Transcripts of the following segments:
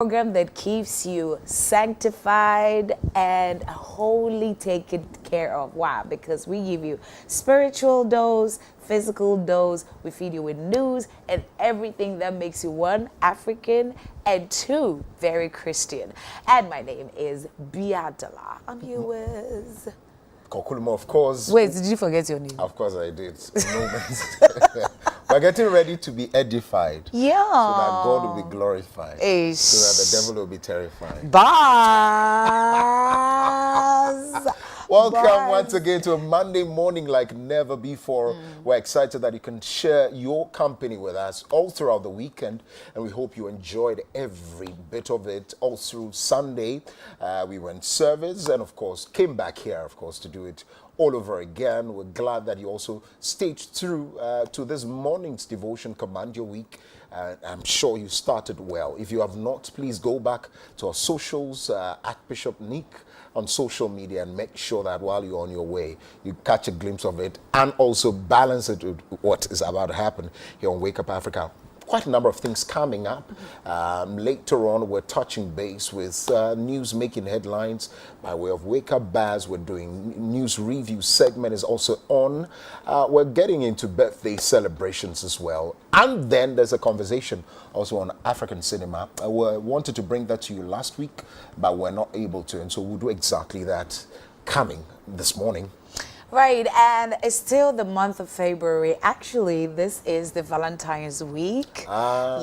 program that keeps you sanctified and wholly taken care of. Why? Because we give you spiritual dose, physical dose, we feed you with news and everything that makes you one, African, and two, very Christian. And my name is Biadala. I'm here with... Kokuluma, of course. Wait, did you forget your name? Of course I did. We're getting ready to be edified. Yeah. So that God will be glorified. Eish. So that the devil will be terrified. Buzz. Welcome once again to a Monday morning like never before. We're excited that you can share your company with us all throughout the weekend, and we hope you enjoyed every bit of it all through Sunday. We went service and of course came back here, of course, to do it all over again. We're glad that you also stayed through to this morning's devotion, Command Your Week. I'm sure you started well. If you have not, please go back to our socials at Bishop Nick on social media and make sure that while you're on your way, you catch a glimpse of it and also balance it with what is about to happen here on Wake Up Africa. Quite a number of things coming up. Later on, we're touching base with news making headlines by way of Wake Up Buzz. We're doing news review segment is also on. We're getting into birthday celebrations as well. And then there's a conversation also on African cinema. We wanted to bring that to you last week, but we're not able to. And so we'll do exactly that coming this morning. Right, and it's still the month of February. Actually, this is the Valentine's week. So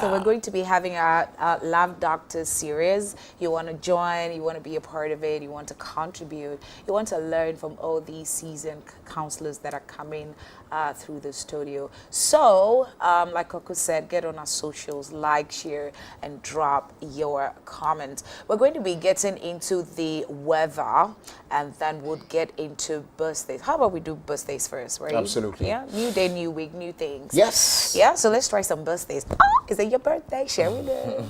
we're going to be having our Love Doctor series. You want to join, you want to be a part of it, you want to contribute, you want to learn from all these seasoned counselors that are coming through the studio. So, like Coco said, get on our socials, like, share, and drop your comments. We're going to be getting into the weather, and then we'll get into birthdays. How about we do birthdays first, right? Absolutely. Yeah, new day, new week, new things. Yes. Yeah, so let's try some birthdays. Oh, is it your birthday? Share with us.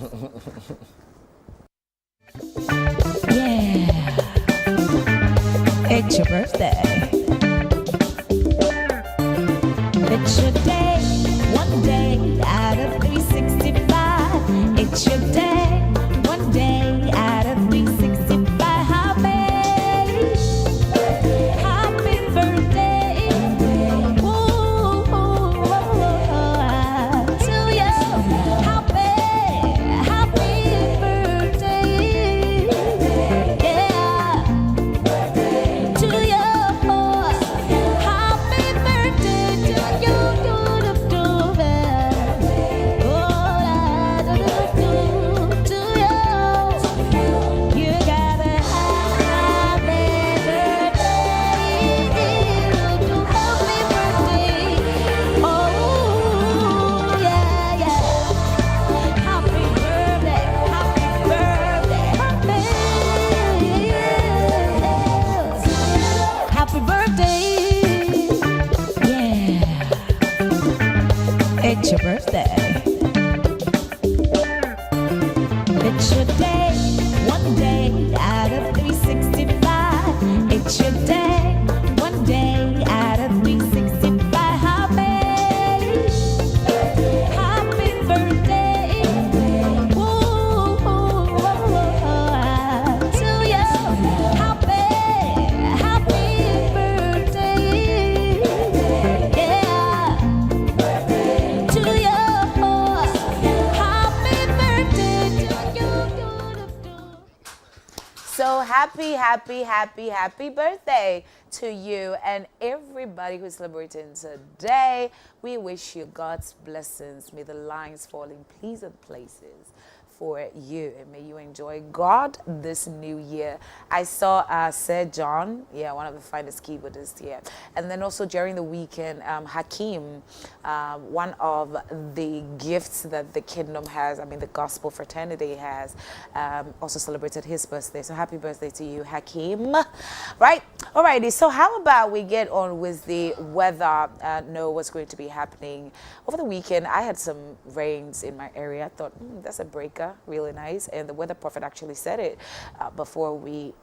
Yeah, it's your birthday. It's your day, one day out of 365. It's your day, one day out of 365. Happy birthday, ooh, to you. Happy birthday, yeah, to you. Happy birthday to you. It's your birthday. It's your day, one day out of 365. It's your day, one day out of 365. Happy birthday, ooh, to you. Happy birthday, yeah. To you, happy birthday to you. So happy birthday to you and everybody who's celebrating today. We wish you God's blessings. May the lines fall in pleasant places for you, and may you enjoy God this new year. I saw Sir John, one of the finest keyboardists here, and then also during the weekend, Hakeem, one of the gifts that the kingdom has, the gospel fraternity has, also celebrated his birthday. So happy birthday to you, Hakeem. Right, alrighty. So how about we get on with the weather? Know what's going to be happening over the weekend. I had some rains in my area. I thought that's a breaker. Really nice, and the weather prophet actually said it before we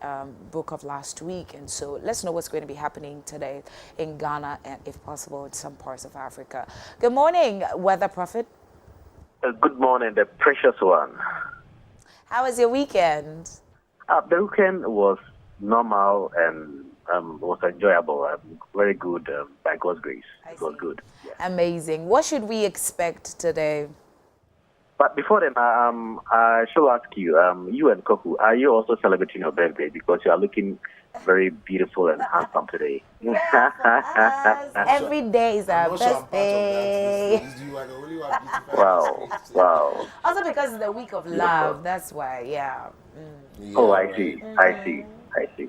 broke off last week. And so let's know what's going to be happening today in Ghana and, if possible, in some parts of Africa. Good morning, weather prophet. Good morning, the precious one. How was your weekend? The weekend was normal and was enjoyable. Very good by God's grace. I It was see. good. Yes. Amazing. What should we expect today? But before then, I should ask you, you and Koku, are you also celebrating your birthday? Because you are looking very beautiful and handsome today. Every day is our birthday. You are the only one beautiful. Wow, wow. Also because it's the week of love. That's why, yeah. Oh, I see, I see, I see.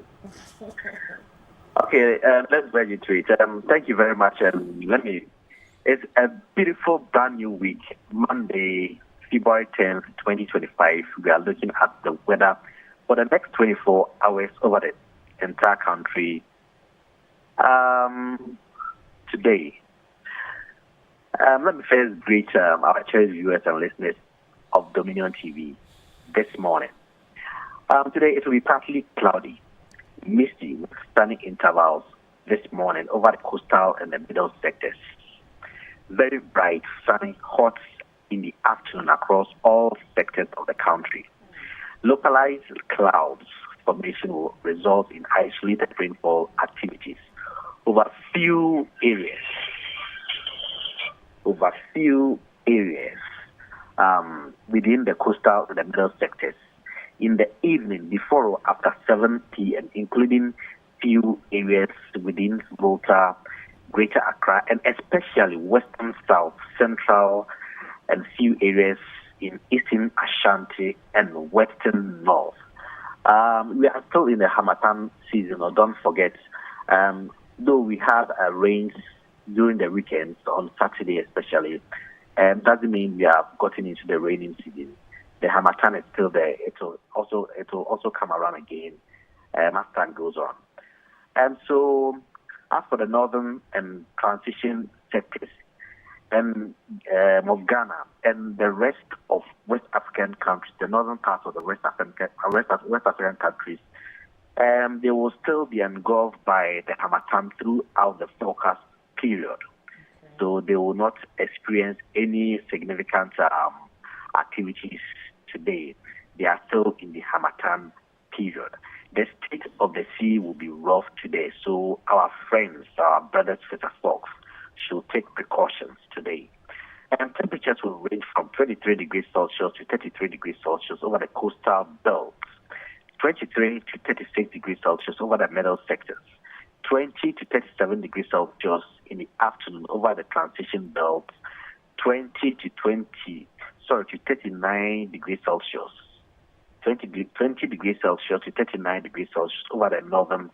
Okay, let's get into it. Thank you very much. It's a beautiful brand new week, Monday, February 10th, 2025. We are looking at the weather for the next 24 hours over the entire country. Today, let me first greet our cherished viewers and listeners of Dominion TV this morning. Today it will be partly cloudy, misty with sunny intervals this morning over the coastal and the middle sectors. Very bright, sunny, hot in the afternoon across all sectors of the country. Localized clouds formation will result in isolated rainfall activities over few areas. Within the coastal and the middle sectors in the evening before or after 7 p.m., including few areas within Volta, Greater Accra, and especially Western South, Central, and few areas in Eastern Ashanti and Western North. We are still in the Harmattan season, or don't forget, though we have rains during the weekends, on Saturday especially, doesn't mean we have gotten into the raining season. The Harmattan is still there. It will also come around again as time goes on. And so, as for the northern and transition sectors of Ghana and the rest of West African countries, the northern parts of the West African countries, they will still be engulfed by the Harmattan throughout the forecast period. Okay. So they will not experience any significant activities today. They are still in the Harmattan period. The state of the sea will be rough today, so our friends, our brothers, fisher folks, should take precautions today. And temperatures will range from 23 degrees Celsius to 33 degrees Celsius over the coastal belts, 23 to 36 degrees Celsius over the middle sectors, 20 to 37 degrees Celsius in the afternoon over the transition belt, 20 to 39 degrees Celsius. 20 degrees Celsius to 39 degrees Celsius over the northern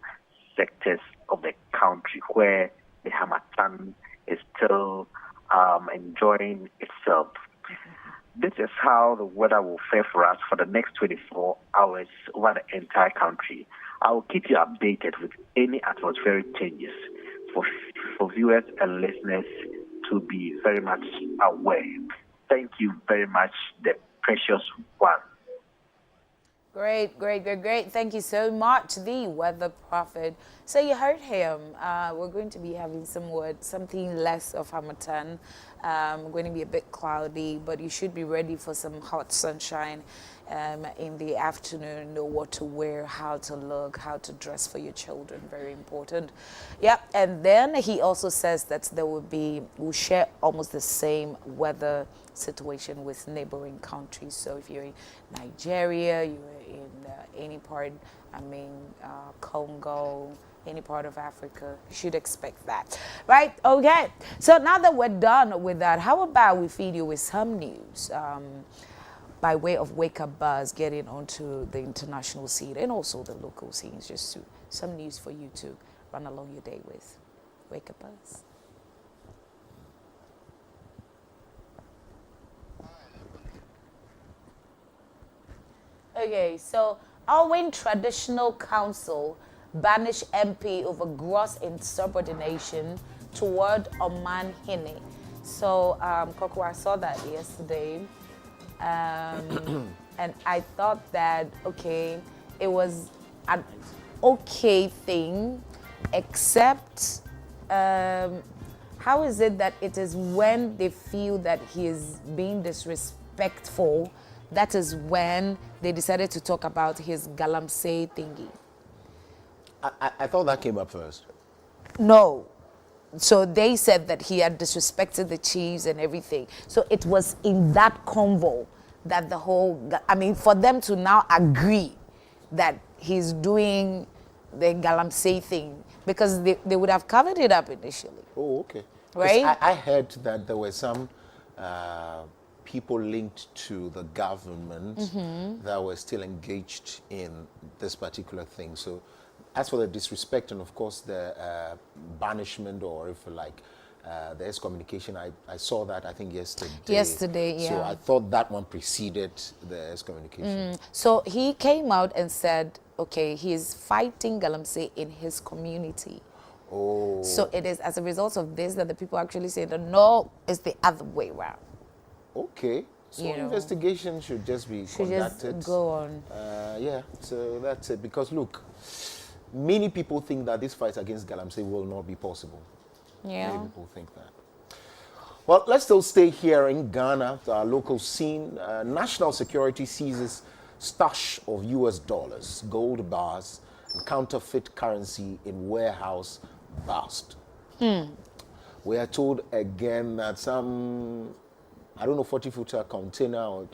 sectors of the country where the Harmattan is still enjoying itself. This is how the weather will fare for us for the next 24 hours over the entire country. I will keep you updated with any atmospheric changes for viewers and listeners to be very much aware. Thank you very much, the precious one. Great. Thank you so much, the weather prophet. So you heard him. We're going to be having something less of Harmattan. Going to be a bit cloudy, but you should be ready for some hot sunshine in the afternoon. Know what to wear, how to look, how to dress for your children. Very important. Yeah, and then he also says that we'll share almost the same weather situation with neighboring countries. So if you're in Nigeria, you're in any part, Congo, any part of Africa, you should expect that, right? Okay, so now that we're done with that, how about we feed you with some news by way of Wake Up Buzz, getting onto the international scene and also the local scenes, just some news for you to run along your day with. Wake Up Buzz. Okay, so Alwyn Traditional Council banished MP over gross insubordination toward Oman Hine. So, Koko, I saw that yesterday, and I thought that, okay, it was an okay thing, except how is it that it is when they feel that he is being disrespectful that is when they decided to talk about his galamsey thingy. I thought that came up first. No. So they said that he had disrespected the chiefs and everything. So it was in that convo that the whole, I mean, for them to now agree that he's doing the galamsey thing, because they would have covered it up initially. Oh, okay. Right? I heard that there were some people linked to the government that were still engaged in this particular thing. So as for the disrespect and, of course, the banishment, or if you like, the excommunication, I saw that, I think, yesterday. Yesterday, yeah. So I thought that one preceded the excommunication. So he came out and said, okay, he's fighting galamsey in his community. Oh. So it is as a result of this that the people actually say that no, it's the other way around. Okay. So You know. investigation should just be conducted. Just go on. Yeah, so that's it. Because look, many people think that this fight against galamsey will not be possible. Yeah. Many people think that. Well, let's still stay here in Ghana, our local scene. National security seizes stash of US dollars, gold bars, and counterfeit currency in warehouse bust. We are told again that some, I don't know, 40-footer container, or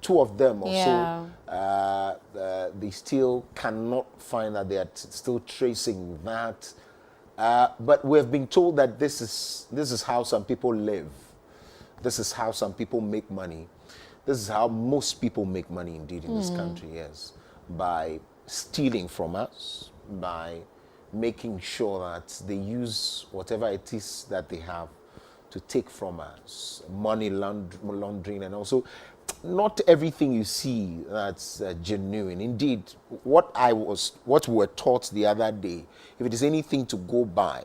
two of them or so, they still cannot find that. They are still tracing that. But we have been told that this is how some people live. This is how some people make money. This is how most people make money indeed in this country, yes. By stealing from us, by making sure that they use whatever it is that they have to take from us. Money laundering, and also not everything you see that's genuine. Indeed, what we were taught the other day, if it is anything to go by,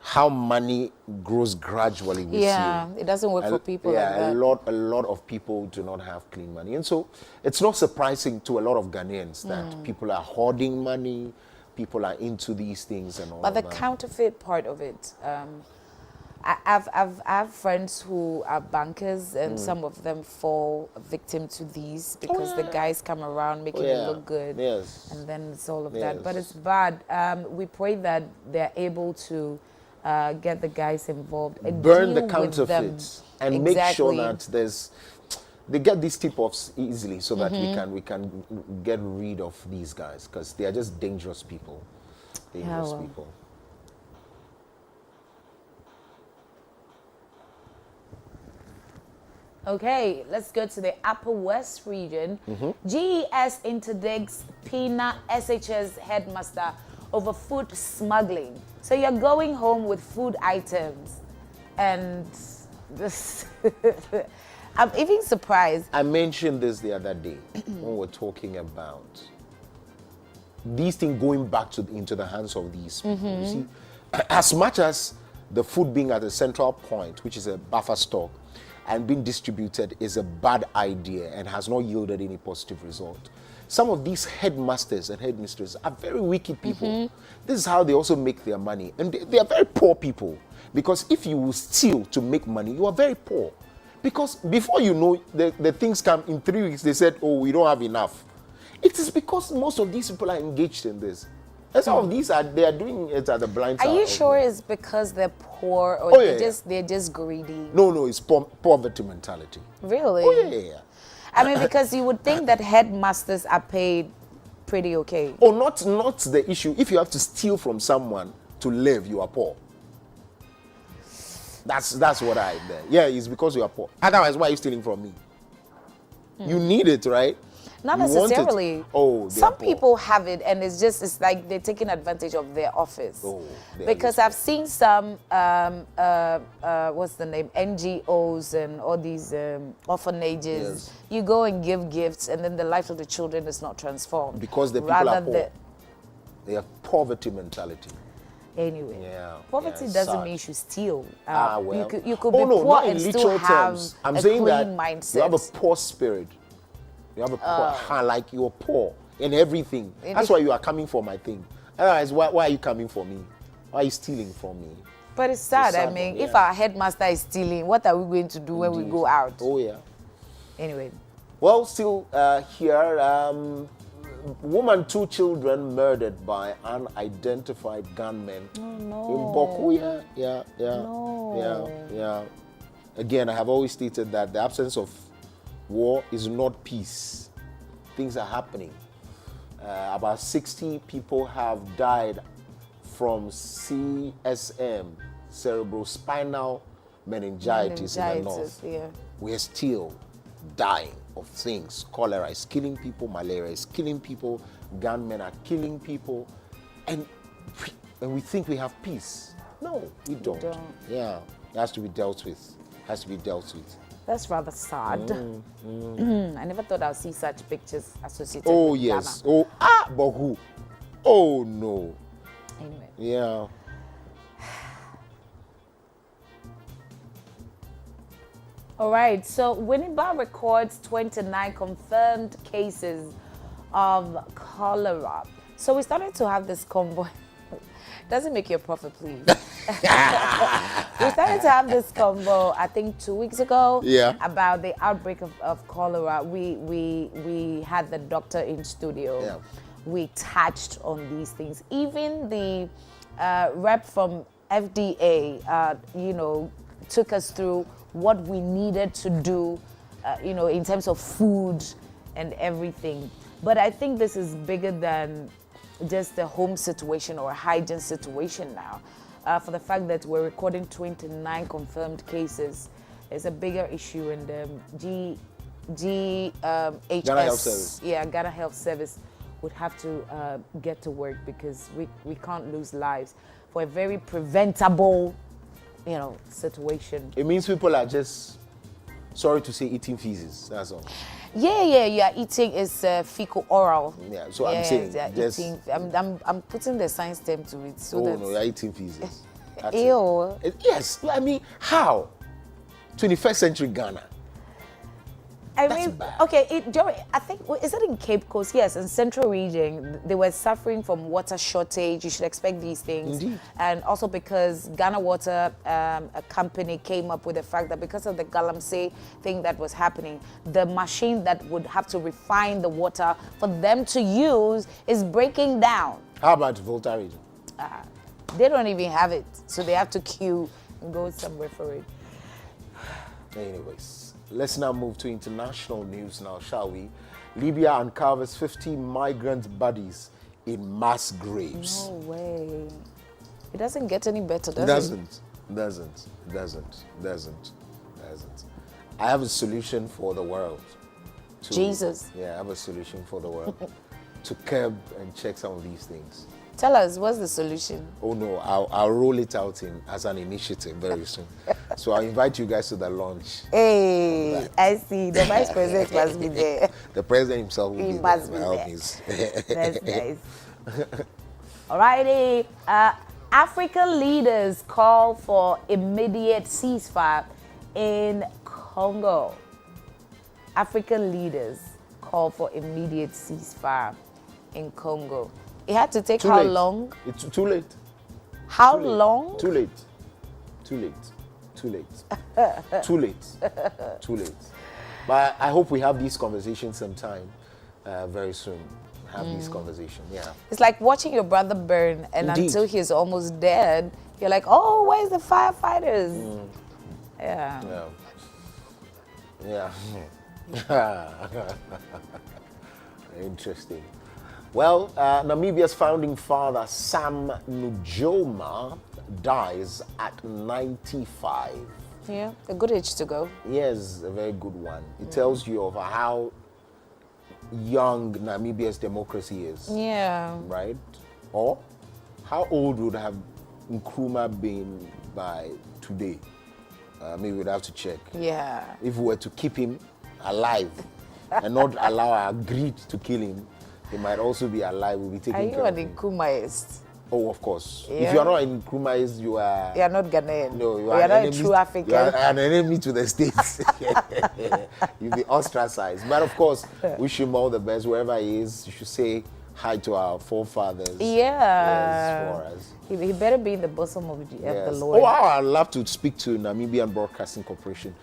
how money grows gradually with you. Yeah, it doesn't work for people like that. A lot of people do not have clean money. And so it's not surprising to a lot of Ghanaians that people are hoarding money, people are into these things and all But the that. counterfeit part of it, I have friends who are bankers, and some of them fall victim to these because the guys come around making it look good. Yes. And then it's all of that. Yes. But it's bad. We pray that they're able to get the guys involved and Burn the deal with counterfeits them. and make sure Exactly. that they get these tip-offs easily, so that we can get rid of these guys, because they are just dangerous people. Dangerous well. people. Okay, let's go to the Upper West region. GES interdicts PINA SHS headmaster over food smuggling. So you're going home with food items, and this I'm even surprised. I mentioned this the other day when we were talking about these things going back into the hands of these people. You see, as much as the food being at a central point, which is a buffer stock, and being distributed is a bad idea and has not yielded any positive result. Some of these headmasters and headmistresses are very wicked people. This is how they also make their money. And they are very poor people. Because if you steal to make money, you are very poor. Because before you know, the things come in 3 weeks, they said, oh, we don't have enough. It is because most of these people are engaged in this. And some of these they are doing it at the blind side. Are you sure it's because they're poor, or they're just greedy? No, it's poverty mentality. Really? Oh, yeah. I mean, because you would think that headmasters are paid pretty okay. Oh, not the issue. If you have to steal from someone to live, you are poor. That's what I meant. Yeah, it's because you are poor. Otherwise, why are you stealing from me? You need it, right? Not You want it. necessarily. Oh, they are some poor. people have it, and it's like they're taking advantage of their office. Oh, they are because I've seen some what's the name, NGOs and all these orphanages. Yes. You go and give gifts, and then the life of the children is not transformed Because the people are Rather poor. the- They have poverty mentality. Anyway, Yeah, poverty yeah, doesn't sad. mean you should steal. Well. You could Oh, be no, poor not in and still literal have terms. I'm a saying clean that mindset. you have a poor spirit. You have a poor, like you're poor in everything. That's why you are coming for my thing. Otherwise, why are you coming for me? Why are you stealing from me? But it's sad. sad I mean, one, if yeah. our headmaster is stealing, what are we going to do when we Indeed. go out? Oh, yeah. Anyway, Well, still here, woman, 2 children murdered by unidentified gunmen in Boku. Yeah. Again, I have always stated that the absence of war is not peace. Things are happening. About 60 people have died from CSM, cerebrospinal meningitis in the north. Yeah. We're still dying of things. Cholera is killing people, malaria is killing people, gunmen are killing people, and we think we have peace. No, we don't. Yeah, it has to be dealt with. That's rather sad. I never thought I'd see such pictures associated Oh, with yes. Ghana. But who? Oh, no. Anyway. Yeah. All right, so Winneba records 29 confirmed cases of cholera. So we started to have this convoy. Doesn't make you a prophet, please. We started to have this convo, I think 2 weeks ago, about the outbreak of cholera. We had the doctor in studio. Yeah. We touched on these things. Even the rep from FDA, took us through what we needed to do, in terms of food and everything. But I think this is bigger than just the home situation or hygiene situation now. For the fact that we're recording 29 confirmed cases, it's a bigger issue, and GHS, Ghana Health Service. Ghana Health Service would have to get to work, because we can't lose lives for a very preventable situation. It means people are just, sorry to say, eating feces. That's all. Yeah. Eating is fecal oral. Yeah, so I'm saying, just eating. I'm putting the science term to it. So no, you're eating feces. Ew. Yes, I mean, how? 21st century Ghana. I That's mean, bad. okay, I think, is it in Cape Coast? Yes, in Central Region, they were suffering from water shortage. You should expect these things. Indeed. And also because Ghana Water, a company, came up with the fact that because of the galamsey thing that was happening, the machine that would have to refine the water for them to use is breaking down. How about Volta region? They don't even have it, so they have to queue and go somewhere for it. Anyways, let's now move to international news now, shall we? Libya uncovers 50 migrant bodies in mass graves. No way. It doesn't get any better, does it? Doesn't. I have a solution for the world. Jesus. Yeah, I have a solution for the world to curb and check some of these things. Tell us, what's the solution? Oh no, I'll roll it out as an initiative very soon. So I'll invite you guys to the launch. Hey, I see. The vice president must be there. The president himself will He be must there. be there. That's nice. Alrighty. African leaders call for immediate ceasefire in Congo. African leaders call for immediate ceasefire in Congo. It had to take how long? It's too late. How long? Too late. But I hope we have these conversations sometime very soon. Have these conversations, yeah. It's like watching your brother burn, and Indeed. until he's almost dead, you're like, oh, where's the firefighters? Yeah. Interesting. Well, Namibia's founding father, Sam Nujoma, dies at 95. Yeah, a good age to go. Yes, a very good one. It tells you of how young Namibia's democracy is. Yeah. Right? Or how old would have Nkrumah been by today? Maybe we'd have to check. Yeah. If we were to keep him alive and not allow our greed to kill him, he might also be alive. We'll be taking Are care you of an him. Nkrumahist? Oh, of course. Yeah. If you're not in Nkrumahist, you are... You're not Ghanaian. No, you You're are not an a true African. You are an enemy to the states. You'll be ostracized. But of course, wish him all the best wherever he is. You should say hi to our forefathers. Yeah. Yes, for us. He better be in the bosom of the Yes. Lord. Oh, wow, I'd love to speak to Namibian Broadcasting Corporation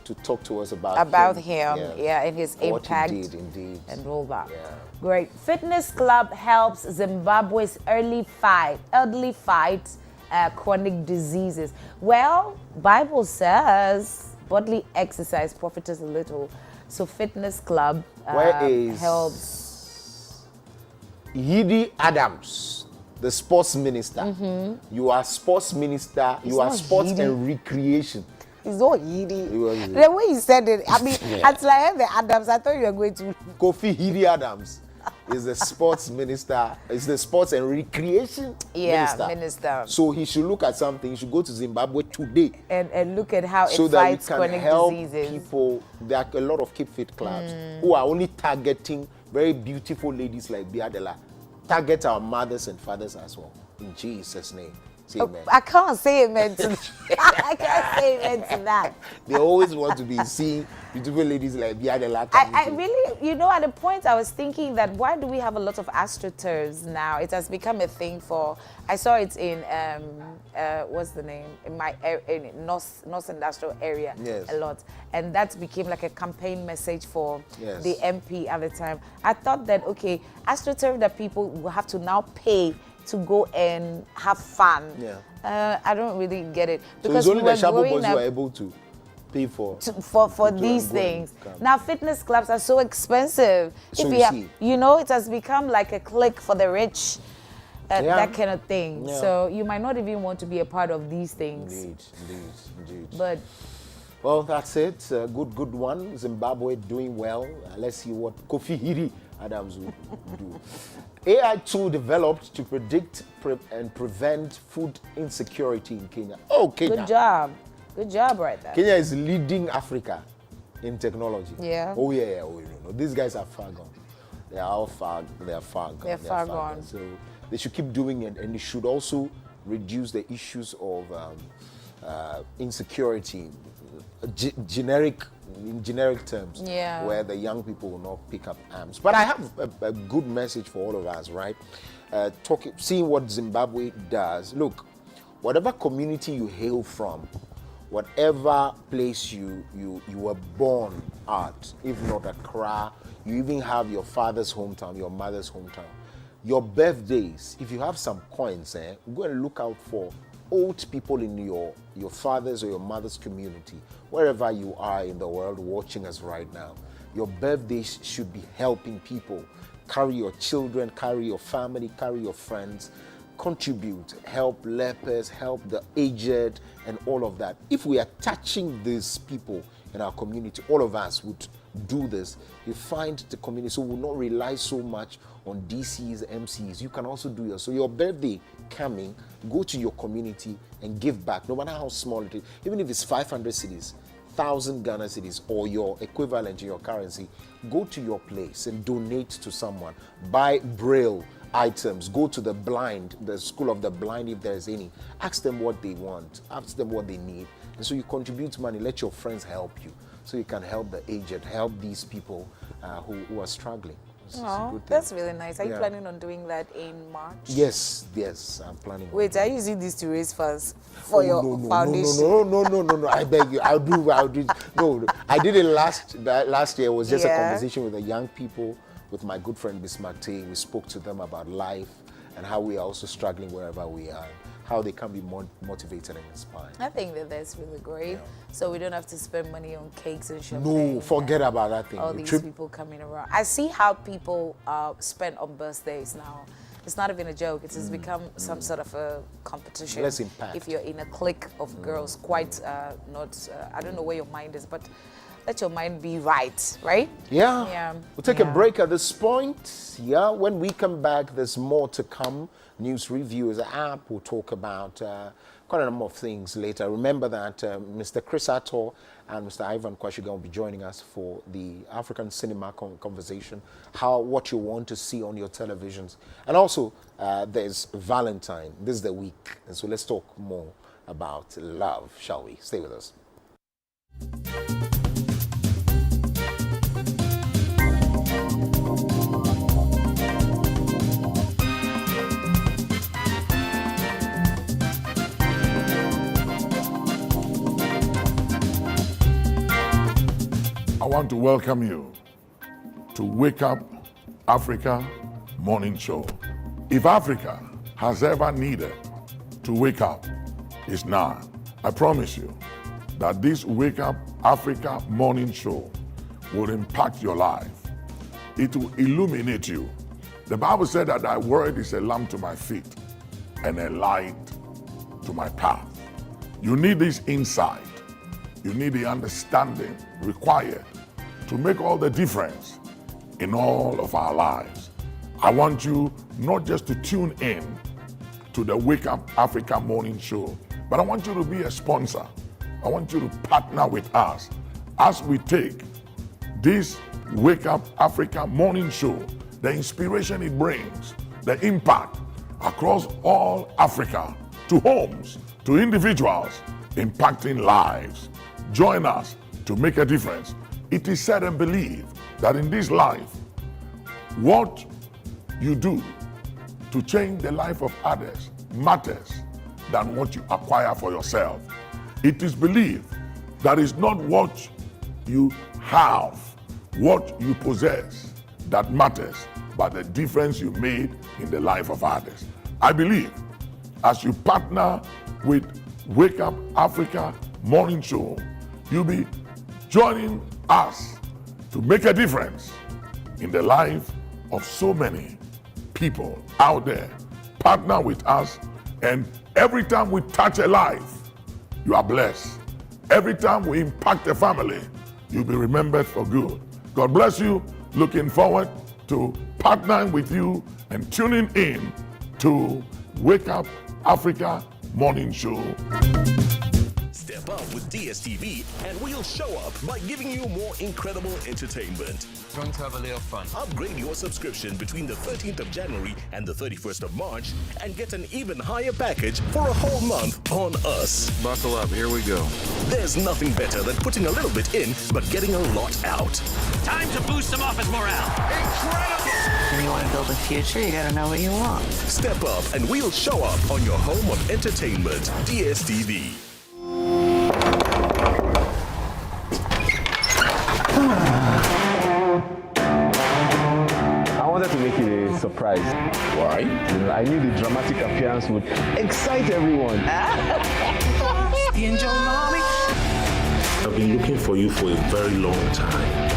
to talk to us about him, and his what impact he did, indeed. and all that. Yeah. Great. Fitness Club helps Zimbabwe's early fight chronic diseases. Well, Bible says bodily exercise profiteth little. So Fitness Club helps. Yidi Adams, the sports minister. You are sports minister. You are sports and recreation. It's not Yidi. The way you said it, I mean, until I heard the Adams, I thought you were going to. Kofi Yidi Adams is the sports minister. Is the sports and recreation minister. So he should look at something. He should go to Zimbabwe today and look at how so it that fights we can chronic help diseases. people. There are a lot of Keep Fit clubs who are only targeting very beautiful ladies like Biadela. Target our mothers and fathers as well. In Jesus' name. Say amen. I can't say amen to that. I can't say amen to that. They always want to be seeing beautiful ladies like Biadela. I really, at the point I was thinking that why do we have a lot of astroturfs now? It has become a thing for, I saw it in, what's the name? In my in North Industrial area a lot. And that became like a campaign message for the MP at the time. I thought that, okay, astroturf that people will have to now pay to go and have fun. I don't really get it. Because so it's only the Shabu boys who are able to pay for these things. Now fitness clubs are so expensive. So it has become like a clique for the rich, that kind of thing. So you might not even want to be a part of these things. Indeed. But well, that's it. Good one. Zimbabwe doing well. Let's see what Kofi Hiri Adams will do. AI tool developed to predict and prevent food insecurity in Kenya. Oh, Kenya. Good job right there. Kenya is leading Africa in technology. Yeah. Oh, yeah. Oh, no. These guys are far gone. They are all far gone. They're far gone. So they should keep doing it, and they should also reduce the issues of insecurity, in generic terms, where the young people will not pick up arms. But I have a good message for all of us, right? Seeing what Zimbabwe does. Look, whatever community you hail from, whatever place you were born at, if not Accra, you even have your father's hometown, your mother's hometown. Your birthdays, if you have some coins, go and look out for old people in your father's or your mother's community, wherever you are in the world watching us right now. Your birthdays should be helping people. Carry your children, carry your family, carry your friends, contribute, help lepers, help the aged, and all of that. If we are touching these people in our community, all of us would do this. You find the community, so we'll not rely so much on DCs, MCs. You can also do yours. So your birthday coming, go to your community and give back, no matter how small it is. Even if it's 500 cities, 1,000 Ghana cedis, or your equivalent in your currency, go to your place and donate to someone. Buy Braille items. Go to the blind, the school of the blind, if there's any. Ask them what they want. Ask them what they need. And so you contribute money. Let your friends help you, so you can help the aged, help these people who are struggling. Oh, that's really nice. Are you planning on doing that in March? Yes, I'm planning. Wait, are you using this to raise funds for your foundation? No, I beg you. I'll do. No, I did it last year. It was just a conversation with the young people, with my good friend Bismarck Tay. We spoke to them about life and how we are also struggling wherever we are, how they can be more motivated and inspired. I think that's really great. So we don't have to spend money on cakes and champagne. No, forget about that thing. All these people coming around. I see how people spend on birthdays now. It's not even a joke. It has become some sort of a competition. Less impact. If you're in a clique of girls, quite not, I don't know where your mind is, but let your mind be right? Yeah. We'll take a break at this point. When we come back, there's more to come. News review is an app. We'll talk about quite a number of things later. Remember that Mr. Chris Attor and Mr. Ivan Kwashigan will be joining us for the African cinema conversation, what you want to see on your televisions. And also, there's Valentine. This is the week. And so let's talk more about love, shall we? Stay with us. want to welcome you to Wake Up Africa Morning Show. If Africa has ever needed to wake up, it's now. I promise you that this Wake Up Africa Morning Show will impact your life. It will illuminate you. The Bible said that thy word is a lamp to my feet and a light to my path. You need this insight. You need the understanding required to make all the difference in all of our lives. I want you not just to tune in to the Wake Up Africa Morning Show, but I want you to be a sponsor. I want you to partner with us as we take this Wake Up Africa Morning Show, the inspiration it brings, the impact across all Africa, to homes, to individuals, impacting lives. Join us to make a difference. It is said and believed that in this life, what you do to change the life of others matters than what you acquire for yourself. It is believed that it's not what you have, what you possess that matters, but the difference you made in the life of others. I believe as you partner with Wake Up Africa Morning Show, you'll be joining us to make a difference in the life of so many people out there. Partner with us, and every time we touch a life, you are blessed. Every time we impact a family, you'll be remembered for good. God bless you. Looking forward to partnering with you and tuning in to Wake Up Africa Morning Show. Step up with DStv and we'll show up by giving you more incredible entertainment. Going to have a little fun. Upgrade your subscription between the 13th of January and the 31st of March and get an even higher package for a whole month on us. Buckle up, here we go. There's nothing better than putting a little bit in but getting a lot out. Time to boost some office morale. Incredible! When you want to build a future, you gotta know what you want. Step up and we'll show up on your home of entertainment, DStv. I wanted to make it a surprise. Why? I knew the dramatic appearance would excite everyone. I've been looking for you for a very long time.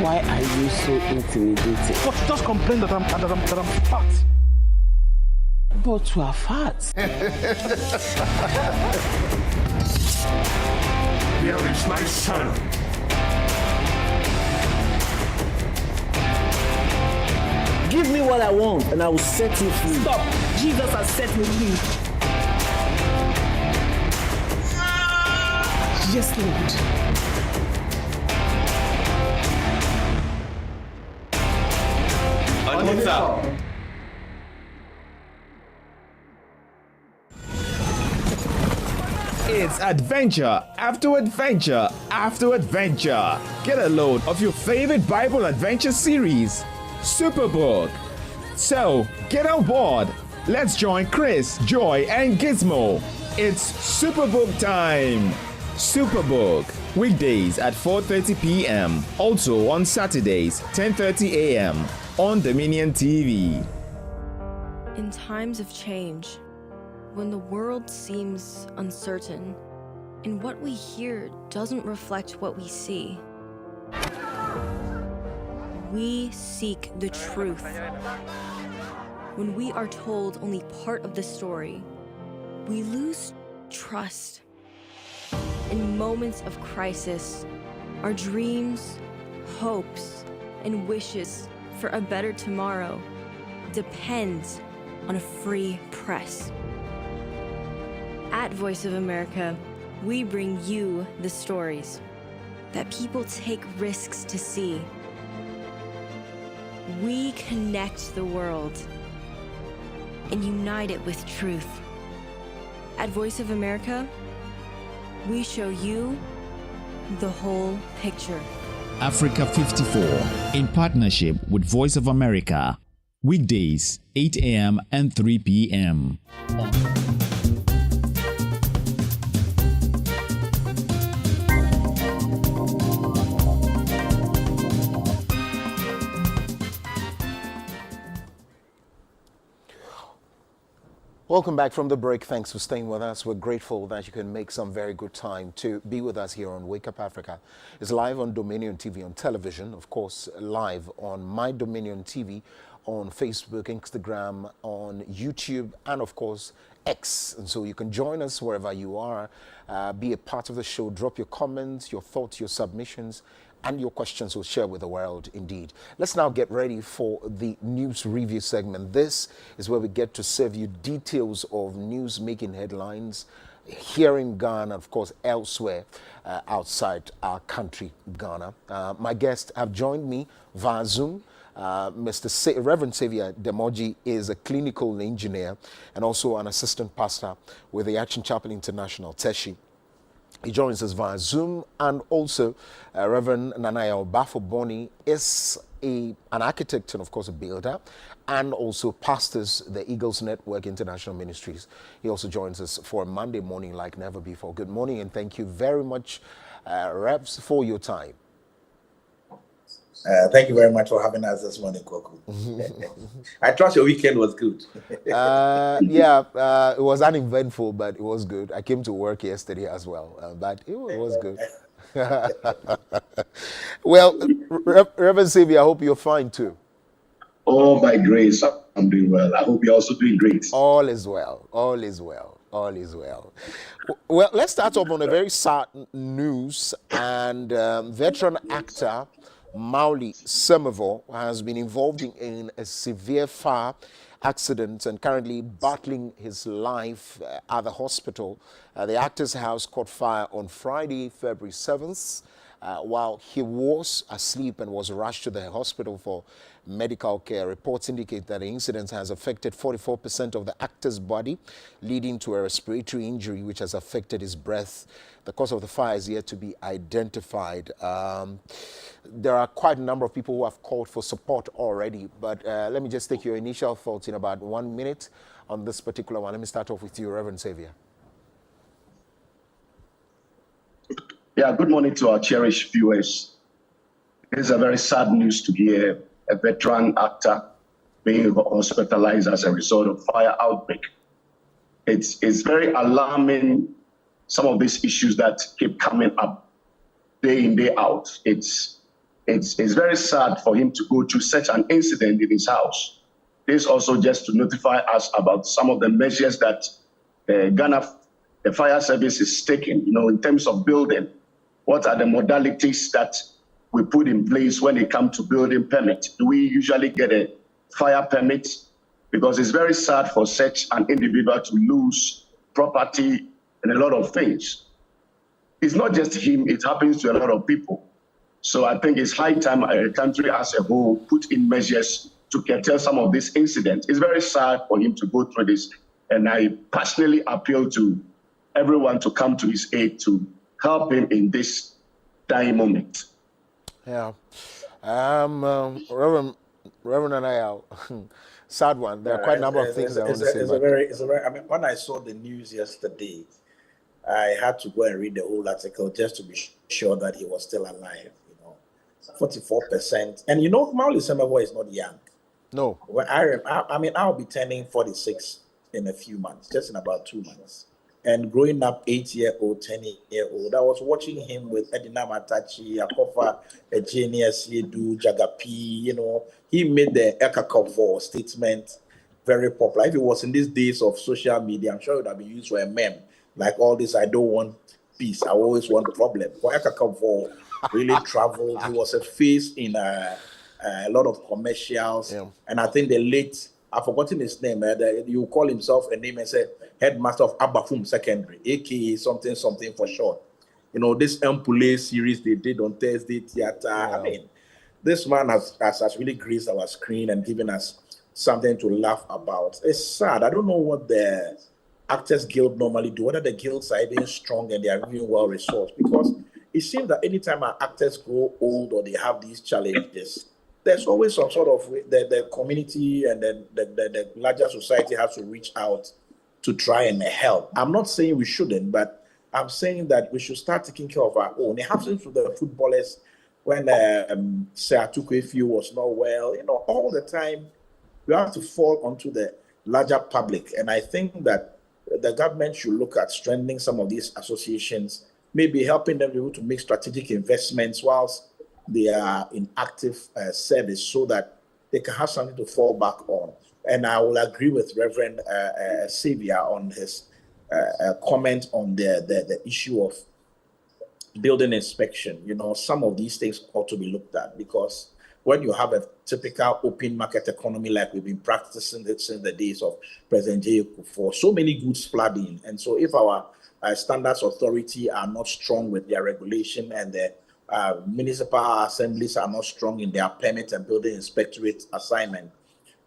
Why are you so intimidated? But just complain that I'm fat. But you are fat. Here is my son. Give me what I want and I will set you free. Stop! Jesus has set me free. Yes, Lord. It's adventure after adventure after adventure. Get a load of your favorite Bible adventure series, Superbook. So get on board. Let's join Chris, Joy, and Gizmo. It's Superbook time. Superbook, weekdays at 4:30 p.m. Also on Saturdays, 10:30 a.m. on Dominion TV. In times of change, when the world seems uncertain and what we hear doesn't reflect what we see, we seek the truth. When we are told only part of the story, we lose trust. In moments of crisis, our dreams, hopes, and wishes for a better tomorrow depends on a free press. At Voice of America, we bring you the stories that people take risks to see. We connect the world and unite it with truth. At Voice of America, we show you the whole picture. Africa 54, in partnership with Voice of America, weekdays 8 a.m. and 3 p.m. Welcome back from the break. Thanks for staying with us. We're grateful that you can make some very good time to be with us here on Wake Up Africa. It's live on Dominion TV on television, of course, live on My Dominion TV, on Facebook, Instagram, on YouTube, and of course, X. And so you can join us wherever you are, be a part of the show, drop your comments, your thoughts, your submissions, and your questions will share with the world indeed. Let's now get ready for the news review segment. This is where we get to serve you details of news making headlines here in Ghana, of course, elsewhere outside our country, Ghana. My guests have joined me via Zoom. Reverend Xavier Demoji is a clinical engineer and also an assistant pastor with the Action Chapel International, Teshi. He joins us via Zoom, and also Reverend Nanaya Bafo-Boni is an architect and of course a builder, and also pastors the Eagles Network International Ministries. He also joins us for a Monday morning like never before. Good morning, and thank you very much, Rebs, for your time. Thank you very much for having us this morning, Koku. I trust your weekend was good. It was uneventful, but it was good. I came to work yesterday as well, but it was good. Well, Reverend Xavier, I hope you're fine too. Oh, by grace, I'm doing well. I hope you're also doing great. All is well. All is well. All is well. Well, let's start off on a very sad news. And veteran actor Mauli Semevo has been involved in a severe fire accident and currently battling his life at the hospital. The actor's house caught fire on Friday, February 7th, while he was asleep and was rushed to the hospital for medical care. Reports indicate that the incident has affected 44% of the actor's body, leading to a respiratory injury which has affected his breath. The cause of the fire is yet to be identified. There are quite a number of people who have called for support already, but let me just take your initial thoughts in about 1 minute on this particular one. Let me start off with you, Reverend Xavier. Yeah, good morning to our cherished viewers. It is a very sad news to hear a veteran actor being hospitalized as a result of fire outbreak. It's very alarming, some of these issues that keep coming up day in, day out. It's very sad for him to go through such an incident in his house. This also just to notify us about some of the measures that Ghana, the fire service is taking, in terms of building. What are the modalities that we put in place when it comes to building permit? Do we usually get a fire permit? Because it's very sad for such an individual to lose property and a lot of things. It's not just him, it happens to a lot of people. So I think it's high time a country as a whole put in measures to curtail some of these incidents. It's very sad for him to go through this. And I personally appeal to everyone to come to his aid to help him in this dying moment. Yeah. Reverend Anaya, sad one. There are quite a number of things I want to say. I mean, when I saw the news yesterday, I had to go and read the whole article just to be sure that he was still alive. 44%. And Mauli Semevo is not young. No. Well, I'll be turning 46 in a few months, just in about 2 months. And growing up 8-year-old, 10-year-old, I was watching him with Edina Matachi, Akofa, Genius, Yedu, Jagapi, he made the Ekakavo statement very popular. If it was in these days of social media, I'm sure it would have been used for a meme. Like all this, I don't want peace, I always want problem. For Ekakavo really traveled. He was a face in a lot of commercials. Yeah. And I think the late, I've forgotten his name, you call himself a name and say, headmaster of Abafum Secondary, aka something for short. This Empule series they did on Thursday Theater. Yeah. I mean, this man has really graced our screen and given us something to laugh about. It's sad. I don't know what the Actors Guild normally do, whether the guilds are even strong and they are really well resourced, because it seems that anytime our actors grow old or they have these challenges, there's always some sort of the community and the larger society has to reach out to try and help. I'm not saying we shouldn't, but I'm saying that we should start taking care of our own. It happens to the footballers when Sir Atukwe was not well. All the time we have to fall onto the larger public. And I think that the government should look at strengthening some of these associations, maybe helping them be able to make strategic investments whilst they are in active service, so that they can have something to fall back on. And I will agree with Reverend Xavier on his comment on the issue of building inspection. You know, some of these things ought to be looked at, because when you have a typical open market economy like we've been practicing it since the days of President J. Kufuor, so many goods flood in. And so if our standards authority are not strong with their regulation, and the municipal assemblies are not strong in their permit and building inspectorate assignment,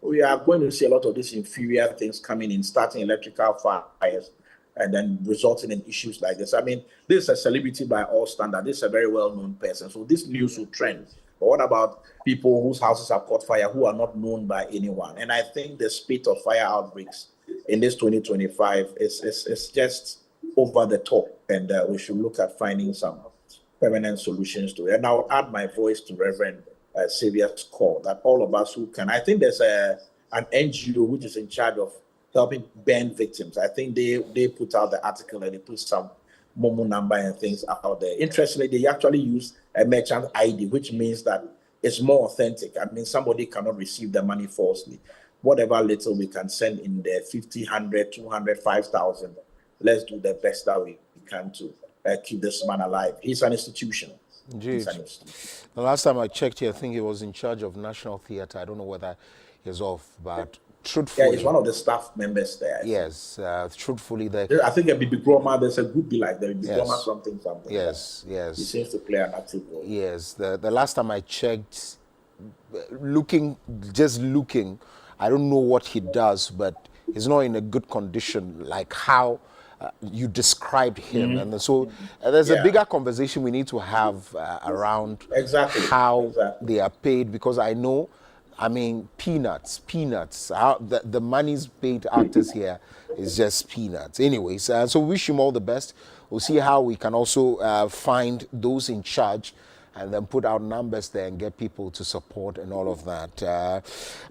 we are going to see a lot of these inferior things coming in, starting electrical fires, and then resulting in issues like this. I mean, this is a celebrity by all standards. This is a very well-known person. So this news will trend. But what about people whose houses have caught fire who are not known by anyone? And I think the spate of fire outbreaks in this 2025 is just over the top. And we should look at finding some permanent solutions to it. And I'll add my voice to Reverend Xavier's call that all of us who can. I think there's an NGO which is in charge of helping burn victims. I think they put out the article and they put some Momo number and things out there. Interestingly, they actually use a merchant ID, which means that it's more authentic. I mean, somebody cannot receive the money falsely. Whatever little we can send in there, 50, 100, 200, 5,000, let's do the best that we can to keep this man alive. He's an institution. Indeed. The last time I checked here, I think he was in charge of National Theatre. I don't know whether he's off, but truthfully... Yeah, he's one of the staff members there. Yes, truthfully... I think at Bibi Groma, there's a group be like there. Bibi Groma something. Yes, yes. He seems to play an active role. Yes, the last time I checked, just looking, I don't know what he does, but he's not in a good condition, like how you described him. And so there's a bigger conversation we need to have around how they are paid, because I know, I mean, peanuts. The money's paid actors here is just peanuts. Anyways, so we wish him all the best. We'll see how we can also find those in charge and then put out numbers there and get people to support and all of that.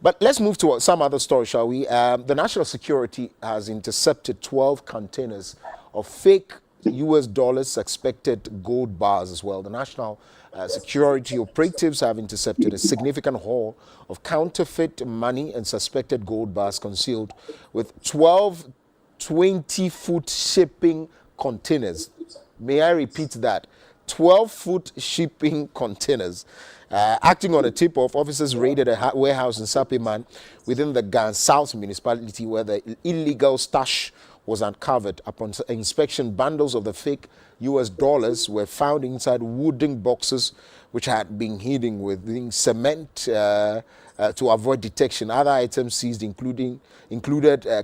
But let's move to some other story, shall we? The National Security has intercepted 12 containers of fake US dollars, suspected gold bars as well. The National Security operatives have intercepted a significant haul of counterfeit money and suspected gold bars concealed with 12 20-foot shipping containers. May I repeat that? 12-foot shipping containers. Acting on a tip-off, officers raided a warehouse in Sapiman within the Gan South municipality where the illegal stash was uncovered. Upon inspection, bundles of the fake US dollars were found inside wooden boxes which had been hidden within cement to avoid detection. Other items seized included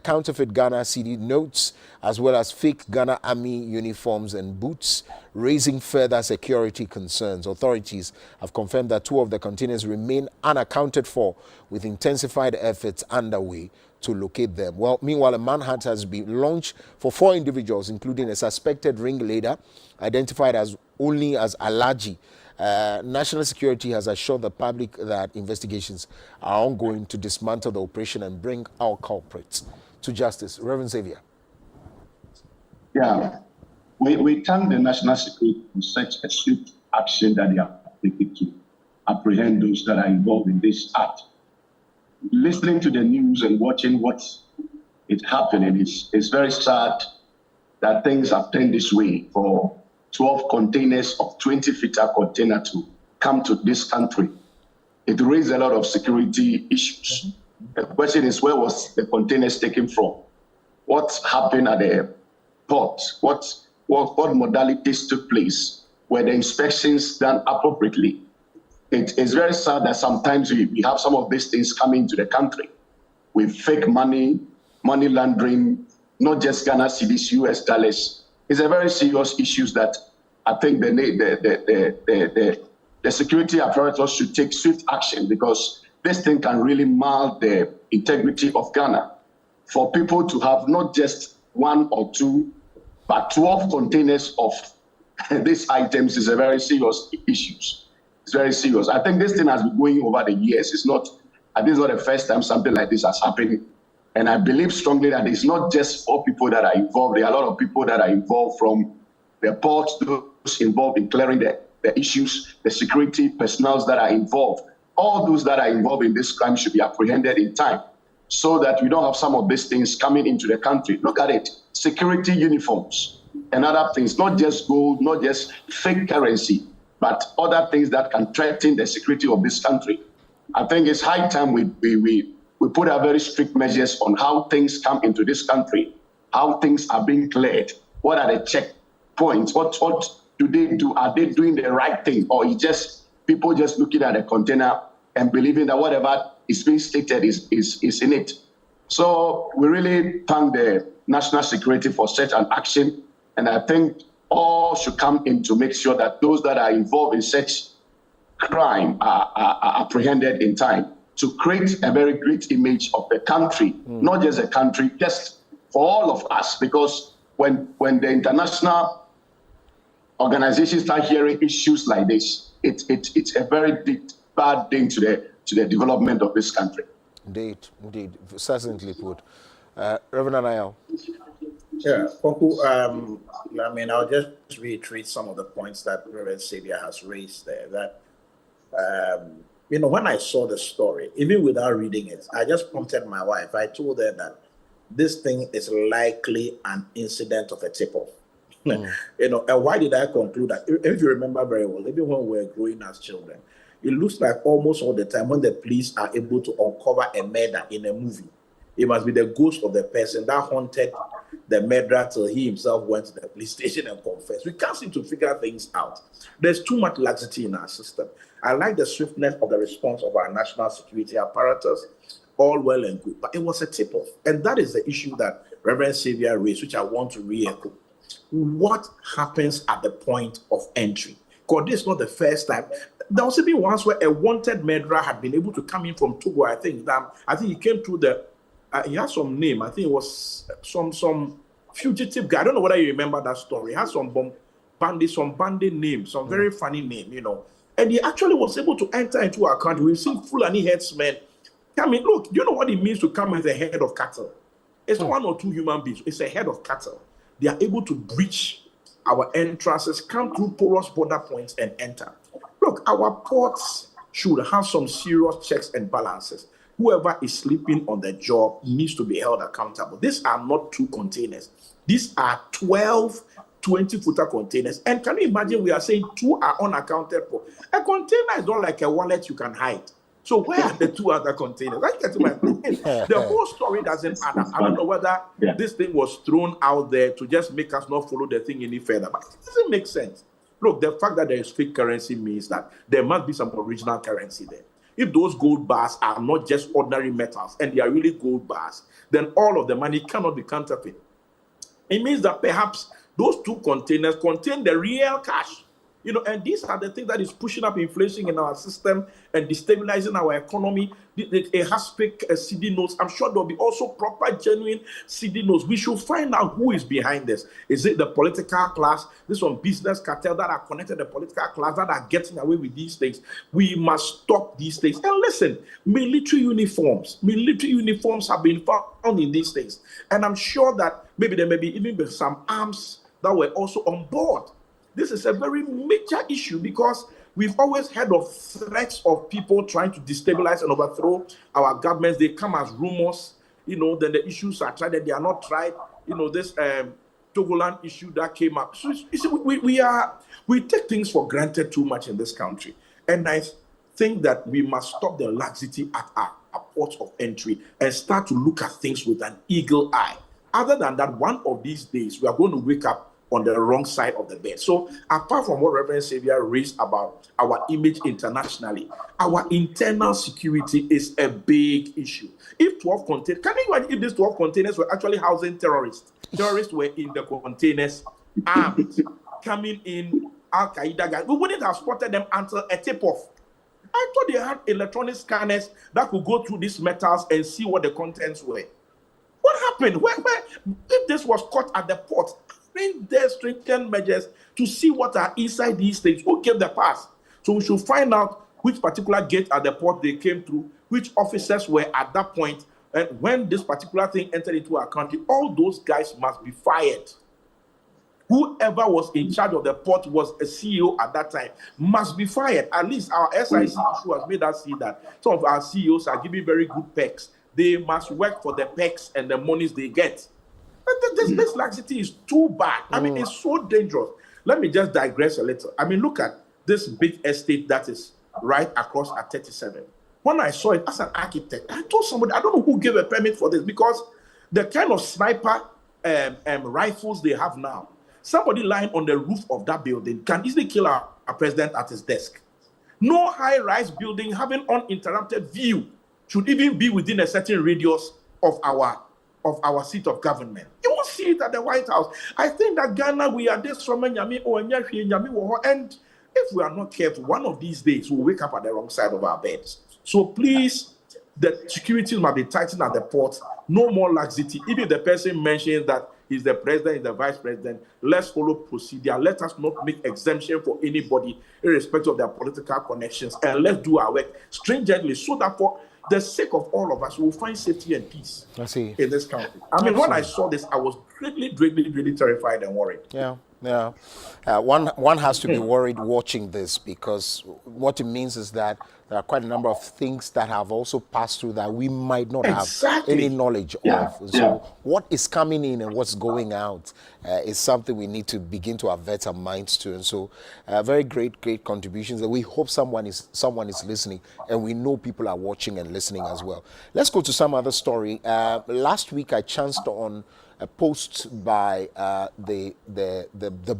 counterfeit Ghana cedi notes, as well as fake Ghana Army uniforms and boots, raising further security concerns. Authorities have confirmed that 2 of the containers remain unaccounted for, with intensified efforts underway to locate them. Well, meanwhile, a manhunt has been launched for 4 individuals, including a suspected ringleader identified as only as Alaji. National Security has assured the public that investigations are ongoing to dismantle the operation and bring our culprits to justice. Reverend Xavier. Yeah, we thank the National Security for such a swift action that they are taking to apprehend those that are involved in this act. Listening to the news and watching what is happening, it's very sad that things have turned this way for 12 containers of 20-footer container to come to this country. It raised a lot of security issues. The question is, where was the containers taken from? What happened at the port? What modalities took place? Were the inspections done appropriately? It is very sad that sometimes we have some of these things coming to the country with fake money laundering, not just Ghana cedis, US dollars. It's a very serious issue that I think the security apparatus should take swift action, because this thing can really mar the integrity of Ghana. For people to have not just 1 or 2, but 12 containers of these items is a very serious issue. It's very serious. I think this thing has been going over the years. This is not the first time something like this has happened And I believe strongly that it's not just 4 people that are involved. There are a lot of people that are involved, from the port, those involved in clearing the issues, the security personnel that are involved. All those that are involved in this crime should be apprehended in time, so that we don't have some of these things coming into the country. Look at it, security uniforms and other things, not just gold, not just fake currency, but other things that can threaten the security of this country. I think it's high time we put our very strict measures on how things come into this country, how things are being cleared, what are the checkpoints, what do they do? Are they doing the right thing, or is just people just looking at a container and believing that whatever is being stated is in it? So we really thank the national security for such an action, and I think all should come in to make sure that those that are involved in such crime are apprehended in time, to create a very great image of the country, not just the country, just for all of us. Because when the international organizations start hearing issues like this, it's a very bad thing to the development of this country. Indeed, succinctly put. Reverend Anayao. Yeah, Koku, I mean, I'll just reiterate some of the points that Reverend Xavier has raised there. That, when I saw the story, even without reading it, I just prompted my wife. I told her that this thing is likely an incident of a tip-off. And why did I conclude that? If you remember very well, even when we were growing as children, it looks like almost all the time when the police are able to uncover a murder in a movie, it must be the ghost of the person that haunted the murderer till he himself went to the police station and confessed. We can't seem to figure things out. There's too much laxity in our system. I like the swiftness of the response of our national security apparatus, all well and good, but it was a tip-off. And that is the issue that Reverend Xavier raised, which I want to re-echo. What happens at the point of entry? Because this is not the first time. There was even once where a wanted murderer had been able to come in from Togo. I think he came through he had some name. I think it was some fugitive guy. I don't know whether you remember that story. He had some bandit name, some very funny name, And he actually was able to enter into our country. We've seen Fulani headsmen come in. Look, do you know what it means to come as a head of cattle? It's not 1 or 2 human beings. It's a head of cattle. They are able to breach our entrances, come through porous border points and enter. Look, our ports should have some serious checks and balances. Whoever is sleeping on the job needs to be held accountable. These are not 2 containers. These are 12 20-footer containers. And can you imagine we are saying 2 are unaccounted for? A container is not like a wallet you can hide. So where are the 2 other containers? Let's get to my point. The whole story doesn't add up. I don't know whether this thing was thrown out there to just make us not follow the thing any further, but it doesn't make sense. Look, the fact that there is fake currency means that there must be some original currency there. If those gold bars are not just ordinary metals and they are really gold bars, then all of the money cannot be counterfeit. It means that perhaps those 2 containers contain the real cash. And these are the things that is pushing up inflation in our system and destabilizing our economy. It has fake CD notes. I'm sure there'll be also proper, genuine CD notes. We should find out who is behind this. Is it the political class? This one business cartel that are connected to the political class that are getting away with these things. We must stop these things. And listen, military uniforms have been found in these things. And I'm sure that maybe there may be even some arms that were also on board. This is a very major issue because we've always heard of threats of people trying to destabilize and overthrow our governments. They come as rumors, then the issues are tried and they are not tried. This Togoland issue that came up. So you see, we take things for granted too much in this country. And I think that we must stop the laxity at our ports of entry and start to look at things with an eagle eye. Other than that, one of these days, we are going to wake up on the wrong side of the bed. So apart from what Reverend Xavier raised about our image internationally, our internal security is a big issue. If 12 containers, can you imagine if these 12 containers were actually housing terrorists? Terrorists were in the containers, armed, coming in, Al-Qaeda guys. We wouldn't have spotted them until a tip-off. I thought they had electronic scanners that could go through these metals and see what the contents were. What happened? Where if this was caught at the port, there's stringent measures to see what are inside these things. Who gave the pass? So we should find out which particular gate at the port they came through, which officers were at that point And when this particular thing entered into our country, all those guys must be fired. Whoever was in charge of the port was a CEO at that time, must be fired. At least our SIC issue has made us see that some of our CEOs are giving very good perks. They must work for the perks and the monies they get. This laxity is too bad. I mean, it's so dangerous. Let me just digress a little. I mean, look at this big estate that is right across at 37. When I saw it as an architect, I told somebody, I don't know who gave a permit for this, because the kind of sniper rifles they have now, somebody lying on the roof of that building can easily kill our president at his desk. No high-rise building having uninterrupted view should even be within a certain radius of our seat of government. You won't see it at the White House. I think that Ghana, we are this from and if we are not careful, one of these days we'll wake up at the wrong side of our beds. So please, the security must be tightened at the port. No more laxity. Even if the person mentions that he's the president, he's the vice president, let's follow procedure. Let us not make exemption for anybody, irrespective of their political connections, and let's do our work stringently so that for the sake of all of us, we'll find safety and peace in this country. I mean, when I saw this, I was really terrified and worried. Yeah. One has to be worried watching this, because what it means is that there are quite a number of things that have also passed through that we might not have any knowledge of. So what is coming in and what's going out is something we need to begin to avert our minds to. And so very great contributions. And we hope someone is listening, and we know people are watching and listening as well. Let's go to some other story. Last week I chanced on a post by the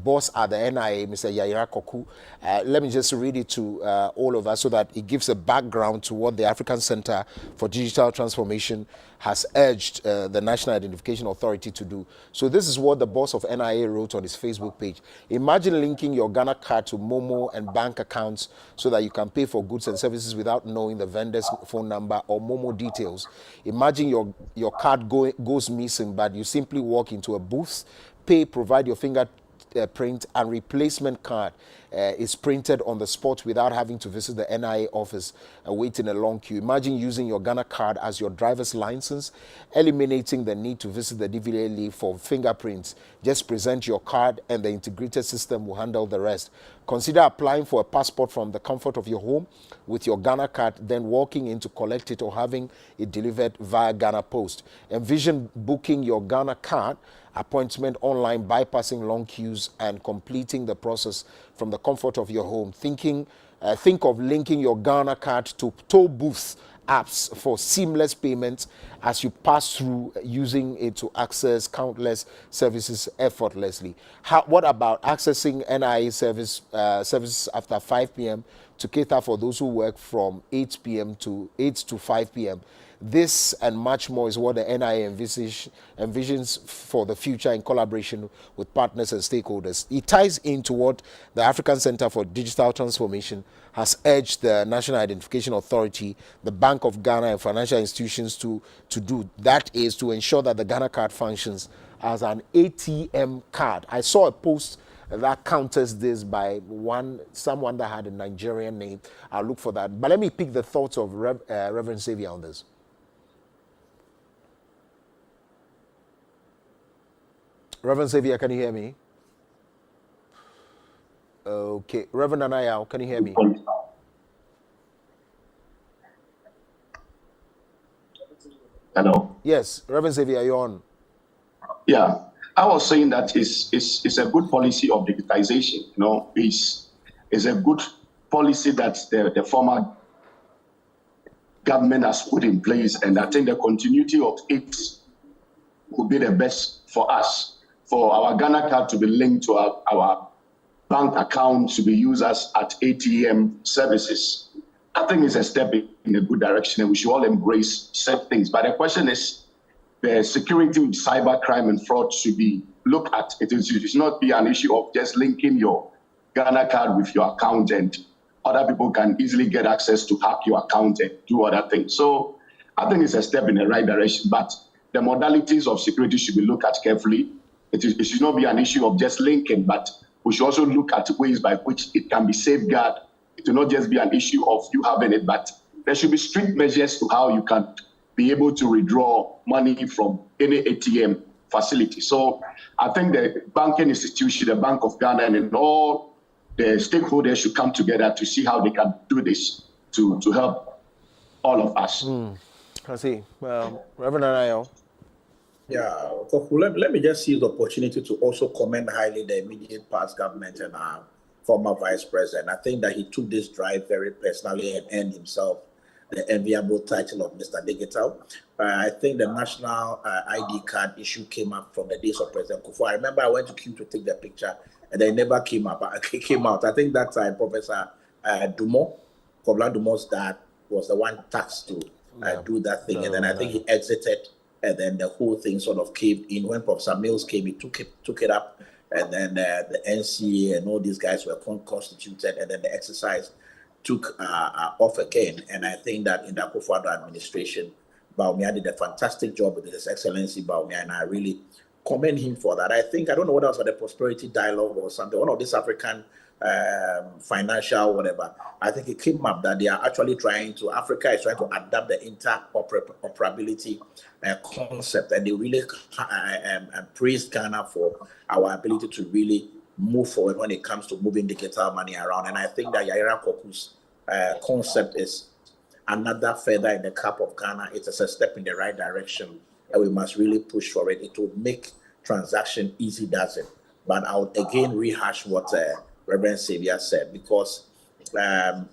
boss at the NIA, Mr. Yayira Koku. Let me just read it to all of us so that it gives a background to what the African Center for Digital Transformation has urged the National Identification Authority to do. So this is what the boss of NIA wrote on his Facebook page. Imagine linking your Ghana card to Momo and bank accounts so that you can pay for goods and services without knowing the vendor's phone number or Momo details. Imagine your card goes missing, but you simply walk into a booth, pay, provide your fingerprint, and replacement card is printed on the spot without having to visit the NIA office and wait in a long queue. Imagine using your Ghana card as your driver's license, eliminating the need to visit the DVLA for fingerprints. Just present your card and the integrated system will handle the rest. Consider applying for a passport from the comfort of your home with your Ghana card, then walking in to collect it or having it delivered via Ghana Post. Envision booking your Ghana card appointment online, bypassing long queues and completing the process from the comfort of your home. Think of linking your Ghana card to toll booths apps for seamless payments as you pass through, using it to access countless services effortlessly. What about accessing NIA services after 5 p.m. to cater for those who work from 8 to 5 p.m.? This and much more is what the NIA envisions for the future in collaboration with partners and stakeholders. It ties into what the African Center for Digital Transformation has urged the National Identification Authority, the Bank of Ghana, and financial institutions to do. That is to ensure that the Ghana card functions as an ATM card. I saw a post that counters this by someone that had a Nigerian name. I'll look for that. But let me pick the thoughts of Reverend Xavier on this. Reverend Xavier, can you hear me? Okay. Reverend Anaya, can you hear me? Hello? Yes. Reverend Xavier, you're on. Yeah. I was saying that it's a good policy of digitization. It's a good policy that the former government has put in place, and I think the continuity of it would be the best for us. For our Ghana card to be linked to our bank account to be used as at ATM services, I think it's a step in a good direction, and we should all embrace said things. But the question is, the security with cybercrime and fraud should be looked at. It should not be an issue of just linking your Ghana card with your account and other people can easily get access to hack your account and do other things. So I think it's a step in the right direction, but the modalities of security should be looked at carefully. It should not be an issue of just linking, but we should also look at ways by which it can be safeguarded. It will not just be an issue of you having it, but there should be strict measures to how you can be able to withdraw money from any ATM facility. So I think the banking institution, the Bank of Ghana, and all the stakeholders should come together to see how they can do this to help all of us. I see. Reverend Anayo. Yeah, let me just use the opportunity to also commend highly the immediate past government and our former vice president. I think that he took this drive very personally and earned himself the enviable title of Mr. Digital. I think the national ID card issue came up from the days of President Kufuor. I remember I went to queue to take the picture and they never came out. I think that time Professor Kobla Dumo's dad was the one tasked to do that thing. And then I think he exited. And then the whole thing sort of came in. When Professor Mills came, he took it up, and then the NCA and all these guys were constituted, and then the exercise took off again. And I think that in the Akufo-Addo administration, Bawumia did a fantastic job with His Excellency Bawumia, and I really commend him for that. I don't know what else, the prosperity dialogue or something, one of this African financial whatever. I think it came up that they are actually Africa is trying to adapt the interoperability concept, and they really praised Ghana for our ability to really move forward when it comes to moving digital money around. And I think that Yaira Koku's concept is another feather in the cap of Ghana. It is a step in the right direction, and we must really push for it. It will make transaction easy, does it? But I'll again rehash what Reverend Xavier said, because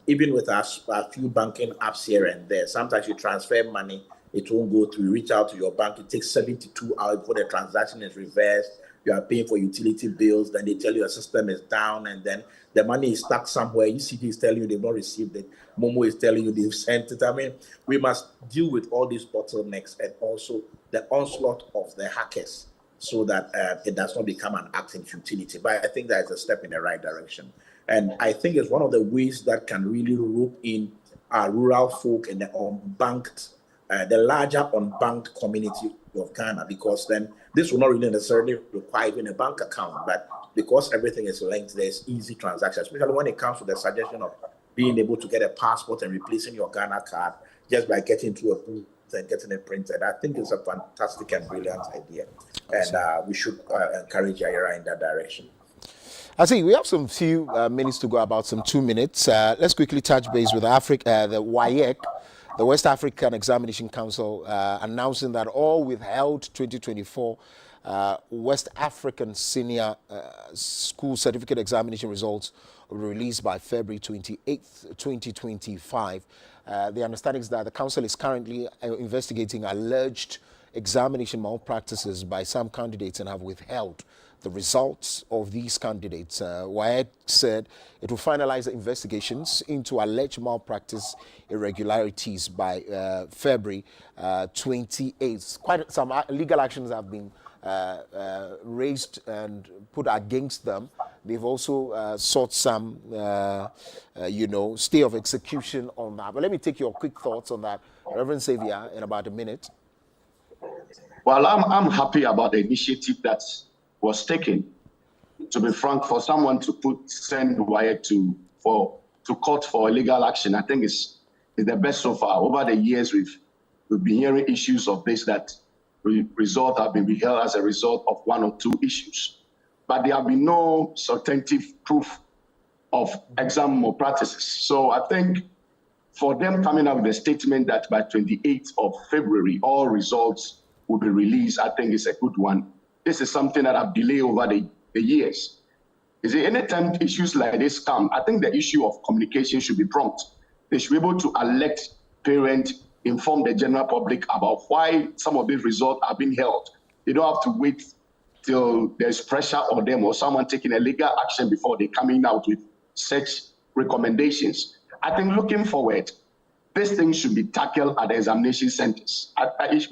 even with a few banking apps here and there, sometimes you transfer money, it won't go through. You reach out to your bank, it takes 72 hours before the transaction is reversed. You are paying for utility bills, then they tell you your system is down, and then the money is stuck somewhere. ECD is telling you they've not received it. Momo is telling you they've sent it. I mean, we must deal with all these bottlenecks and also the onslaught of the hackers, so that it does not become an act in futility. But I think that is a step in the right direction. And I think it's one of the ways that can really rope in our rural folk and the unbanked, the larger unbanked community of Ghana, because then this will not really necessarily require even a bank account, but because everything is linked, there's easy transactions, especially when it comes to the suggestion of being able to get a passport and replacing your Ghana card just by getting to a booth and getting it printed. I think it's a fantastic and brilliant idea, and we should encourage Yaira in that direction. I see we have some few minutes to go, about some 2 minutes. Let's quickly touch base with Africa, the WAEC, the West African Examination Council, announcing that all withheld 2024 West African Senior School Certificate Examination results will be released by February 28th, 2025. The understanding is that the council is currently investigating alleged examination malpractices by some candidates and have withheld the results of these candidates. WAEC said it will finalize the investigations into alleged malpractice irregularities by February 28th. Quite some legal actions have been raised and put against them. They've also sought some, stay of execution on that. But let me take your quick thoughts on that, Reverend Xavier, in about a minute. Well, I'm happy about the initiative that was taken. To be frank, for someone to send WAEC to court for illegal action, I think is the best so far. Over the years, we've been hearing issues of this that results have been withheld as a result of one or two issues. But there have been no substantive proof of exam malpractices. So I think for them coming up with a statement that by 28th of February, all results will be released, I think is a good one. This is something that I've delayed over the years. You see, anytime issues like this come, I think the issue of communication should be prompt. They should be able to elect parents, inform the general public about why some of these results are being held. They don't have to wait till there's pressure on them or someone taking a legal action before they're coming out with such recommendations. I think looking forward, this thing should be tackled at the examination centers.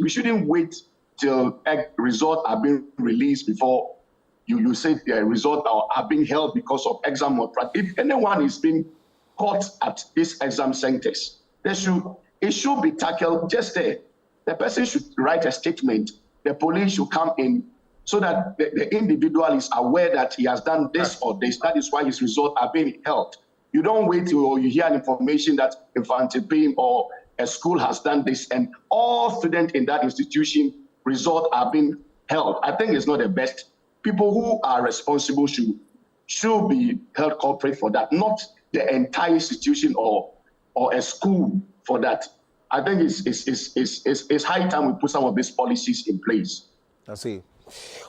We shouldn't wait till results are being released before you say the results are being held because of exam malpractice. If anyone is being caught at these exam centers, it should be tackled just there. The person should write a statement. The police should come in so that the individual is aware that he has done this or this. That is why his results are being held. You don't wait till you hear an information that Infante Payne or a school has done this and all students in that institution result are being held. I think it's not the best. People who are responsible should be held culprit for that, not the entire institution or a school for that. I think it's high time we put some of these policies in place. I see.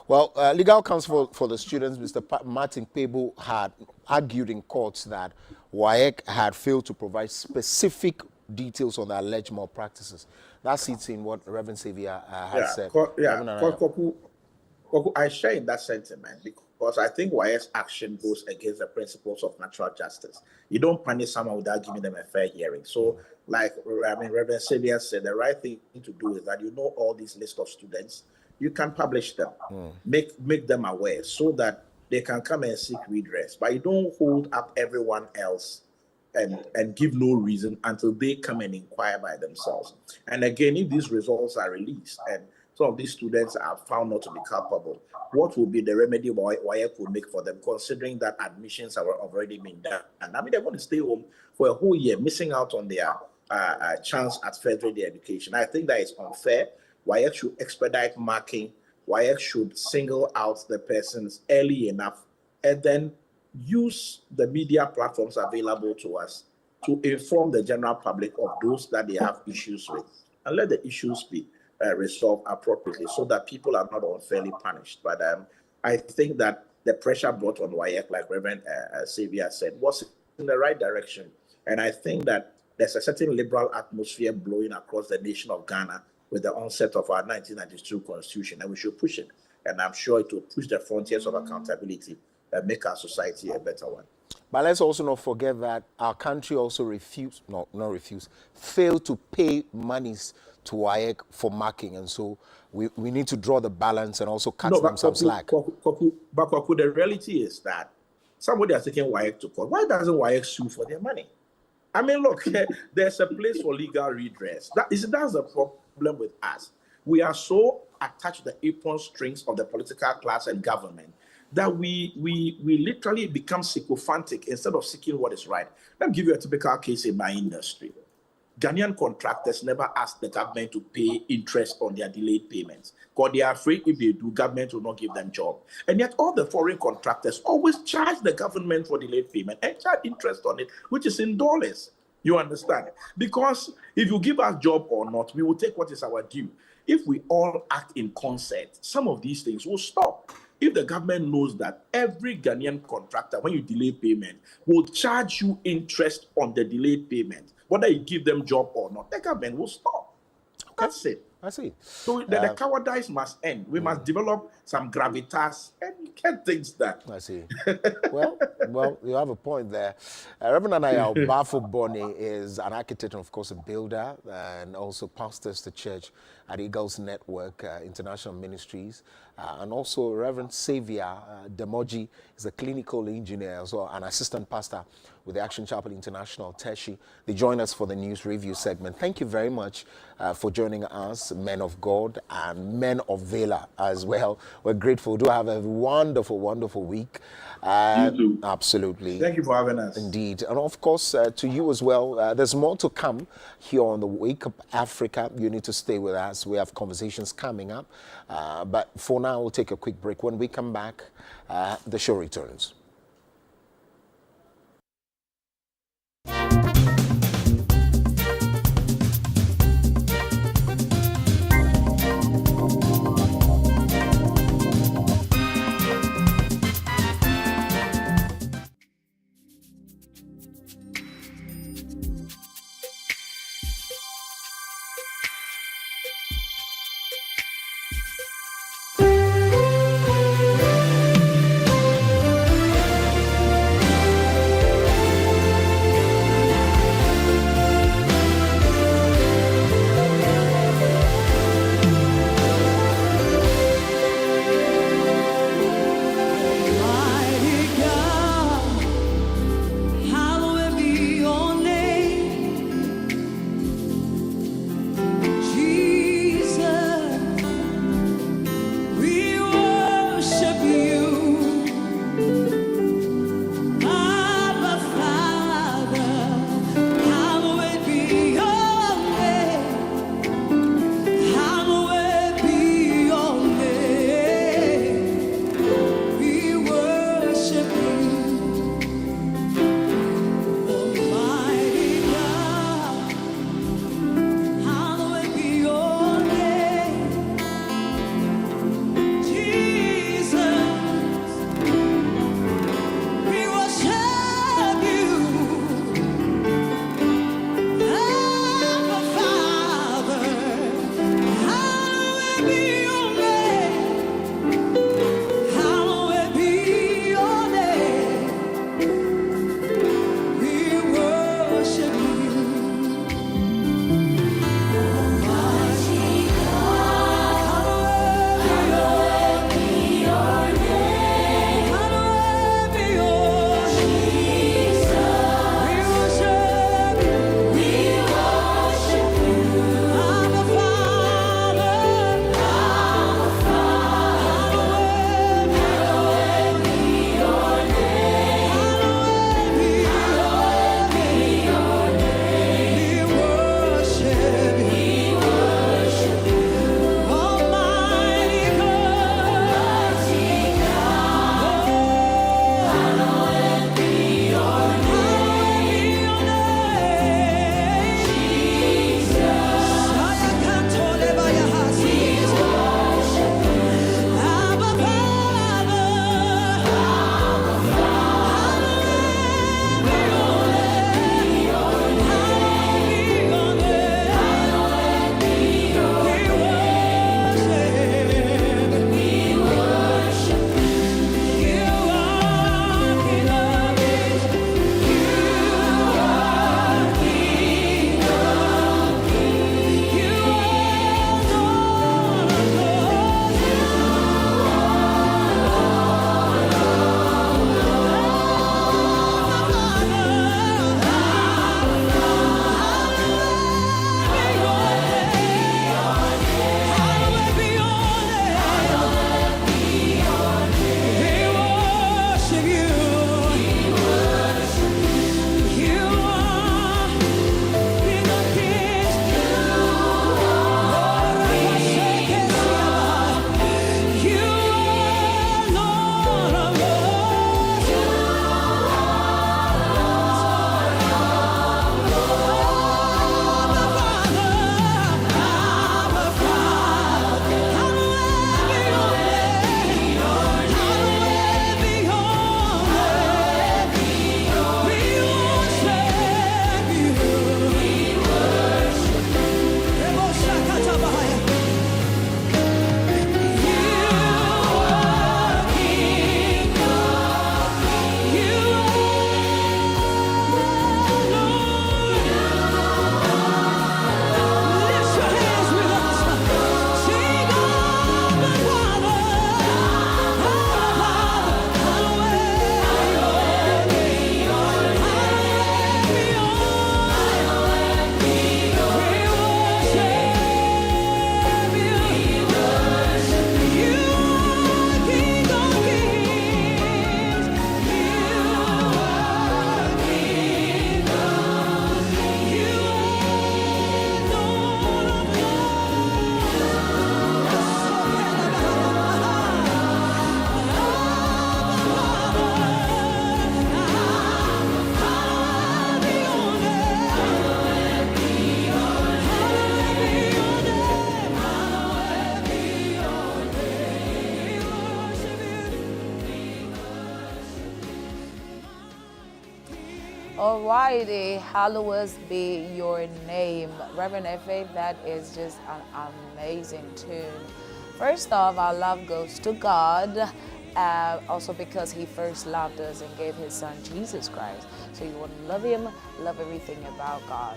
Well, legal counsel for the students, Mr. Martin Pebo, had argued in courts that WAEC had failed to provide specific details on the alleged malpractices. That sits in what Reverend Xavier has said. I share in that sentiment because I think WAEC's action goes against the principles of natural justice. You don't punish someone without giving them a fair hearing. So, Reverend Xavier said, the right thing to do is that you know all these list of students, you can publish them, make them aware so that they can come and seek redress. But you don't hold up everyone else and give no reason until they come and inquire by themselves. And again, if these results are released and some of these students are found not to be culpable, what will be the remedy WAEC will make for them, considering that admissions have already been done? And I mean, they're going to stay home for a whole year, missing out on their chance at furthering their education. I think that is unfair. WAEC should expedite marking. WAEC should single out the persons early enough and then use the media platforms available to us to inform the general public of those that they have issues with, and let the issues be resolved appropriately so that people are not unfairly punished. But I think that the pressure brought on WAEC, like Reverend Xavier said, was in the right direction. And I think that there's a certain liberal atmosphere blowing across the nation of Ghana with the onset of our 1992 constitution, and we should push it. And I'm sure it will push the frontiers of accountability and make our society a better one. But let's also not forget that our country also failed to pay monies to WAEC for marking, and so we need to draw the balance and also cut them some slack. But the reality is that somebody has taken WAEC to court. Why doesn't WAEC sue for their money? I mean, look, there's a place for legal redress. That's the problem with us. We are so attached to the apron strings of the political class and government that we literally become sycophantic instead of seeking what is right. Let me give you a typical case in my industry. Ghanaian contractors never ask the government to pay interest on their delayed payments because they are afraid if they do, government will not give them job. And yet all the foreign contractors always charge the government for delayed payment and charge interest on it, which is in dollars. You understand? Because if you give us job or not, we will take what is our due. If we all act in concert, some of these things will stop. If the government knows that every Ghanaian contractor, when you delay payment, will charge you interest on the delayed payment, whether you give them job or not, the government will stop. Okay. That's it. I see. So the cowardice must end. We must develop some gravitas and get things done. I see. well, you have a point there. Reverend Anaya Bafo Boni is an architect and, of course, a builder, and also pastors the church at Eagles Network International Ministries. And also Reverend Xavier Demoji is a clinical engineer, as well, an assistant pastor with the Action Chapel International, Teshi. They join us for the news review segment. Thank you very much for joining us, men of God and men of Valor as well. We're grateful. Do have a wonderful, wonderful week. You too. Absolutely. Thank you for having us. Indeed. And of course, to you as well. There's more to come here on the Wake Up Africa. You need to stay with us. We have conversations coming up. But for now, we'll take a quick break. When we come back, the show returns. Alrighty, hallowed be your name. Reverend Efe, that is just an amazing tune. First off, our love goes to God, also because he first loved us and gave his son Jesus Christ. So you want to love him, love everything about God.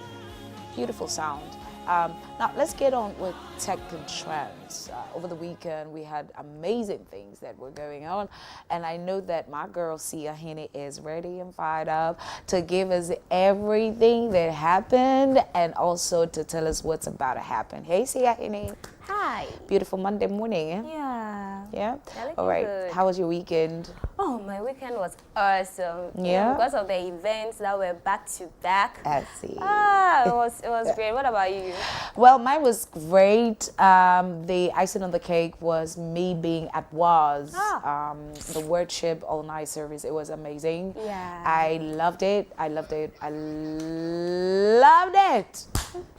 Beautiful sound. Now let's get on with tech and trends. Over the weekend we had amazing things that were going on, and I know that my girl Sia Hene is ready and fired up to give us everything that happened and also to tell us what's about to happen. Hey Sia Hene. Hi. Beautiful Monday morning. Yeah. Yeah? All right. Good. How was your weekend? Oh, my weekend was awesome. Yeah? Because of the events that were back to back. I see. It was great. What about you? Well, mine was great. The icing on the cake was me being at WAS. The worship all-night service. It was amazing. Yeah. I loved it. I loved it. I loved it.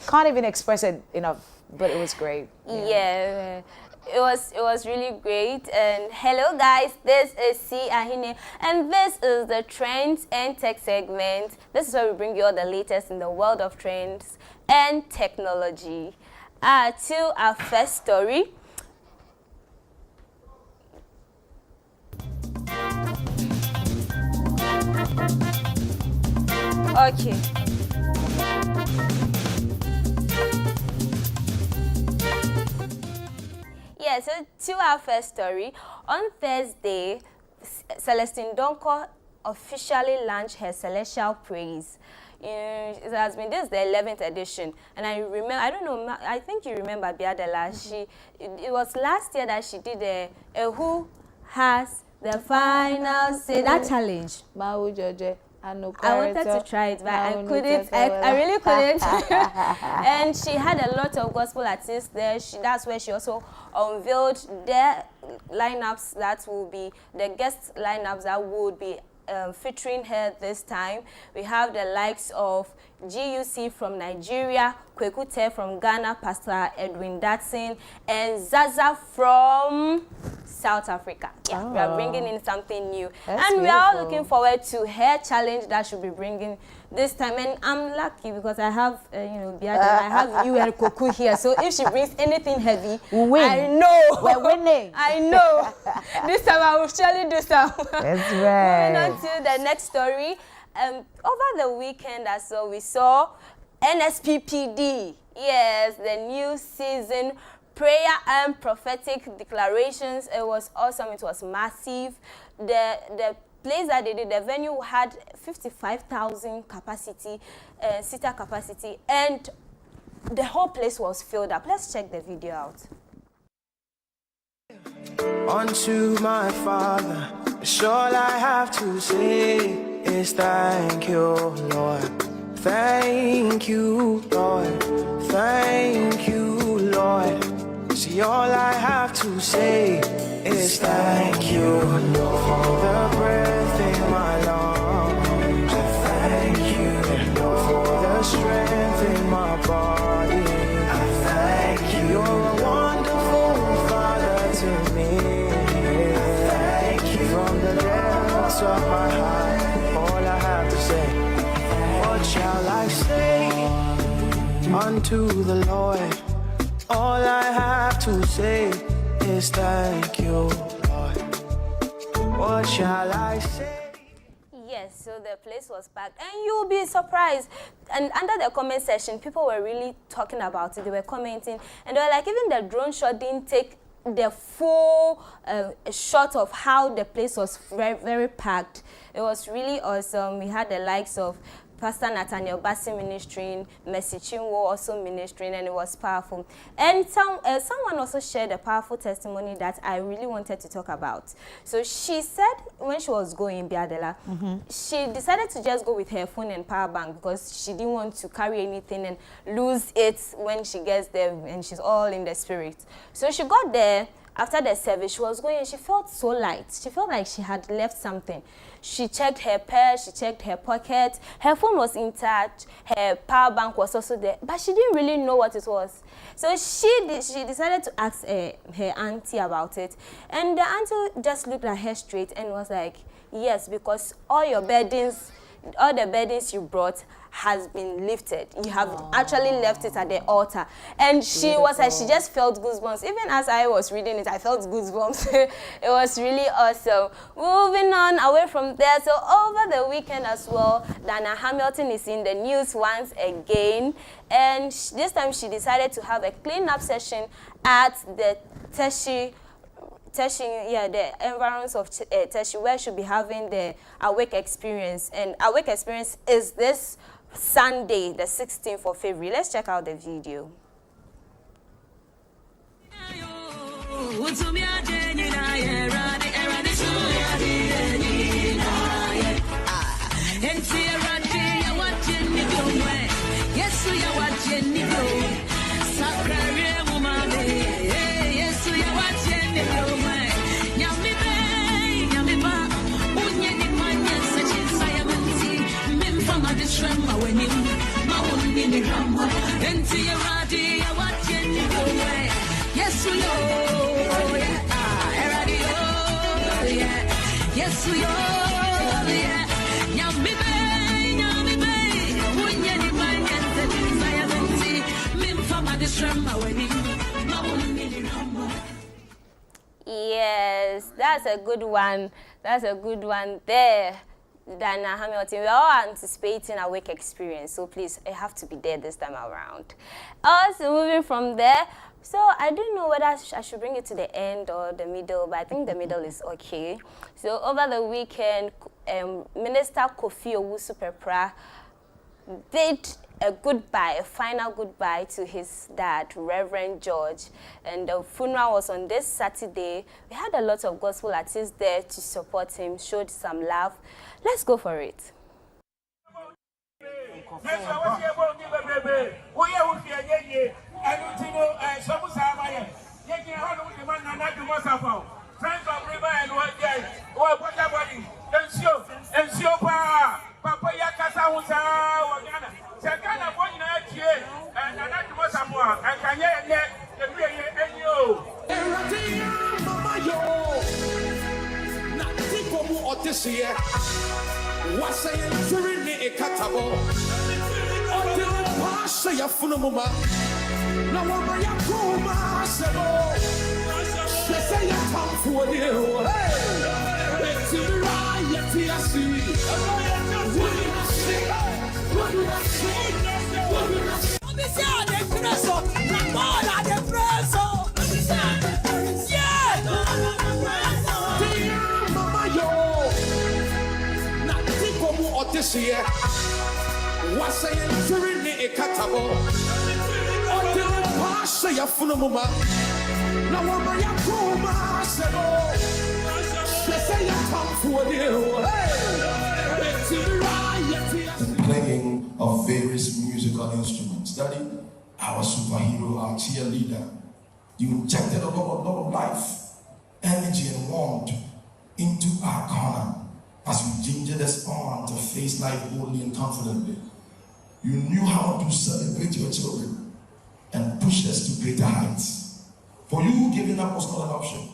Can't even express it enough, but it was great. Yeah. It was really great. And hello guys, this is C Ahine, and this is the Trends and Tech segment. This is where we bring you all the latest in the world of trends and technology. To our first story. Okay. Yeah, so to our first story, on Thursday, Celestine Donko officially launched her Celestial Praise. It has been, this is the 11th edition, and I remember, I don't know, I think you remember Biadela, it was last year that she did a Who Has the Final Say, that challenge. I wanted to try it, but I couldn't. I really couldn't. And she had a lot of gospel artists there. That's where she also unveiled their lineups that will be the guest lineups that would be featuring her this time. We have the likes of GUC from Nigeria, Kwekute from Ghana, Pastor Edwin Datson, and Zaza from South Africa. Yeah, we are bringing in something new. That's and we are all beautiful. looking forward to her challenge that she'll be bringing this time. And I'm lucky because I have, Biada, I have you and Koku here. So if she brings anything heavy, we'll win. I know. We're winning. I know. This time I will surely do some. That's right. Moving on to the next story. Over the weekend as well, we saw NSPPD. Yes, the new season prayer and prophetic declarations. It was awesome. It was massive. The place that they did, the venue had 55,000 capacity, seater capacity, and the whole place was filled up. Let's check the video out. Unto my Father, all I have to say is thank you, Lord. Thank you, Lord. Thank you, Lord. See, all I have to say is thank you, Lord, for the breath in my lungs. Thank you, Lord, for the strength in my body. I thank you. You're a wonderful Father to me. I thank you. From the depths of my heart, all I have to say, what shall I say unto the Lord? All I have to say is thank you, Lord. What shall I say? Yes, so the place was packed, and you'll be surprised. And under the comment section, people were really talking about it. They were commenting, and they were like, even the drone shot didn't take the full shot of how the place was very, very packed. It was really awesome. We had the likes of Pastor Nathaniel Bassi ministering, Mercy Chinwo also ministering, and it was powerful. And someone also shared a powerful testimony that I really wanted to talk about. So she said when she was going, Biadela, she decided to just go with her phone and power bank because she didn't want to carry anything and lose it when she gets there and she's all in the spirit. So she got there. After the service, she was going and she felt so light. She felt like she had left something. She checked her purse, she checked her pocket. Her phone was intact, her power bank was also there, but she didn't really know what it was. So she decided to ask her auntie about it. And the auntie just looked at her straight and was like, yes, because all your burdens all the burdens you brought has been lifted. You have actually left it at the altar. And she was like, she just felt goosebumps. Even as I was reading it, I felt goosebumps. It was really awesome. Moving on away from there, so over the weekend as well, Dana Hamilton is in the news once again. And this time she decided to have a clean-up session at the the environs of Teshi, where she'll be having the Awake Experience. And Awake Experience is this Sunday, the 16th of February. Let's check out the video. Yes, that's a good one. That's a good one there, Dana Hamilton. We're all anticipating Awake Experience, so please, I have to be there this time around. Also, moving from there, so I don't know whether I should bring it to the end or the middle, but I think the middle is okay. So over the weekend, Minister Kofi Owusu-Pepra did a goodbye, a final goodbye to his dad, Reverend George. And the funeral was on this Saturday. We had a lot of gospel artists there to support him, showed some love. Let's go for it. The playing of various musical instruments. Daddy, our superhero, our cheerleader, you injected a lot of life, energy, and warmth into our corner as you gingered us on to face life boldly and confidently. You knew how to celebrate your children and push us to greater heights. For you, giving up was not an option.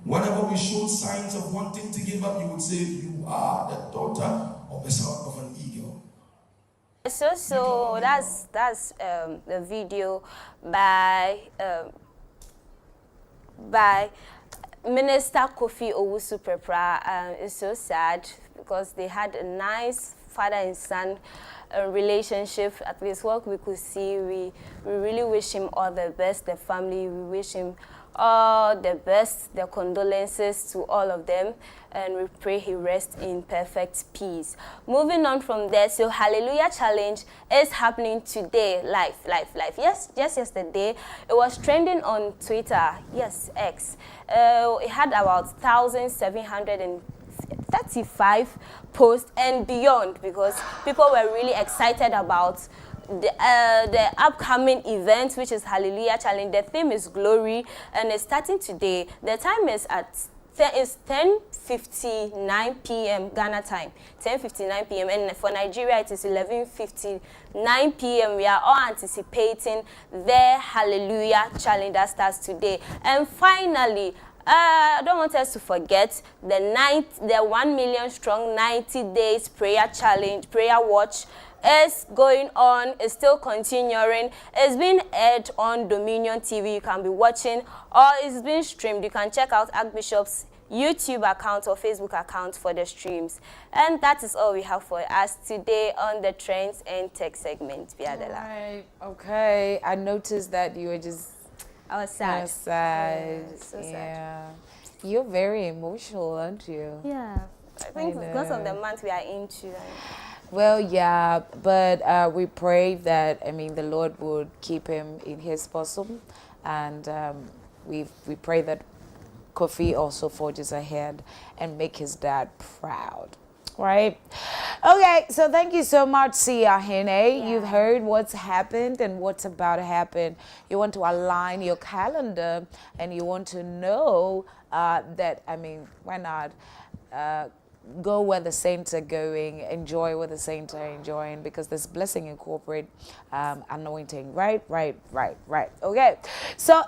Whenever we showed signs of wanting to give up, you would say, you are the daughter of the son of an eagle. So that's the video by Minister Kofi Owusu-Pepra. It's so sad because they had a nice father and son relationship. At least what we could see, we really wish him all the best. The family, we wish him all the best, the condolences to all of them, and we pray he rests in perfect peace. Moving on from there, so Hallelujah Challenge is happening today, live. Yes, just yesterday, it was trending on Twitter, yes, X. It had about 1,735 posts and beyond, because people were really excited about the upcoming event, which is Hallelujah Challenge. The theme is glory, and it's starting today. The time is at 10:59 p.m. Ghana time, 10:59 p.m. and for Nigeria it is 11:59 p.m. We are all anticipating the Hallelujah Challenge that starts today. And finally, I don't want us to forget the 1 million strong 90 days prayer challenge, prayer watch is going on, is still continuing. It's been aired on Dominion TV. You can be watching, or it's been streamed. You can check out Archbishop's YouTube account or Facebook account for the streams. And that is all we have for us today on the Trends and Tech segment. Right. Okay. I noticed that you were just sad. Sad. Yeah, so sad. You're very emotional, aren't you? Yeah. I think it's because of the month we are into. Well, yeah, but we pray that, the Lord would keep him in his bosom, and we pray that Kofi also forges ahead and make his dad proud, right? Okay, so thank you so much, Sia Hene. Yeah. You've heard what's happened and what's about to happen. You want to align your calendar, and you want to know that, why not? Go where the saints are going, enjoy what the saints are enjoying, because there's blessing in corporate anointing. Right. Okay, so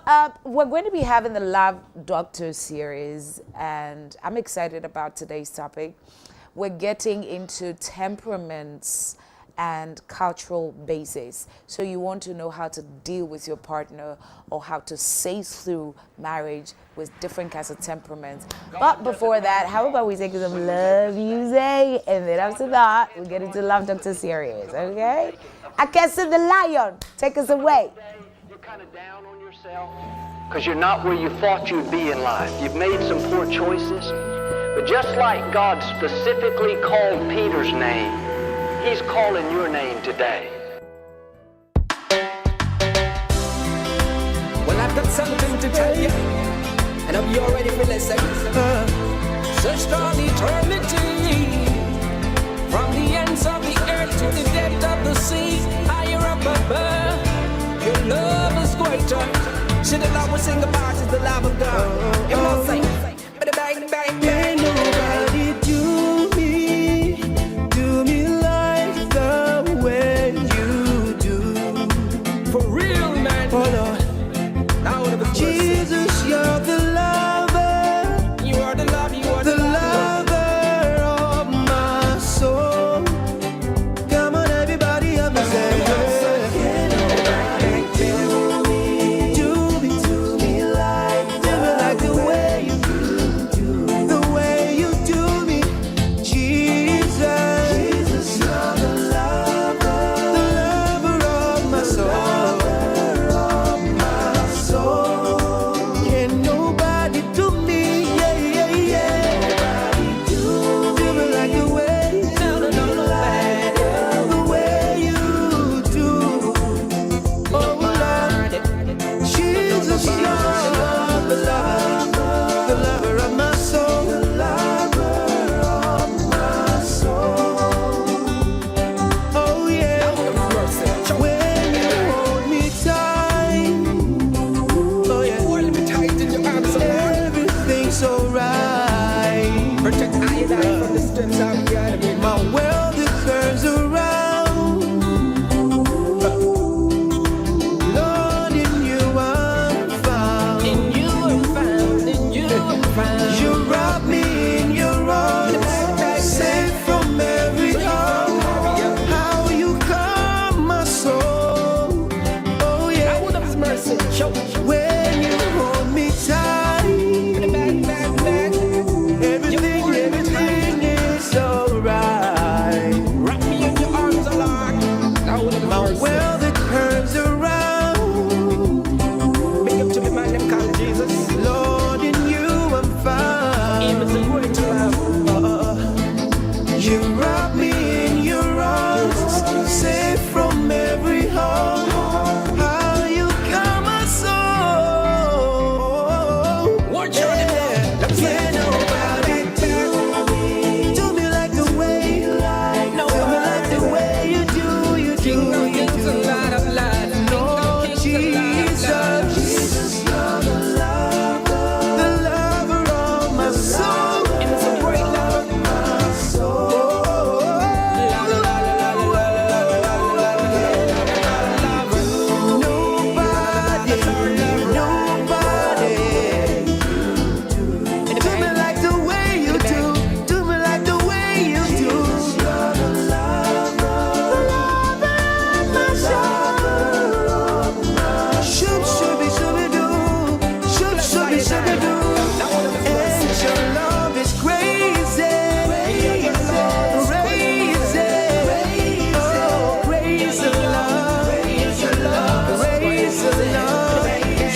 we're going to be having the Love Doctor series, and I'm excited about today's topic. We're getting into temperaments and cultural basis. So you want to know how to deal with your partner, or how to sail through marriage with different kinds of temperaments. But before that, how about we take some love music, and then after that, we'll get into Love Doctor series, okay? Akessa the Lion, take us away. You're kind of down on yourself because you're not where you thought you'd be in life. You've made some poor choices. But just like God specifically called Peter's name, He's calling your name today. Well, I've got something to tell you, and I hope you're ready for listen. Such strong eternity, from the ends of the earth to the depth of the sea, higher up above, your love is greater. Should the Lord will sing about is the love of God. It won't say, but bang, bang, bang. Nobody do me like the way you do. For real, man. Oh Lord, now Jesus, you're the lover. You are the love. You are the lover of my soul. Come on, everybody, I'm a soul.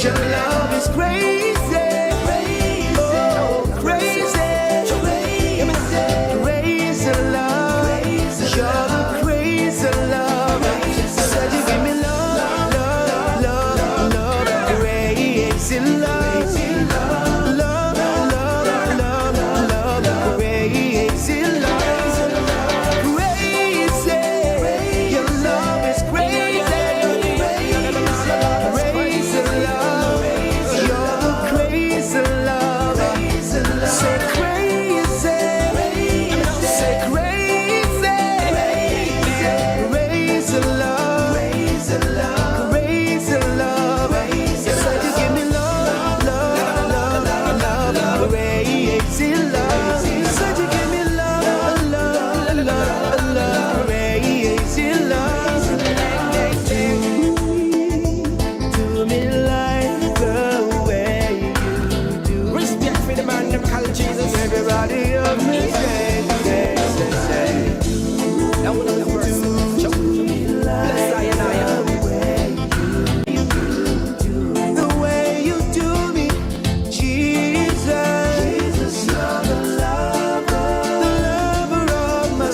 Your love is crazy. Oh, crazy. Crazy love. You're the crazy love. Said you give me love, love, love, love. Crazy love. Love, love, love, love. Crazy love. Crazy. Your love is crazy. Crazy love. You're the crazy love. Say crazy. Say crazy. Crazy love. Crazy love. Said you give me love, love, love, love. Crazy love. Said you give me love, love, love, love. Crazy love. Do me like the way you do. Respect for the man, them call Jesus. Everybody of me say. Now we know the verse. Bless I and I. The way you do me, Jesus. Jesus, you're the lover of my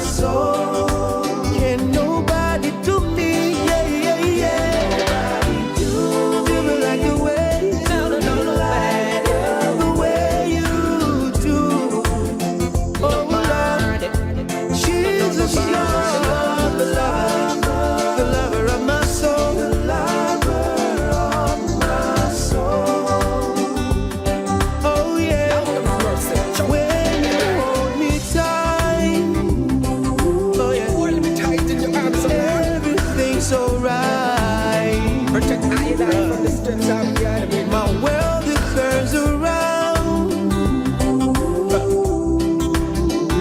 soul. Can nobody do me, do me like the way, the way you do. Oh Lord, Jesus, you're the lover of my soul, the lover of my soul. Oh yeah, when you hold me tight, oh yeah, everything's alright. Protect I and I from the strength of the enemy. My world it turns around.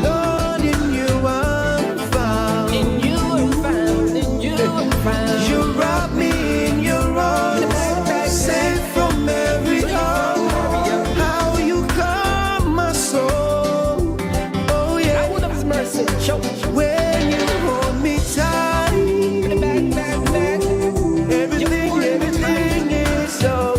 Lord, in you I'm found. In you I'm found. In you I'm found. You wrap me in your arms, safe from every harm. How you calm my soul. Oh yeah. I would have mercy. When you hold me tight, everything is so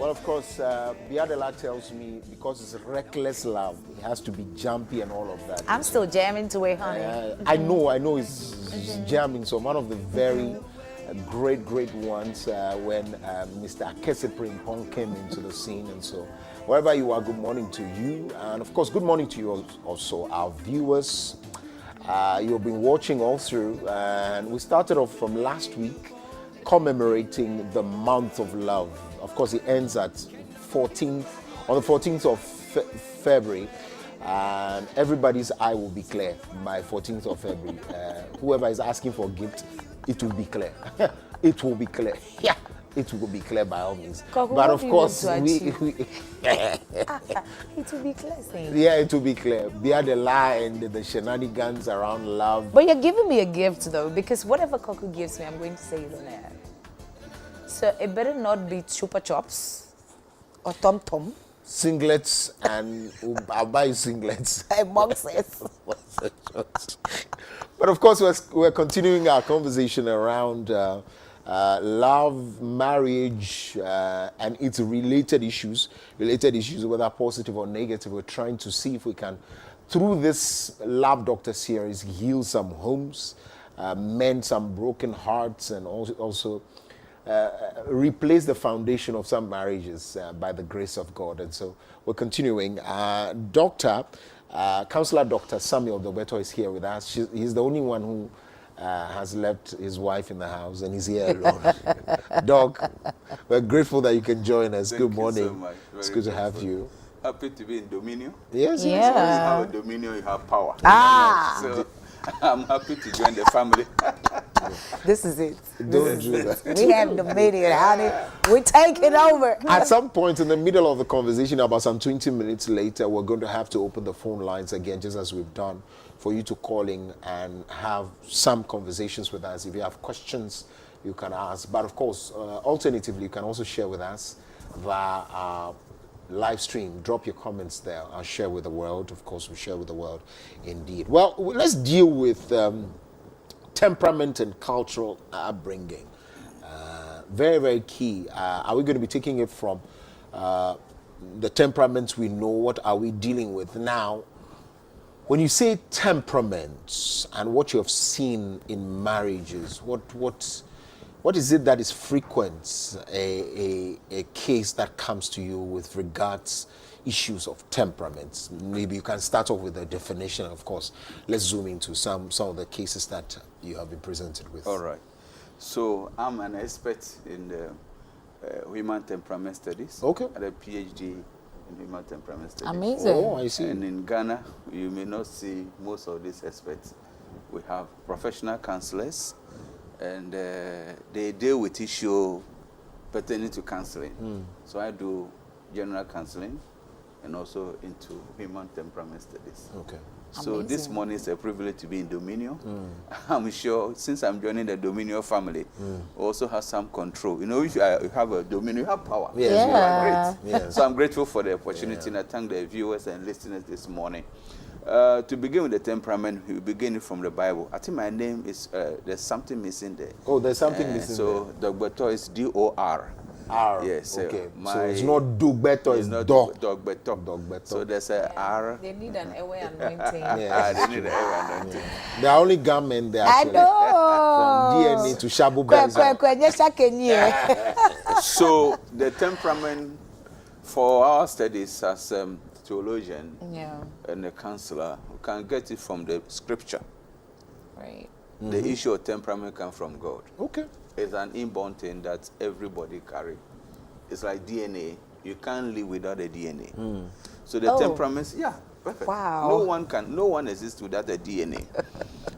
Well, of course, Biadela tells me because it's reckless love, it has to be jumpy and all of that. I'm still jamming to it, honey. I know it's jamming. So one of the very great ones when Mr. Akese Primpong came into the scene. And so wherever you are, good morning to you. And of course, good morning to you also, our viewers. You've been watching all through. And we started off from last week commemorating the month of love. Of course, it ends at on the 14th of February, and everybody's eye will be clear by 14th of February. Whoever is asking for a gift, it will be clear. It will be clear. Yeah, it will be clear by all means. But of course, it will be clear. Yeah, it will be clear. Beyond the lie and the shenanigans around love. But you're giving me a gift though, because whatever Koku gives me, I'm going to say it on air. So it better not be Chupa Chops or Tom Tom. Singlets, and I'll buy singlets. And boxes. But of course, we're continuing our conversation around love, marriage, and its related issues, whether positive or negative. We're trying to see if we can, through this Love Doctor series, heal some homes, mend some broken hearts, and also replace the foundation of some marriages by the grace of God. And so we're continuing. Counselor Dr. Samuel Dobeto is here with us. He's the only one who has left his wife in the house, and he's here alone. Doc, we're grateful that you can join us. Good morning. So much. It's good to have you. Happy to be in Dominion. Yes. Yeah. So when you have a Dominion, you have power. So I'm happy to join the family. This is it. Don't do that. We have Dominion, honey. We're taking over. At some point in the middle of the conversation, about some 20 minutes later, we're going to have to open the phone lines again, just as we've done, for you to call in and have some conversations with us. If you have questions, you can ask. But of course, alternatively, you can also share with us via our live stream. Drop your comments there. I'll share with the world. Of course, we share with the world indeed. Well, let's deal with temperament and cultural upbringing. Very, very key. Are we going to be taking it from the temperaments we know? What are we dealing with now? When you say temperaments and what you have seen in marriages, what is it that is frequent, a case that comes to you with regards issues of temperaments? Maybe you can start off with a definition. Of course, let's zoom into some of the cases that you have been presented with. All right. So I'm an expert in the human temperament studies. Okay. I had a PhD in human temperament studies. Amazing. Oh, I see. And in Ghana, you may not see most of these experts. We have professional counselors, and they deal with issues pertaining to counseling. So I do general counseling and also into human temperament studies. Okay. So Amazing. this morning is a privilege to be in Dominion. I'm sure since I'm joining the Dominion family, also have some control. You know, if you have a Dominion, you have power. Yes. You are great. Yes. So I'm grateful for the opportunity, and I thank the viewers and listeners this morning. To begin with the temperament, we begin from the Bible. I think my name is, there's something missing there. Oh, there's something missing so there. So Dogbeto is D-O-R. R. Yes. Okay. So it's not Dogbeto, it's Dog. Dogbeto. So there's a R. They need an airway anointing. Yeah, They need an air anointing. They are only garment there. I know. From DNA to Shabu Benza. So the temperament for our studies as theologian and a counselor, we can get it from the scripture. Right. The issue of temperament comes from God. Okay. It's an inborn thing that everybody carry. It's like DNA. You can't live without a DNA. So the temperaments, perfect. Wow. No one exists without a DNA.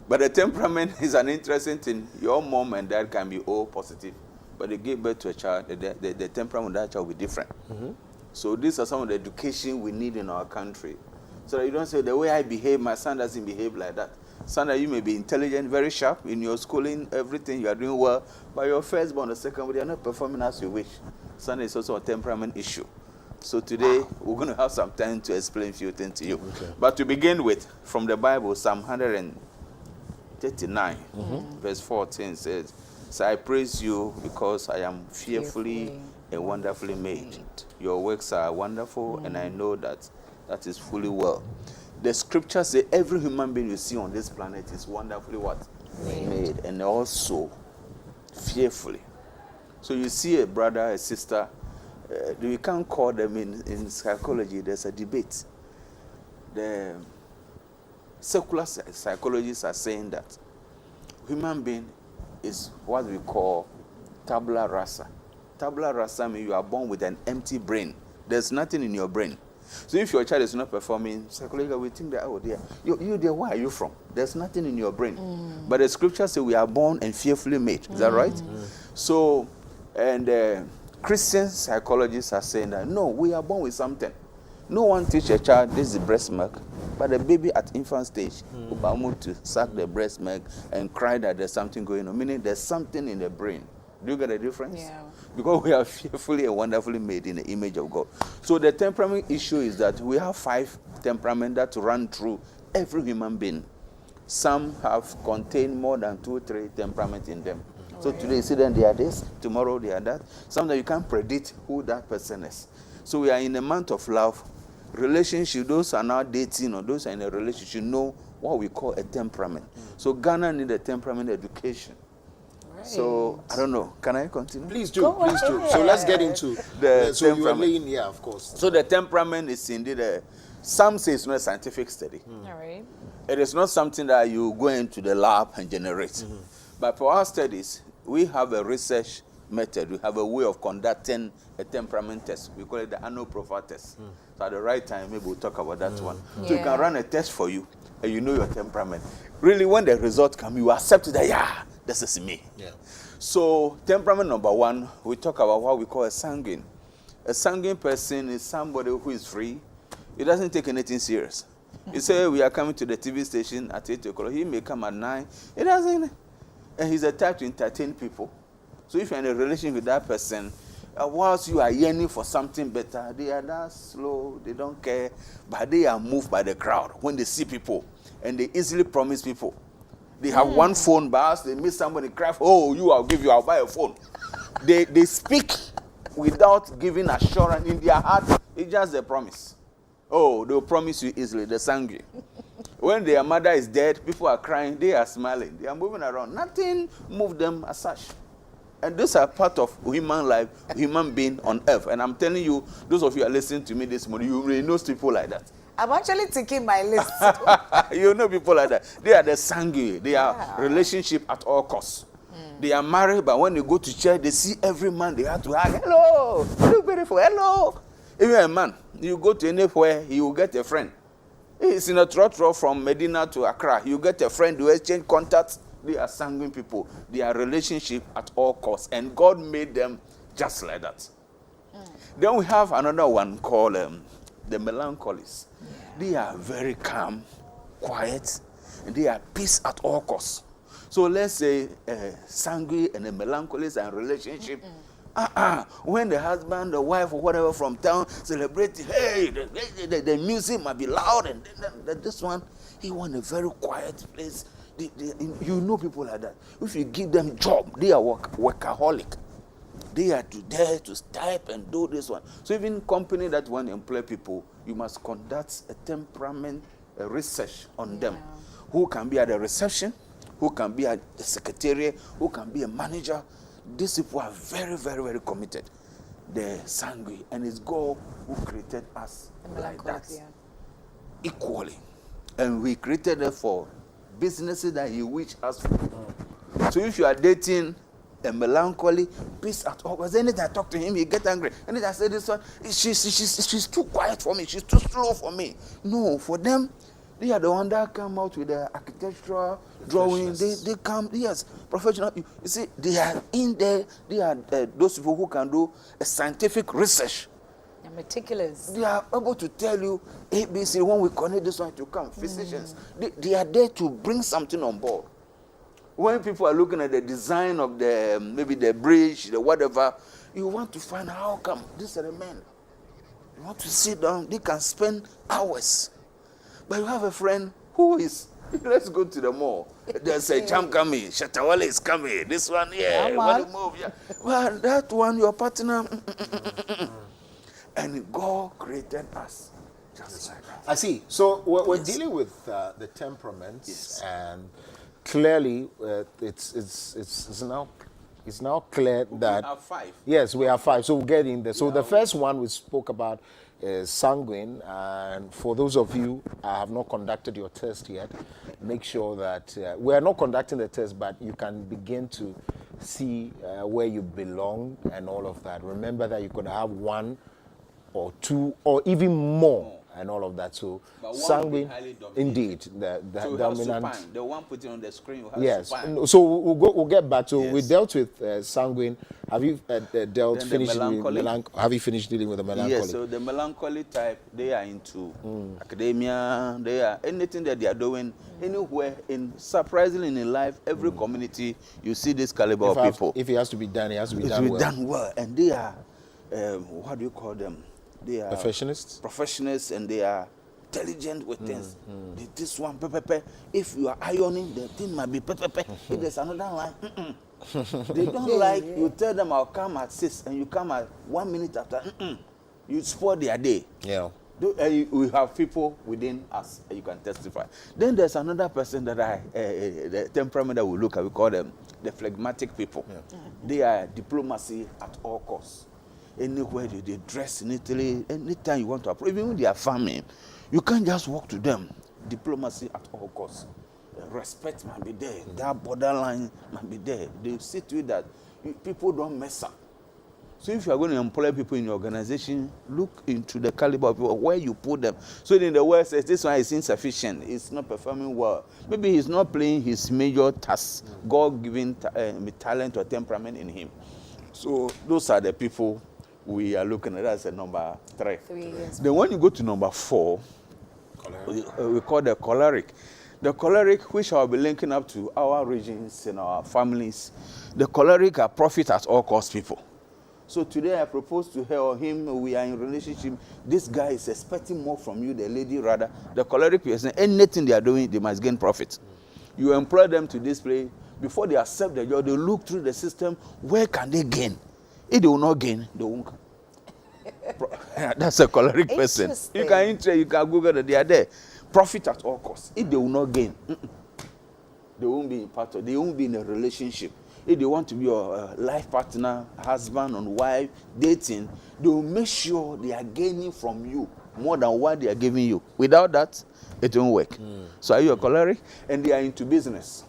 But the temperament is an interesting thing. Your mom and dad can be O positive, but they give birth to a child, the temperament of that child will be different. So these are some of the education we need in our country. So that you don't say, the way I behave, my son doesn't behave like that. Son, you may be intelligent, very sharp in your schooling, everything, you are doing well, but your firstborn or secondborn, they are not performing as you wish. Son is also a temperament issue. So today, we're going to have some time to explain a few things to you. Okay. But to begin with, from the Bible, Psalm 139, verse 14 says, So I praise you because I am fearfully and wonderfully made. Your works are wonderful, and I know that that is fully well. The scriptures say every human being you see on this planet is wonderfully what? Made. And also fearfully. So you see a brother, a sister, we can't call them in psychology, there's a debate. The secular psychologists are saying that human being is what we call tabula rasa. Tabula rasa means you are born with an empty brain. There's nothing in your brain. So if your child is not performing, psychologically we think that, oh dear, you there, where are you from? There's nothing in your brain. But the scriptures say we are born and fearfully made. Is that right? So, and Christian psychologists are saying that, no, we are born with something. No one teach a child this is breast milk, but the baby at infant stage will move to suck the breast milk and cry that there's something going on, meaning there's something in the brain. Do you get the difference? Yeah. Because we are fearfully and wonderfully made in the image of God. So the temperament issue is that we have 5 temperaments that run through every human being. Some have contained more than 2 or 3 temperaments in them. So today you see them, they are this, tomorrow they are that. Sometimes you can't predict who that person is. So we are in a month of love. Relationship, those are now dating or those are in a relationship, know what we call a temperament. So Ghana needs a temperament education. So, I don't know. Can I continue? Please do. Please do. So, let's get into the so you are laying, yeah, of course. So, the temperament is indeed some say it's not a scientific study. All right. It is not something that you go into the lab and generate. But for our studies, we have a research method. We have a way of conducting a temperament test. We call it the annual profile test. So, at the right time, maybe we'll talk about that one. So, you can run a test for you, and you know your temperament. Really, when the result comes, you accept that, yeah, this is me. Yeah. So, temperament number 1, we talk about what we call a sanguine. A sanguine person is somebody who is free. He doesn't take anything serious. You say, we are coming to the TV station at 8 o'clock. He may come at 9. He doesn't. And he's a type to entertain people. So, if you're in a relationship with that person, whilst you are yearning for something better, they are that slow, they don't care, but they are moved by the crowd when they see people, and they easily promise people. They have one phone, but as they meet somebody, cry, oh, I'll buy a phone. They speak without giving assurance in their heart. It's just a promise. Oh, they'll promise you easily, the sanguine. When their mother is dead, people are crying, they are smiling, they are moving around. Nothing moves them as such. And those are part of human life, human being on earth. And I'm telling you, those of you who are listening to me this morning, you really know people like that. I'm actually taking my list. You know people like that. They are the sanguine. They are relationship at all costs. They are married, but when they go to church, they see every man, they have to hug. Hello, you look beautiful. Hello. If you're a man, you go to anywhere, you will get a friend. It's in a trotro from Medina to Accra. You get a friend, you exchange contacts. They are sanguine people. They are relationship at all costs. And God made them just like that. Then we have another one called the melancholies. They are very calm, quiet, and they are peace at all costs. So let's say sanguine and a melancholies and relationship. When the husband, the wife, or whatever from town celebrate, hey, the music might be loud, and this one, he want a very quiet place. You know people like that. If you give them job, they are workaholic. They are there to type and do this one. So even company that want to employ people, you must conduct a temperament research on them. Who can be at the reception, who can be at the secretariat, who can be a manager. These people are very, very, very committed. The sanguine, and it's God who created us like that. Equally. And we created it for businesses that he wished us for. So if you are dating a melancholy, peace at all, because anytime I talk to him, he get angry. Anytime I say this one, she's too quiet for me, she's too slow for me. No, for them, they are the one that come out with the architectural drawing. They come, yes, professional. You see, they are in there. They are those people who can do a scientific research. They're meticulous. They are able to tell you ABC when we connect this one to come. Physicians, they are there to bring something on board. When people are looking at the design of maybe the bridge, the whatever, you want to find how come these are the men. You want to sit down. They can spend hours. But you have a friend who is Let's go to the mall. There's a jam coming. Shatawale is coming. This one, yeah. Want to move, yeah. Well, that one, your partner. And God created us just like that. I see. So we're dealing with the temperaments, and clearly it's now clear that we have 5. Yes, we have 5. So we'll get in there. So the first one we spoke about is sanguine, and for those of you who have not conducted your test yet, make sure that we are not conducting the test, but you can begin to see where you belong and all of that. Remember that you could have 1 or 2 or even more and all of that. So sanguine, indeed, the so dominant. Supine. The one putting on the screen will have Yes. supine. So we'll get back to. We dealt with sanguine. Have you finished with have you finished dealing with the melancholy? Yes. So the melancholy type, they are into academia. They are anything that they are doing anywhere. Surprisingly in life, every community you see this caliber of people. If it has to be done, it has to be done well. Done well, and they are what do you call them? They are professionals, and they are intelligent with things. This one, if you are ironing, the thing might be If there's another line, they don't like you tell them I'll come at 6 and you come at 1 minute after. You spoil their day. Yeah. We have people within us, you can testify. Then there's another person that the temperament that we look at, we call them the phlegmatic people. Yeah. They are diplomacy at all costs. Anywhere they dress in Italy, anytime you want to approach, even when they are farming, you can't just walk to them. Diplomacy at all costs. Respect might be there. That borderline might be there. They see to it that people don't mess up. So if you are going to employ people in your organization, look into the caliber of people, where you put them. So in the West says this one is insufficient, it's not performing well. Maybe he's not playing his major task, God-given talent or temperament in him. So those are the people we are looking at as a number 3. Then when you go to number 4, we call the choleric. The choleric, which I'll be linking up to our regions and our families, the choleric are profit at all cost people. So today I propose to her or him, we are in relationship, this guy is expecting more from you, the lady rather. The choleric person, anything they are doing, they must gain profit. You employ them to display, before they accept the job, they look through the system, where can they gain? If they will not gain, they won't come. That's a choleric person. You can Google that they are there. Profit at all costs. If they will not gain, they won't be in part of, they won't be in a relationship. If they want to be your life partner, husband and wife, dating, they will make sure they are gaining from you more than what they are giving you. Without that, it won't work. So are you a choleric? And they are into business.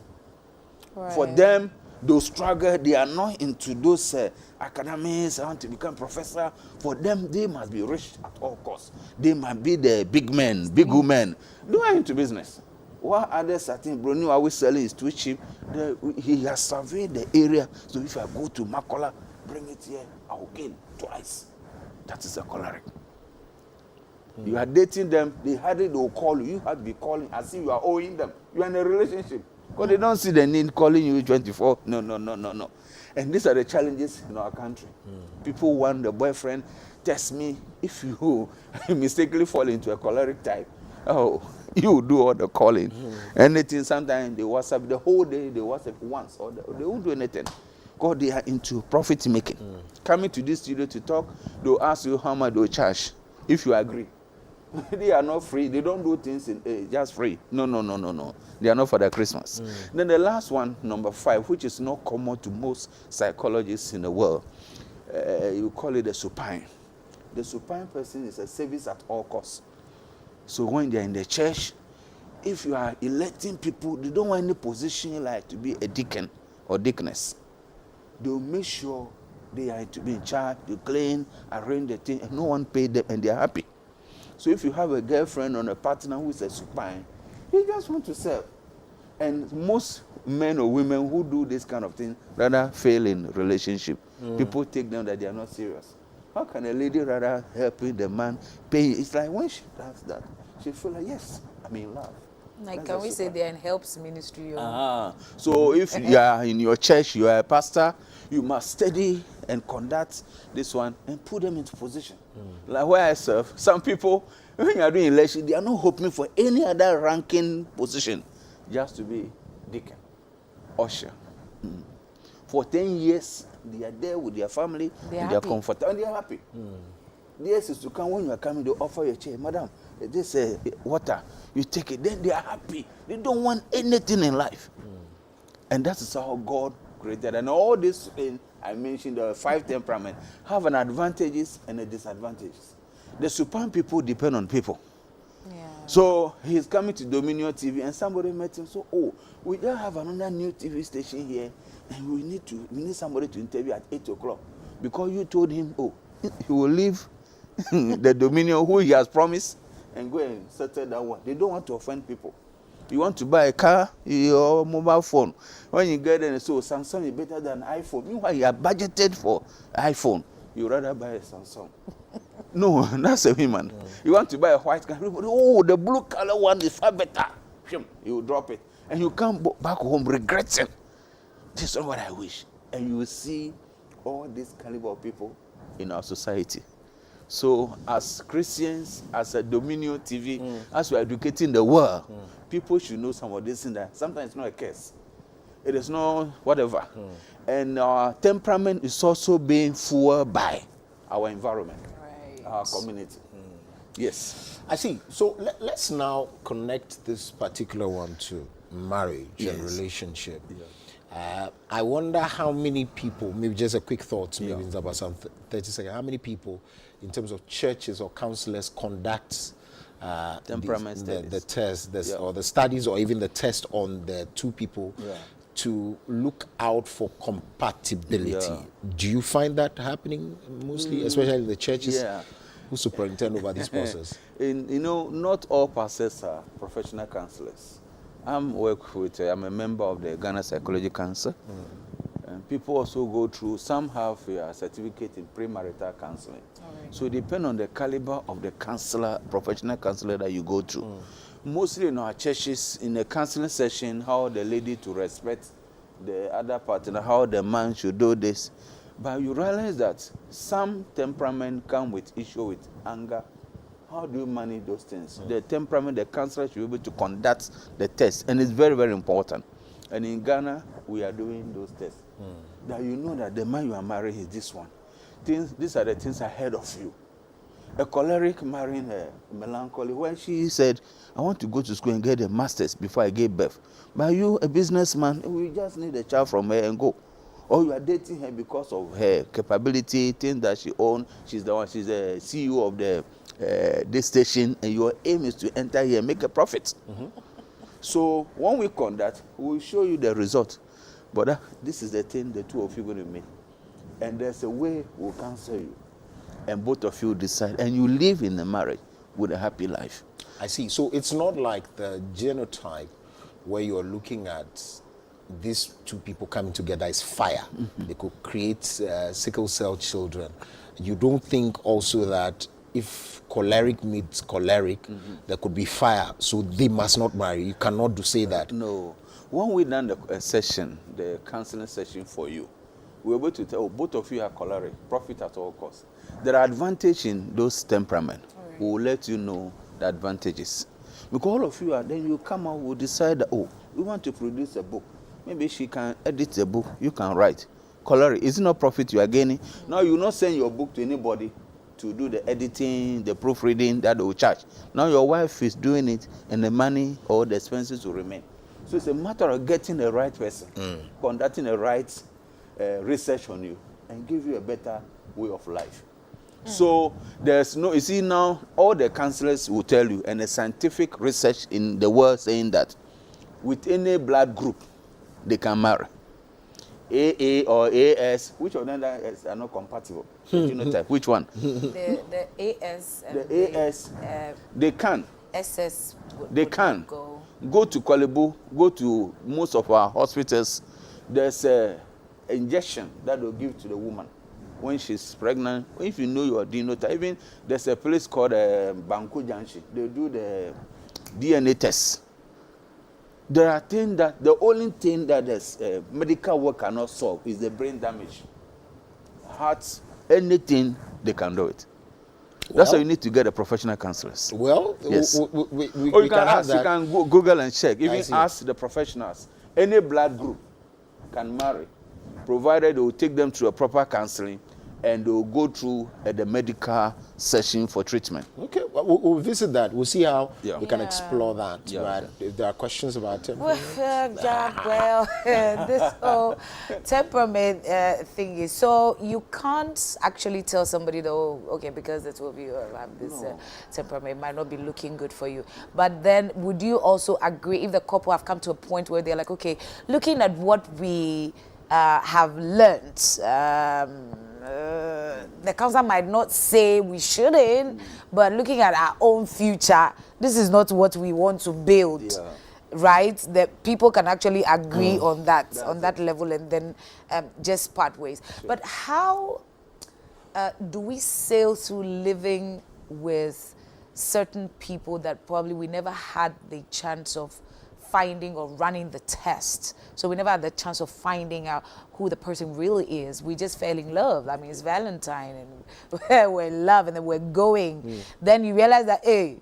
Right. For them, those struggle, they are not into those academics, want to become professor. For them, they must be rich at all costs. They might be the big men, big women. They are into business. While others are thinking, Brony always selling is too cheap. He has surveyed the area. So if I go to Makola, bring it here, I will gain twice. That is a choleric. You are dating them, they will call you. You have to be calling as if you are owing them. You are in a relationship. Because they don't see the need calling you 24. No. And these are the challenges in our country. People want the boyfriend, test me. If you mistakenly fall into a choleric type, you do all the calling. Anything, sometimes they WhatsApp the whole day, they WhatsApp once, or they won't do anything. Because they are into profit making. Coming to this studio to talk, they'll ask you how much they'll charge, if you agree. They are not free. They don't do things just free. No. They are not for the Christmas. Then the last one, number 5, which is not common to most psychologists in the world, you call it the supine. The supine person is a service at all costs. So when they are in the church, if you are electing people, they don't want any position like to be a deacon or deaconess. They will make sure they are to be in charge, they clean, arrange the thing, and no one paid them, and they are happy. So if you have a girlfriend or a partner who is a supine, you just want to serve. And most men or women who do this kind of thing rather fail in relationship. People take them that they are not serious. How can a lady rather help the man pay? It's like when she does that, she feel like, yes, I'm in love. Like, can we say they're in helps ministry? So if you are in your church, you are a pastor, you must study and conduct this one and put them into position. Like where I serve, some people, when you are doing election, they are not hoping for any other ranking position. just to be deacon, usher. For 10 years, they are there with their family, they are comfortable, and they are happy. The years is to come when you are coming, they offer you a chair. Madam, this water, you take it, then they are happy. They don't want anything in life. And that is how God created. And all this thing I mentioned, the 5 temperaments, have an advantages and a disadvantages. The Supan people depend on people. So he's coming to Dominion TV, and somebody met him. So, we don't have another new TV station here, and we need somebody to interview at 8 o'clock, because you told him, he will leave the Dominion who he has promised and go and settle that one. They don't want to offend people. You want to buy a car, your mobile phone. When you get there, so Samsung is better than iPhone. Meanwhile, you are budgeted for iPhone. You rather buy a Samsung. No, that's a woman. You want to buy a white car. The blue color one is far better. You drop it. And you come back home regretting. This is not what I wish. And you will see all this caliber of people in our society. So as Christians, as a Dominion TV, as we are educating the world, people should know some of this and that. Sometimes it's not a curse. It is not whatever. And our temperament is also being fueled by our environment, our community. Yes. I see. So let's now connect this particular one to marriage and relationship. I wonder how many people, maybe just a quick thought, maybe it's about some 30 seconds, how many people in terms of churches or counselors conduct the test or the studies or even the test on the two people to look out for compatibility. Do you find that happening mostly, especially in the churches who superintend over this process? Not all pastors are professional counselors. I'm a member of the Ghana Psychology Council. And people also go through, some have a certificate in premarital counseling. So it depends on the caliber of the counselor, professional counselor that you go through. Mostly in our churches, in the counseling session, how the lady to respect the other partner, how the man should do this. But you realize that some temperament come with issue with anger. How do you manage those things? The temperament, the counselor should be able to conduct the test. And it's very, very important. And in Ghana, we are doing those tests. That you know that the man you are marrying is this one. These are the things ahead of you. A choleric marrying a melancholy. When she said, I want to go to school and get a master's before I give birth. But you, a businessman, we just need a child from her and go. Or you are dating her because of her capability, things that she owns. She's the CEO of this station, and your aim is to enter here and make a profit. So when we conduct, we will show you the result. But this is the thing the two of you are going to make. And there's a way we'll counsel you. And both of you decide. And you live in the marriage with a happy life. I see. So it's not like the genotype where you're looking at these two people coming together is fire. They could create sickle cell children. You don't think also that if choleric meets choleric, there could be fire, so they must not marry. You cannot say that. No. When we done the session, the counseling session for you, we were able to tell both of you are choleric, profit at all costs. There are advantages in those temperament. We will let you know the advantages. Because all of you are, then you come out, we decide that, we want to produce a book. Maybe she can edit the book, you can write. Choleric, is it not profit you are gaining? Now you will not send your book to anybody to do the editing, the proofreading that they will charge. Now your wife is doing it, and the money or the expenses will remain. So it's a matter of getting the right person, conducting the right research on you, and give you a better way of life. So there's no, you see now, all the counselors will tell you, and the scientific research in the world saying that with any blood group, they can marry. AA or AS, which of them are not compatible? Genotype, which one? The AS. The AS, they can. SS. They can. Go to Kolebu, go to most of our hospitals. There's an injection that they'll give to the woman when she's pregnant. If you know your genotype, even there's a place called Banku Janshi. They do the DNA test. There are things that, the only thing that medical work cannot solve is the brain damage. Hearts, anything, they can do it. That's why you need to get a professional counselors. Well, yes. we you can ask, you can Google and check. Even ask the professionals. Any blood group can marry, provided they will take them through a proper counseling and they will go through the medical session for treatment. Okay, well, we'll visit that. We'll see how we can explore that. Yeah. Right? If there are questions about it. Well, this whole temperament thing is, so you can't actually tell somebody, though, okay, because the two of you have this temperament, it might not be looking good for you. But then would you also agree if the couple have come to a point where they're like, okay, looking at what we have learned, the counselor might not say we shouldn't, but looking at our own future, this is not what we want to build, right? That people can actually agree on that level, and then just part ways. Sure. But how do we sail through living with certain people that probably we never had the chance of finding or running the test? So we never had the chance of finding out who the person really is. We just fell in love. I mean, it's Valentine and we're in love and then we're going. Then you realize that, hey,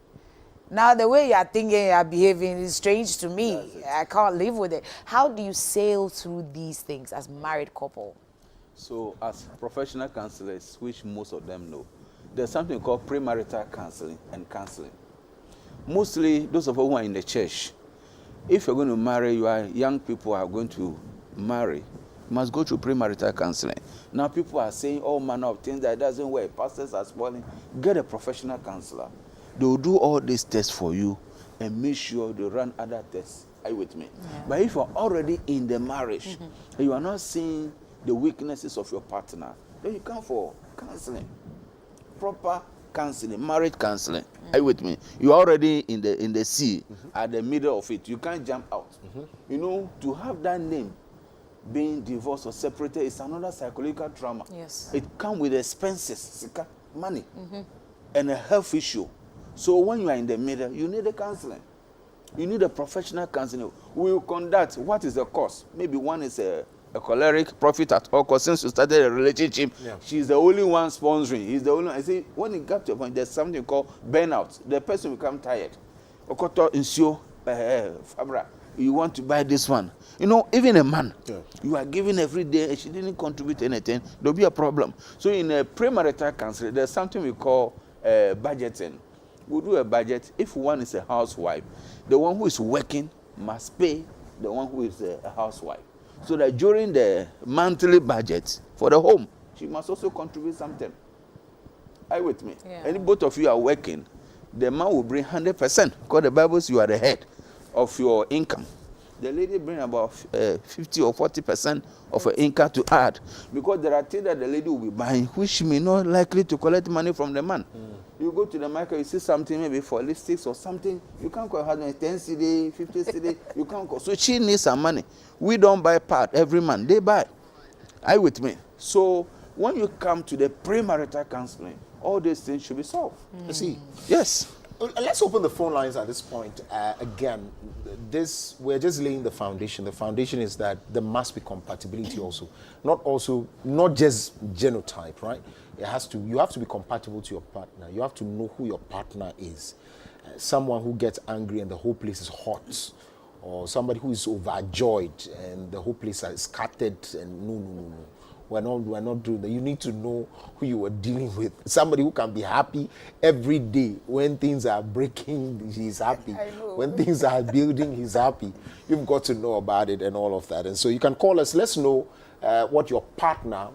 now the way you're thinking, you're behaving is strange to me. I can't live with it. How do you sail through these things as married couple? So as professional counselors, which most of them know, there's something called premarital counseling and counseling. Mostly those of us who are in the church, if you're going to marry, you are young people are going to marry, you must go through premarital counseling. Now people are saying all manner of things that doesn't work. Pastors are spoiling. Get a professional counselor. They will do all these tests for you and make sure they run other tests. Are you with me? Yeah. But if you're already in the marriage and you are not seeing the weaknesses of your partner, then you come for counseling. Proper counseling, marriage counseling. Are you with me? You're already in the sea, at the middle of it. You can't jump out. You know, to have that name being divorced or separated is another psychological trauma. Yes. It comes with expenses, money, and a health issue. So when you are in the middle, you need a counseling. You need a professional counseling. We will conduct. What is the cost? Maybe one is a choleric, profit at all costs. Since you started a relationship, she's the only one sponsoring. He's the only one. I say, when it got to a point, there's something called burnout. The person will become tired. Okoto insio, Fabra, you want to buy this one. You know, even a man, you are giving every day, and she didn't contribute anything, there'll be a problem. So in a premarital counseling, there's something we call budgeting. We do a budget. If one is a housewife, the one who is working must pay the one who is a housewife. So that during the monthly budget for the home, she must also contribute something. Are you with me? Yeah. And if both of you are working, the man will bring 100%, because the Bible says you are the head of your income. The lady bring about 50 or 40% of her income to add, because there are things that the lady will be buying which she may not likely to collect money from the man. You go to the market, you see something maybe for lipsticks or something, you can't call her 10 CD, 50 CD, you can't call. So she needs some money. We don't buy part every month, they buy. Are you with me? So when you come to the premarital counseling, all these things should be solved. You see? Yes. Let's open the phone lines at this point. Again, we're just laying the foundation. The foundation is that there must be compatibility also. Not just genotype, right? You have to be compatible to your partner. You have to know who your partner is. Someone who gets angry and the whole place is hot, or somebody who is overjoyed and the whole place is scattered, and no. We're not doing that. You need to know who you are dealing with. Somebody who can be happy every day. When things are breaking, he's happy. When things are building, he's happy. You've got to know about it and all of that. And so you can call us. Let's know what your partner,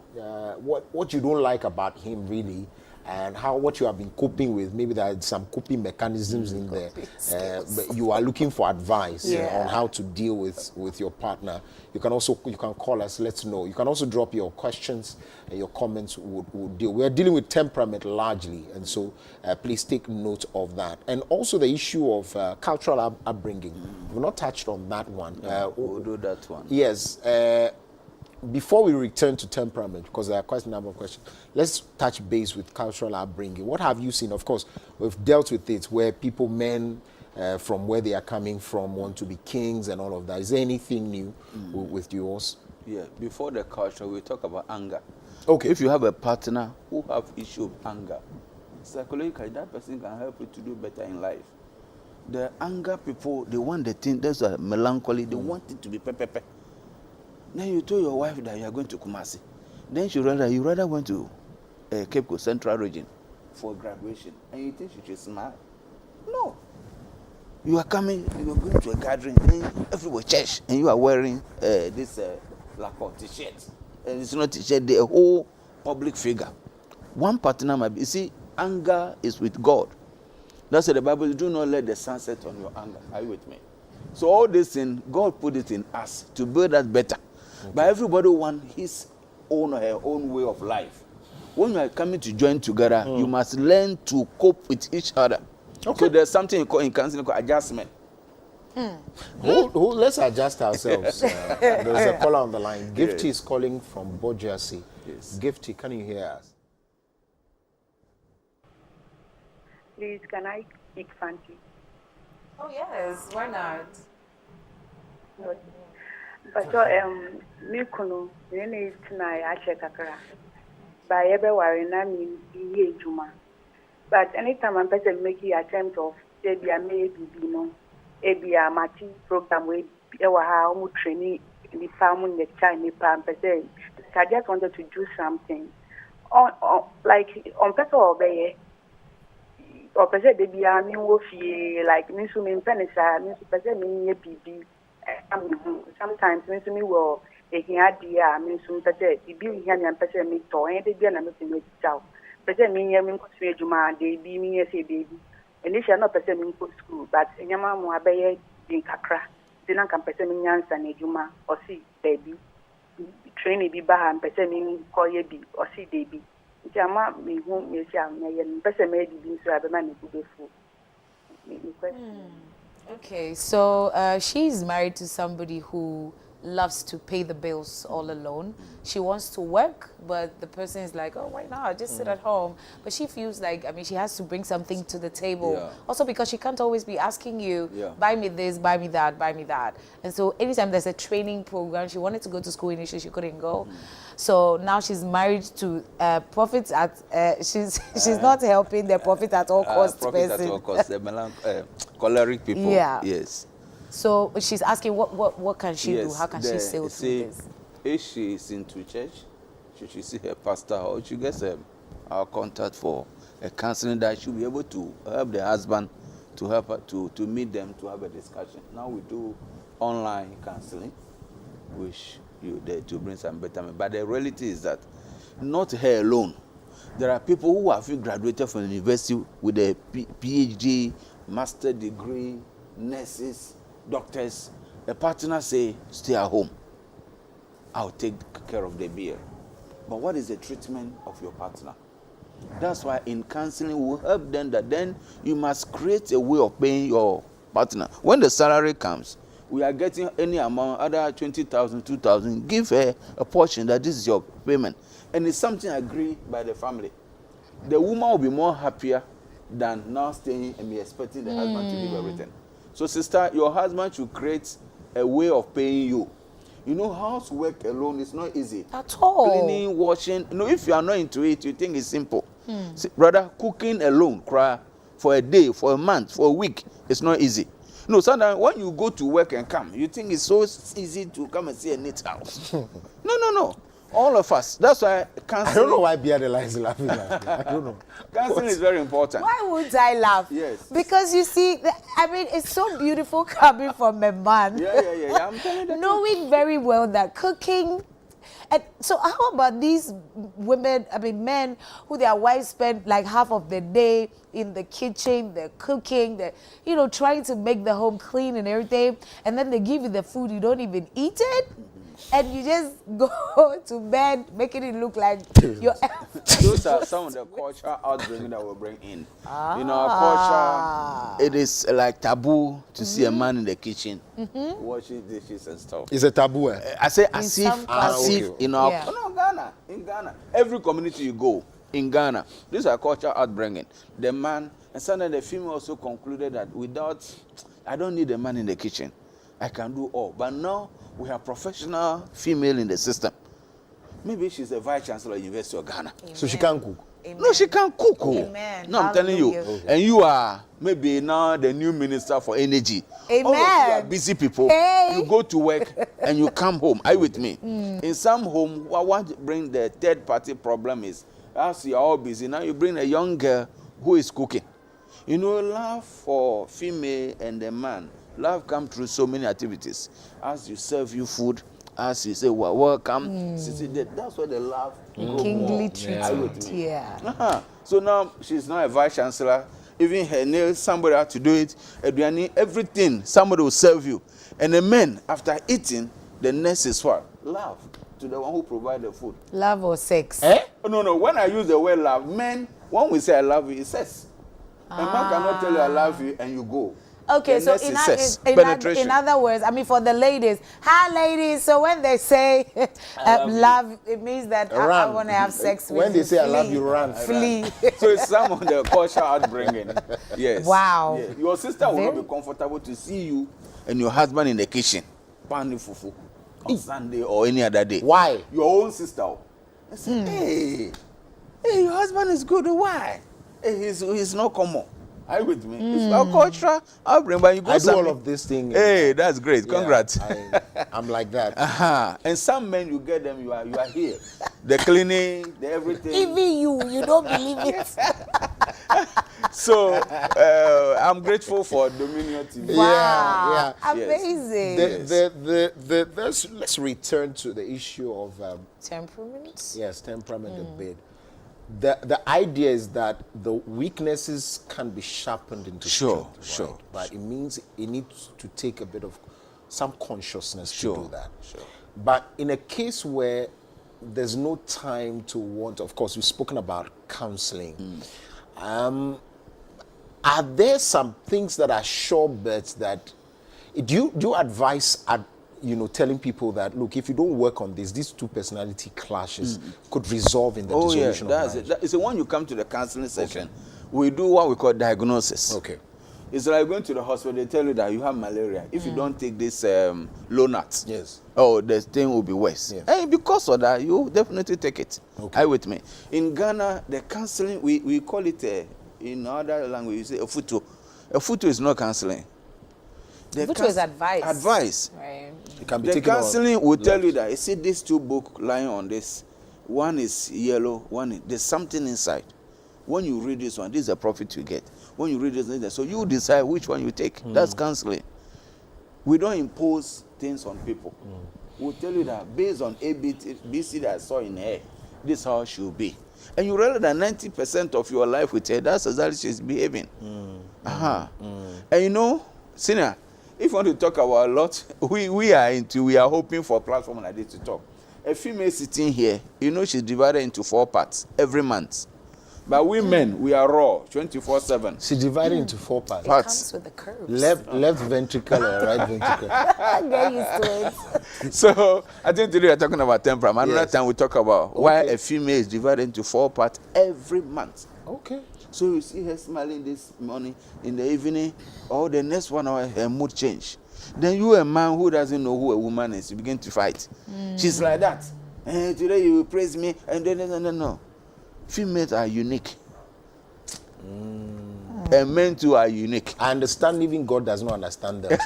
what you don't like about him really, and what you have been coping with. Maybe there are some coping mechanisms in there. But you are looking for advice on how to deal with your partner. You can call us, let's know. You can also drop your questions and your comments. We'll deal. We're dealing with temperament largely, and so please take note of that. And also the issue of cultural upbringing. We've not touched on that one. We'll do that one. Yes. Before we return to temperament, because there are quite a number of questions, let's touch base with cultural upbringing. What have you seen? Of course, we've dealt with it where men from where they are coming from want to be kings and all of that. Is there anything new with yours? Yeah, before the culture, we talk about anger. Okay. If you have a partner who have issue of anger, psychologically, that person can help you to do better in life. The anger people, they want the thing, that's a melancholy, they want it to be pepe. Then you told your wife that you are going to Kumasi. Then you rather went to Cape Coast Central Region for graduation, and you think she should smile? No. You are coming, you are going to a gathering, then everywhere church, and you are wearing this Lacoste t-shirt. And it's not t-shirt, the whole public figure. One partner might be, you see, anger is with God. That's what the Bible, do not let the sun set on your anger. Are you with me? So all this thing, God put it in us to build us better. Okay. But everybody wants his own or her own way of life. When you are coming to join together, you must learn to cope with each other. Okay. So there's something in counseling called adjustment. Let's adjust ourselves. There's a caller on the line. Gifty is calling from Bojasi. Yes. Gifty, can you hear us? Please, can I speak Fanti? Oh, yes. Why not? But me kuno nene tonight I check akara. By every worry na me ye juma. But anytime I'm person making attempt of maybe I may be no, maybe a matching program with our training in the farm in the China palm person. I just wanted to do something. Like on person obey. Or person they be a new wofi like me so me penisa me person me BB. Sometimes me will a idea me so person the be here and person me to and they be na me me tell. Person me here me go juma they be me say baby. And they shall not person me go school but nyama mo abeye in kakra. Then can person me answer na juma or see baby. Train be ba and person me call ye be or see baby. Okay, so she's married to somebody who loves to pay the bills all alone. She wants to work, but the person is like, oh, why not? Just sit at home. But she feels like, I mean, she has to bring something to the table. Yeah. Also because she can't always be asking you, buy me this, buy me that, buy me that. And so anytime there's a training program, she wanted to go to school initially, she couldn't go. So now she's married to profits at, she's not helping the profit at all costs person. Profit at all costs, the choleric people. Yeah. Yes. So she's asking, what can she do? How can she sail through this? If she is into church, she should see her pastor, or she gets our contact for a counseling that she'll be able to help the husband to help her to meet them to have a discussion. Now we do online counseling, which you there to bring some betterment. But the reality is that not her alone. There are people who have graduated from the university with a PhD, master degree, nurses, doctors. The partner say, stay at home. I'll take care of the bill. But what is the treatment of your partner? That's why in counseling, we'll help them that then you must create a way of paying your partner. When the salary comes, we are getting any amount, other 20,000, 2,000, give her a portion that this is your payment. And it's something agreed by the family. The woman will be more happier than now staying and be expecting the husband to give everything. So sister, your husband should create a way of paying you. You know, housework alone is not easy. At all. Cleaning, washing. You know, if you are not into it, you think it's simple. See, brother, cooking alone, cry for a day, for a month, for a week, it's not easy. No, sometimes when you go to work and come, you think it's so easy to come and see a neat house. No. All of us. That's why counseling. I don't know why Biadela is laughing at me. I don't know. Counseling is very important. Why would I laugh? Yes. Because you see, I mean, it's so beautiful coming from a man. Yeah. I'm telling you. Knowing very well that cooking. And so how about these women, I mean, men who their wives spend like half of the day in the kitchen, they're cooking, they're, you know, trying to make the home clean and everything. And then they give you the food, you don't even eat it. And you just go to bed, making it look like you're... Those are some of the cultural outbringing that we'll bring in. You know, our culture, it is like taboo to see a man in the kitchen washing dishes and stuff. It's a taboo. I say as if in our... Yeah. No, in Ghana. Every community you go, in Ghana, this is our cultural outbringing. The man, and suddenly the female also concluded that without... I don't need a man in the kitchen. I can do all. But now, we have professional female in the system. Maybe she's a vice chancellor at University of Ghana. So she can cook. Amen. No, she can cook. Amen. No, I'm telling you. Hallelujah. And you are maybe now the new minister for energy. Amen. All of you are busy people. Hey. You go to work and you come home. Are you with me? In some home, what bring the third party problem is, as you are all busy, now you bring a young girl who is cooking. You know, love for female and the man, love comes through so many activities. As you serve you food, as you say, well, welcome. That's what the love. Kingly treatment. Yeah. So now she's not a vice chancellor. Even her nails, somebody had to do it. Everything, somebody will serve you. And the men, after eating, the next is what? Love to the one who provides the food. Love or sex? No. When I use the word love, men, when we say I love you, it says. A man cannot tell you I love you and you go. Okay, so in other words, I mean, for the ladies, hi ladies. So when they say love, it means that I want to have sex with you. When they say I love you, run. Flee. So it's some of the culture outbringing. Yes. Wow. Yes. Your sister will not be comfortable to see you and your husband in the kitchen, pani fufu, on Sunday or any other day. Why? Your own sister. I say, hey, your husband is good. Why? Hey, he's not common. Are you with me? It's our culture. I'll bring by you. Go I do all of this thing. Hey, that's great. Yeah, Congrats. I'm like that. And some men, you get them, you are here. The cleaning, the everything. Even you don't believe it. So I'm grateful for Dominion TV. Yeah. Amazing. Let's return to the issue of temperament. Yes, temperament a bit. The idea is that the weaknesses can be sharpened into strength, right? But it means it needs to take a bit of some consciousness to do that. But in a case where there's no time to want, of course, we've spoken about counseling. Are there some things that are sure bets that do you advise telling people that, look, if you don't work on this, these two personality clashes could resolve in the dissolution of marriage? It's the one you come to the counseling session. We do what we call diagnosis. Okay. It's like going to the hospital, they tell you that you have malaria. If you don't take this low nuts, the thing will be worse. Yes. And because of that, you definitely take it. Okay. Are you with me? In Ghana, the counseling, we call it, in other language, you say a futu. A futu is not counseling. Which was advice. Advice. Right. It can be the taken counseling will tell you that, you see these two books lying on this. One is yellow, there's something inside. When you read this one, this is a profit you get. When you read this, so you decide which one you take. That's counseling. We don't impose things on people. We'll tell you that based on ABC that I saw in her, this is how she will be. And you realize that 90% of your life with her, that's exactly she's behaving. And you know, Senior, if you want to talk about a lot, we are hoping for a platform like this to talk. A female sitting here, you know she's divided into 4 parts every month. But we men, we are raw, 24/7. She's divided into 4 parts. It comes with the curves. Left ventricle or right ventricle. Get used to it. So I think today we are talking about temperament. Another time we talk about why a female is divided into 4 parts every month. Okay. So you see her smiling this morning, in the evening, or the next 1 hour, her mood change. Then you, a man who doesn't know who a woman is, you begin to fight. She's like that. Today you will praise me, and then no. Females are unique. And men too are unique. I understand even God does not understand them.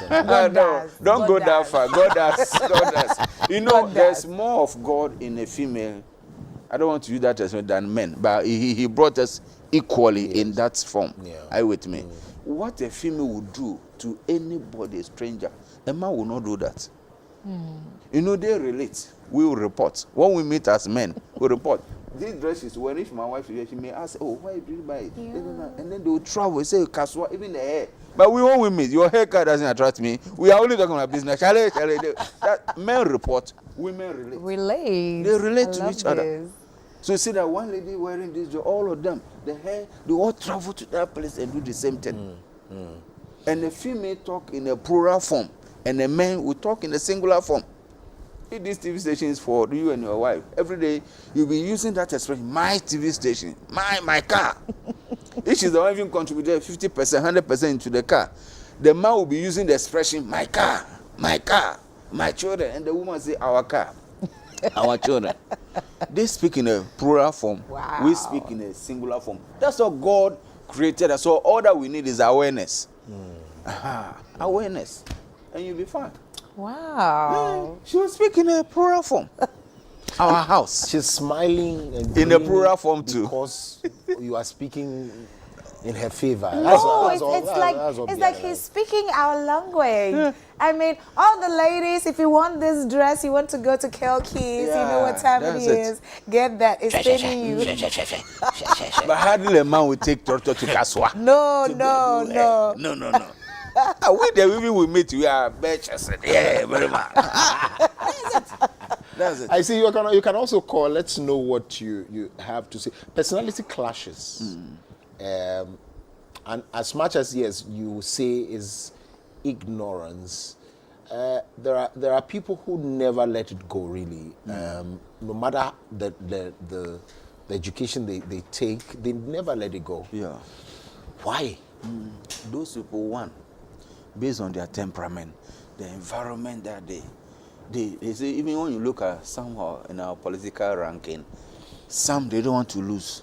Don't go that far. God does. You know, there's more of God in a female. I don't want to use that as than men, but he brought us equally in that form. Are you with me? What a female would do to anybody, a stranger, a man will not do that. You know, they relate. We will report. When we meet as men, we report. This dress is wearing. If my wife is here, she may ask, oh, why did you buy it? And then they will travel, say, Kaswa, even the hair. But when we meet, your haircut doesn't attract me. We are only talking about business. That men report, women relate. They relate to each other. So you see that one lady wearing this, all of them, the hair, they all travel to that place and do the same thing. And the female talk in a plural form, and the men will talk in a singular form. If this TV station is for you and your wife, every day you'll be using that expression, my TV station, my car. If she's the one even contributed 50%, 100% into the car, the man will be using the expression, my car, my children, and the woman say, our car. Our children. They speak in a plural form. Wow. We speak in a singular form. That's what God created us. So all that we need is awareness. Awareness. And you'll be fine. Wow. She was speaking in a plural form. Our house. She's smiling and in a plural form too. Because you are speaking in her favor. It's like he's speaking our language. I mean, all the ladies, if you want this dress, you want to go to Kelki's, you know what time it is. Get that. It's fitting you. But hardly a man will take Torto to Kaswa. No. No. We the women we meet, we are bitches. Yeah, very much. That's it. I see you can also call. Let's know what you have to say. Personality clashes. And as much as yes, you say is ignorance. There are people who never let it go. Really, no matter the education they take, they never let it go. Yeah. Why? Those people, one, based on their temperament, the environment that they say, even when you look at somehow in our political ranking, some they don't want to lose.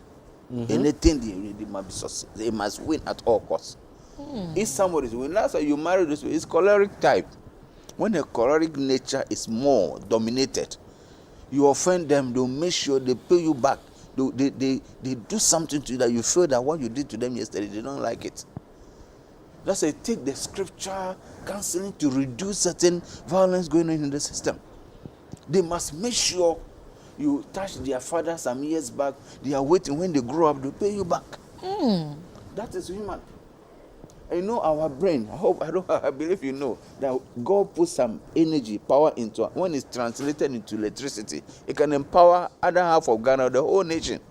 Anything they must win at all costs. If somebody is winning, that's why you marry this way. It's choleric type. When the choleric nature is more dominated, you offend them, they'll make sure they pay you back. They do something to you that you feel that what you did to them yesterday, they don't like it. That's why take the scripture counseling to reduce certain violence going on in the system. They must make sure you touch their father some years back. They are waiting when they grow up, they'll pay you back. That is human. And you know our brain, I believe you know, that God puts some energy, power into it. When it's translated into electricity, it can empower other half of Ghana, the whole nation.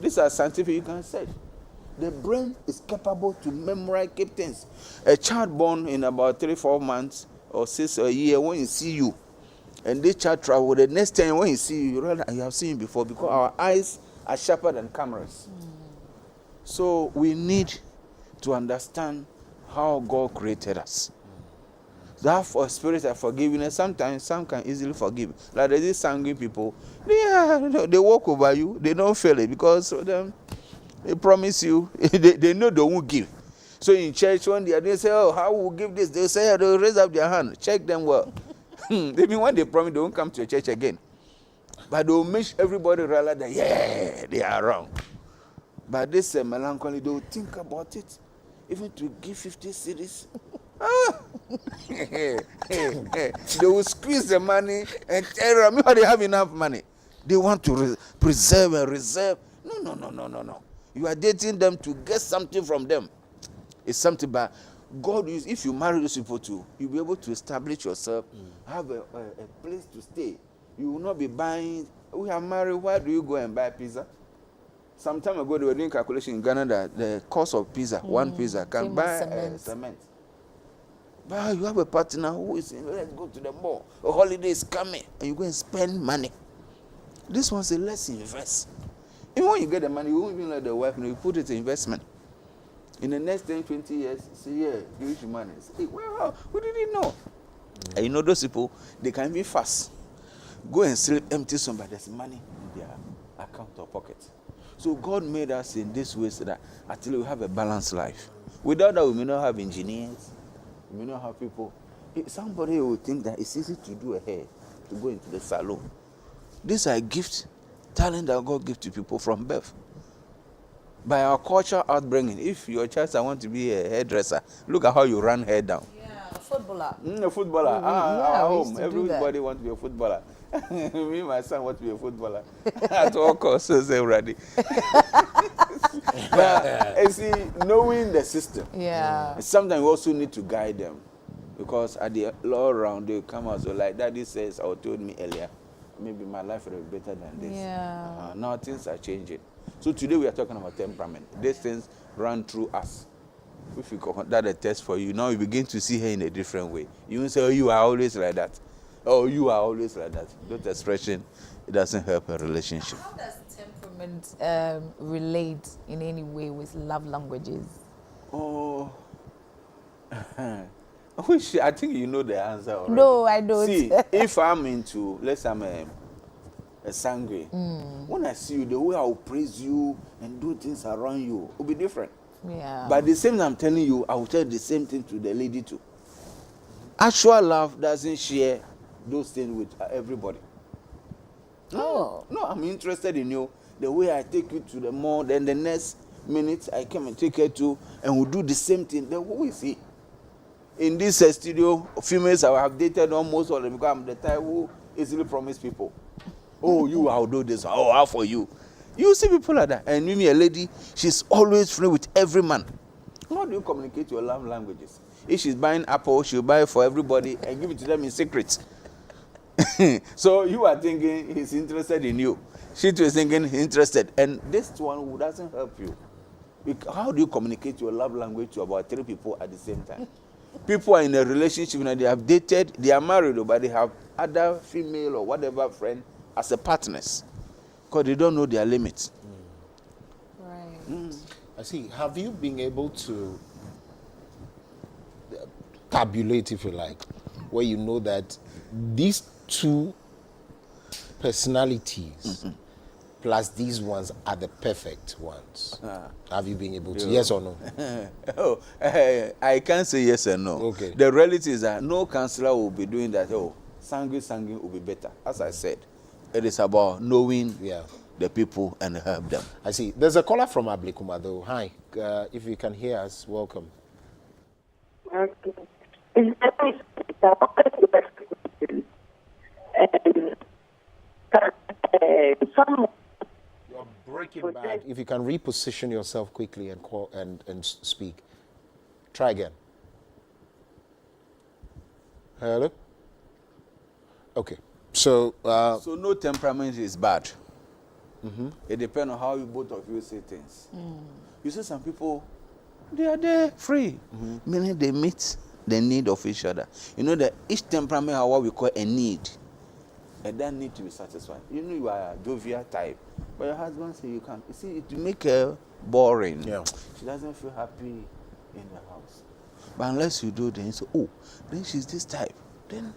These are scientific, you can say. The brain is capable to memorize, keep things. A child born in about 3-4 months or 6 or a year, when you see you, and this child travel, the next time when you see you, you have seen you before, because our eyes are sharper than cameras. So we need to understand how God created us. That for spirit of forgiveness, sometimes some can easily forgive. Like there's these sanguine people, they walk over you, they don't feel it because of them. They promise you, they know they won't give. So in church, when they say, oh, how will we give this? They say, they'll raise up their hand. Check them well. Maybe when they promise, they won't come to your church again. But they'll make everybody realize that, yeah, they are wrong. But this melancholy, they'll think about it. Even to give 50 cedis. They will squeeze the money and tell them, they have enough money. They want to preserve and reserve. No. You are dating them to get something from them. It's something bad. God is, if you marry those people too, you'll be able to establish yourself, have a place to stay. You will not be buying. We are married, why do you go and buy pizza? Some time ago, they were doing calculation in Ghana that the cost of pizza, one pizza, can buy cement. But you have a partner who is saying, let's go to the mall. A holiday is coming, and you go and spend money. This one's a let's invest. Even when you get the money, you won't even let the wife know. You put it in investment. In the next 10, 20 years, say, yeah, give you money. Say, well, who did he know? And you know those people, they can be fast. Go and sleep empty somebody's money in their account or pocket. So God made us in this way so that actually we have a balanced life. Without that, we may not have engineers. We may not have people. Somebody will think that it's easy to do a hair, to go into the salon. These are gifts, talent that God gives to people from birth. By our culture outbringing, if your child want to be a hairdresser, look at how you run hair down. Yeah, footballer. A footballer. At home, everybody wants to be a footballer. Me, my son, want to be a footballer. At all costs, already. But you see, knowing the system. Yeah. Sometimes we also need to guide them, because at the law round they come out so like Daddy says or told me earlier, maybe my life will be better than this. Yeah. Now things are changing. So today we are talking about temperament. These things run through us. If you conduct a test for you, now you begin to see her in a different way. You won't say, oh, you are always like that. Oh, you are always like that. That expression, it doesn't help a relationship. How does temperament relate in any way with love languages? Oh, I think you know the answer already. No, I don't. See, if I'm into, let's say I'm a sangre. When I see you, the way I will praise you and do things around you will be different. Yeah. But the same I'm telling you, I will tell the same thing to the lady too. Actual love doesn't share those things with everybody. No, I'm interested in you. The way I take you to the mall, then the next minute I come and take her to, and we do the same thing. Then who is he? In this studio, females I have dated almost all of them because I'm the type who easily promise people. Oh, you, I'll do this. Oh, how for you? You see people like that. And me, a lady, she's always free with every man. How do you communicate your love languages? If she's buying apple, she'll buy it for everybody and give it to them in secret. So you are thinking he's interested in you. She too is thinking he's interested. And this one who doesn't help you. How do you communicate your love language to about 3 people at the same time? People are in a relationship and they have dated, they are married, but they have other female or whatever friend as a partners. Because they don't know their limits. Right. I see. Have you been able to tabulate, if you like, where you know that these 2 personalities plus these ones are the perfect ones? Have you been able to? Yes or no? I can't say yes and no. Okay. The reality is that no counselor will be doing that. Oh, singing will be better. As I said, it is about knowing the people and help them. I see. There's a caller from Ablikuma though. Hi. If you can hear us, welcome. Okay. You're breaking bad. If you can reposition yourself quickly and call and speak. Try again. Hello? Okay. So no temperament is bad. It depends on how you both of you say things. You see some people, they are there free, meaning they meet the need of each other. You know that each temperament has what we call a need, and that need to be satisfied. You know you are a jovial type, but your husband says you can't. You see, it will make her boring. She doesn't feel happy in the house. But unless you do, then you say, oh, then she's this type. Then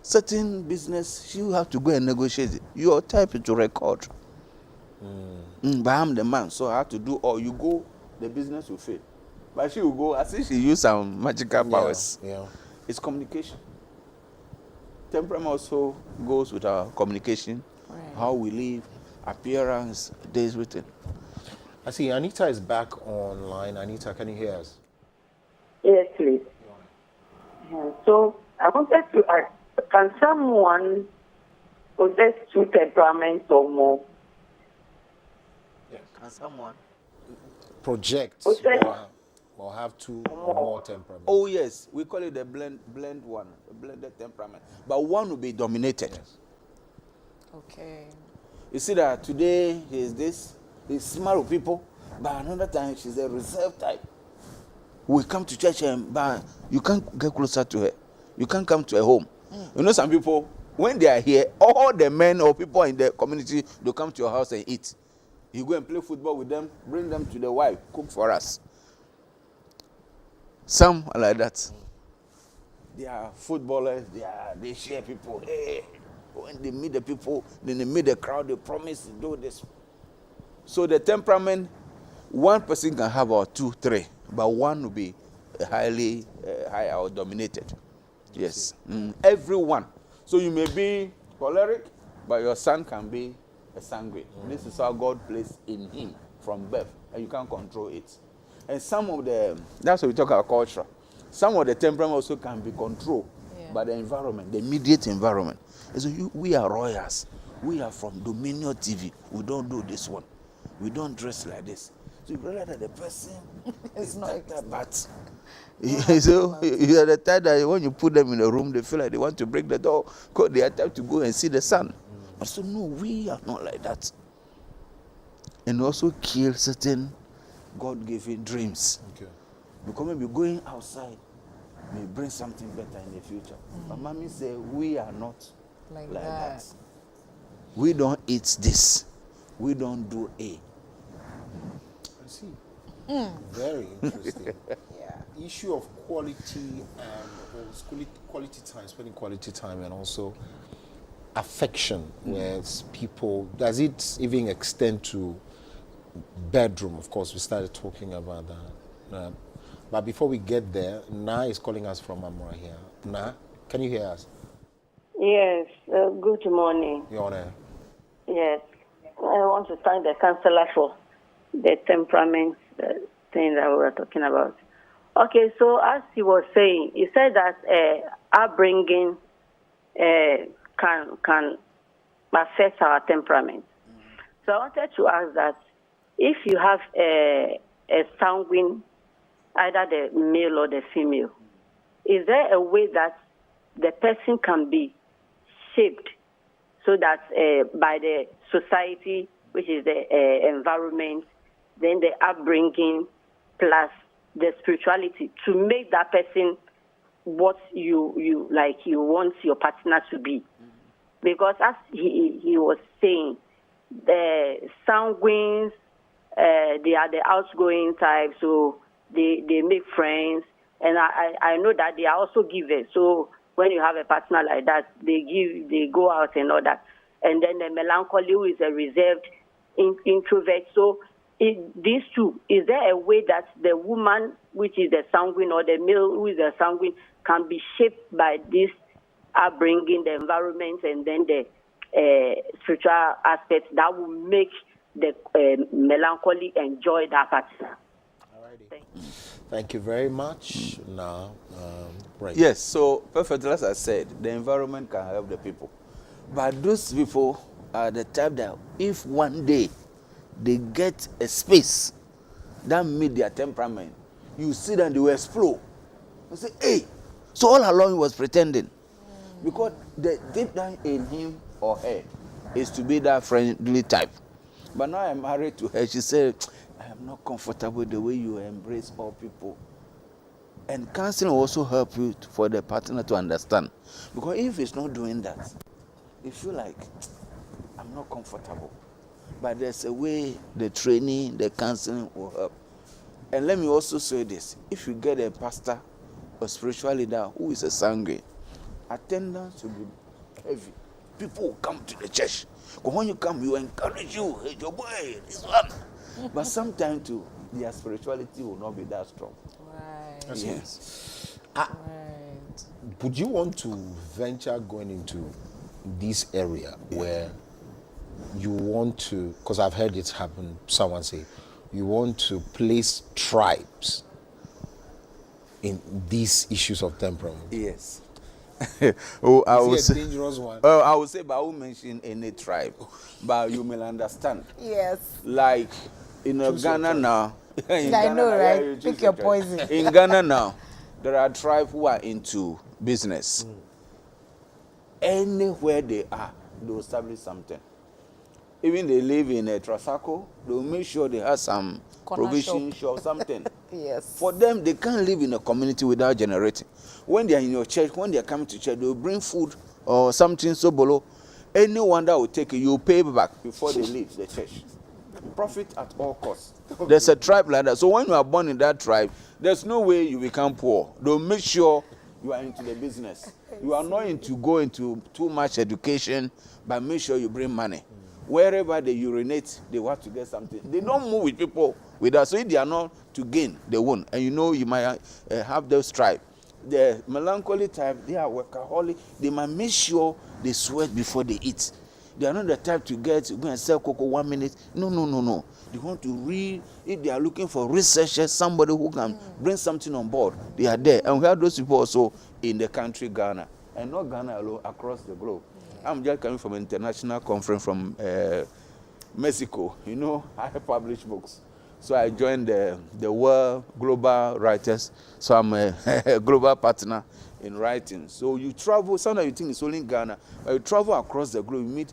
certain business, she will have to go and negotiate it. Your type is to record. But I'm the man, so I have to do all. You go, the business will fail. But she will go, as if she use some magical powers. It's communication. Temperament also goes with our communication, how we live, appearance, days written. I see Anita is back online. Anita, can you hear us? Yes, please. So I wanted to ask, can someone possess 2 temperaments or more? Can someone project or have 2 or more temperaments? Oh yes, we call it the blended temperament. But one will be dominated. Okay. You see that today he's smart with people, but another time she's a reserved type. We come to church but you can't get closer to her. You can't come to her home. You know some people, when they are here, all the men or people in the community, they come to your house and eat. You go and play football with them, bring them to the wife, cook for us. Some are like that. They are footballers, they share people. Hey, when they meet the people, then they meet the crowd, they promise to do this. So the temperament, one person can have about 2, 3, but one will be highly high or dominated. Yes. Everyone. So you may be choleric, but your son can be a sanguine. This is how God placed in him from birth, and you can't control it. And some of that's what we talk about culture. Some of the temperament also can be controlled by the environment, the immediate environment. And so we are royals. We are from Dominion TV. We don't do this one. We don't dress like this. So you realize that the person is not like that, but so you are the type that when you put them in a room, they feel like they want to break the door because they are time to go and see the sun. But so no, we are not like that. And also kill certain God-given dreams. Because maybe going outside may bring something better in the future. But mommy said we are not like that. We don't eat this. We don't do A. I see. Very interesting. Issue of quality and quality time, spending quality time, and also affection where people, does it even extend to bedroom? Of course, we started talking about that. But before we get there, Na is calling us from Amora here. Na, can you hear us? Yes, good morning. You're on air. Yes, I want to thank the counselor for the temperament thing that we were talking about. Okay, so as he was saying, he said that upbringing can affect our temperament. So I wanted to ask that if you have a sanguine, either the male or the female, is there a way that the person can be shaped so that by the society, which is the environment, then the upbringing, plus the spirituality, to make that person what you like, you want your partner to be? Because as he was saying, the sanguines, they are the outgoing type, so they make friends, and I know that they are also givers. So when you have a partner like that, they go out and all that. And then the melancholy, who is a reserved introvert. So these two, is there a way that the woman, which is the sanguine, or the male, who is the sanguine, can be shaped by this upbringing, the environment, and then the spiritual aspects that will make the melancholy enjoy that partner? Thank you very much. Now, right. Yes, so perfectly, as I said, the environment can help the people. But those people are the type that if one day they get a space that meet their temperament, you see them, they will explode. You say, hey, so all along he was pretending. Because the deep down in him or her is to be that friendly type. But now I'm married to her, she said, I am not comfortable with the way you embrace all people. And counseling will also help you for the partner to understand. Because if it's not doing that, you feel like, I'm not comfortable. But there's a way the training, the counseling will help. And let me also say this. If you get a pastor or spiritual leader who is a sanguine, attendance will be heavy. People will come to the church. But when you come, you encourage you. Hey, your boy, this one. But sometimes too, their spirituality will not be that strong. Right. Yes. Right. Would you want to venture going into this area where you want to, because I've heard it happen, someone say, you want to place tribes in these issues of temperament? Yes. Oh, I would say, dangerous one? I would say, but I won't mention any tribe. But you may understand. Yes. Like in Ghana now. I know, right? Pick your poison. In Ghana now, there are tribes who are into business. Anywhere they are, they will establish something. Even they live in a Trasaco, they will make sure they have some provision shop, something. Yes. For them, they can't live in a community without generating. When they are in your church, when they are coming to church, they will bring food or something so below. Anyone that will take it, you pay back before they leave the church. Profit at all costs. There's a tribe like that. So when you are born in that tribe, there's no way you become poor. They'll make sure you are into the business. You are not into go into too much education, but make sure you bring money. Wherever they urinate, they want to get something. They don't move with people with us. So if they are not to gain, they won't. And you know you might have those tribe. The melancholy type, they are workaholic. They might make sure they sweat before they eat. They are not the type to go and sell cocoa 1 minute. No. They want to read. If they are looking for researchers, somebody who can bring something on board, they are there. And we have those people also in the country, Ghana. And not Ghana alone, across the globe. I'm just coming from an international conference from Mexico. You know, I publish books. So I joined the World Global Writers. So I'm a global partner in writing. So you travel, sometimes you think it's only in Ghana, but you travel across the globe, you meet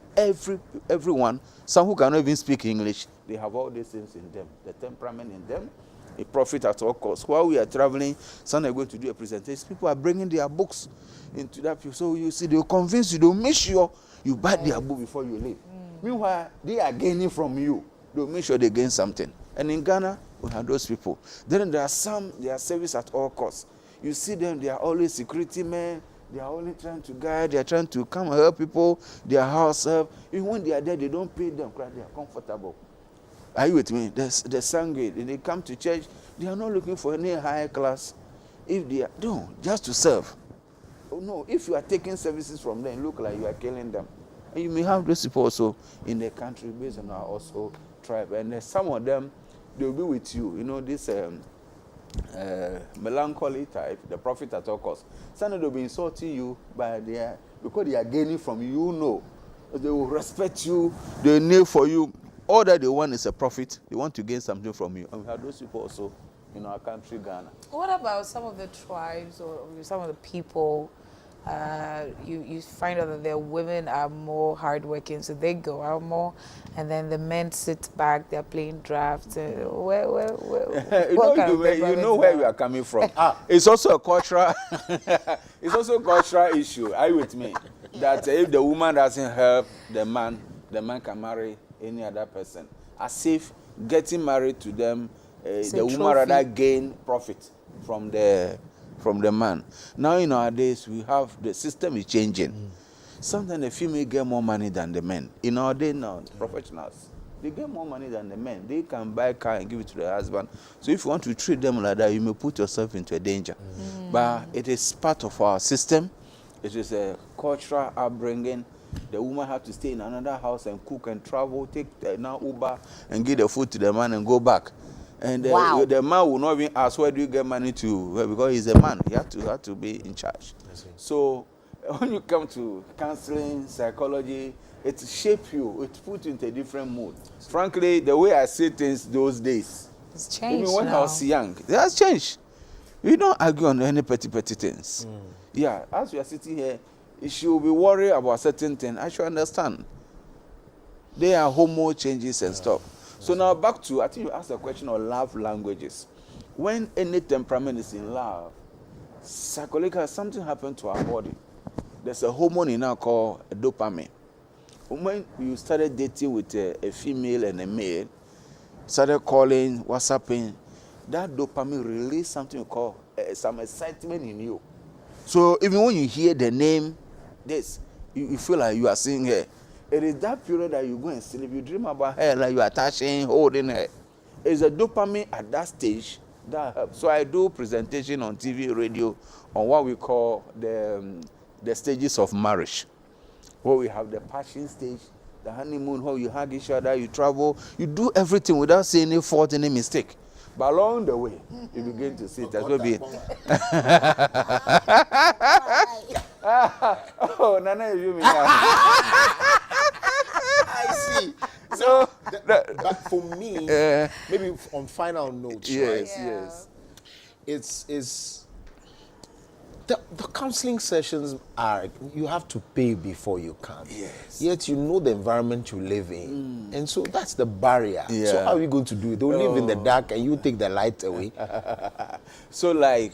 everyone, some who cannot even speak English. They have all these things in them, the temperament in them, a profit at all costs. While we are traveling, some are going to do a presentation. People are bringing their books into that. So you see, they'll convince you, they'll make sure you buy their book before you leave. Meanwhile, they are gaining from you. They'll make sure they gain something. And in Ghana, we have those people. Then there are some, they are service at all costs. You see them, they are always security men, They are only trying to guide. They are trying to come and help people. Their house help. Even when they are there, they don't pay them. They are comfortable. Are you with me? They're sanguine. They come to church. They are not looking for any higher class. If they are, no, just to serve. Oh, no, if you are taking services from them, look like you are killing them. And you may have those people also in the country based on our also tribe. And some of them, they will be with you. You know, this melancholy type, the prophet at all costs. Some of them will be insulting you because they are gaining from you. You know, they will respect you. They kneel for you. All that they want is a profit. They want to gain something from you. And we have those people also in our country, Ghana. What about some of the tribes or some of the people? You find out that their women are more hardworking, so they go out more, and then the men sit back. They're playing drafts. You know where you are coming from. It's also a cultural. It's also a cultural issue. Are you with me? That if the woman doesn't help the man can marry any other person. As if getting married to them, the woman rather gain profit from the man. Now in nowadays we have the system is changing. Sometimes the female get more money than the men. In our day now, professionals, they get more money than the men. They can buy a car and give it to the husband. So if you want to treat them like that, you may put yourself into a danger. But it is part of our system. It is a cultural upbringing. The woman have to stay in another house and cook and travel, take now Uber and give the food to the man and go back. And the man will not even ask, where do you get money to? Well, because he's a man. He have to be in charge. So when you come to counseling, psychology, it shapes you. It puts you into a different mood. Frankly, the way I see things those days, it's changed. Even when I was young, it has changed. We don't argue on any petty things. Yeah, as we are sitting here, if she will be worried about certain things, I should understand. There are hormone changes and stuff. So now back to, I think you asked a question on love languages. When any temperament is in love, psychologically something happened to our body. There's a hormone in now called dopamine. When you started dating with a female and a male, started calling, WhatsApping, that dopamine released something called some excitement in you. So even when you hear the name, you feel like you are seeing her. It is that period that you go and sleep. You dream about her, like you are touching, holding her. It's a dopamine at that stage that helps. So I do presentation on TV, radio, on what we call the stages of marriage. Where we have the passion stage, the honeymoon, how you hug each other, you travel, you do everything without seeing any fault, any mistake. But along the way, you begin to see there's going to be. Oh, Nana, you mean I see. So, but for me, maybe on final notes, yes, right? Yes. It's the counseling sessions are, you have to pay before you come. Yes. Yet you know the environment you live in. And so that's the barrier. Yeah. So how are you going to do it? They'll live in the dark and you take the light away. So like,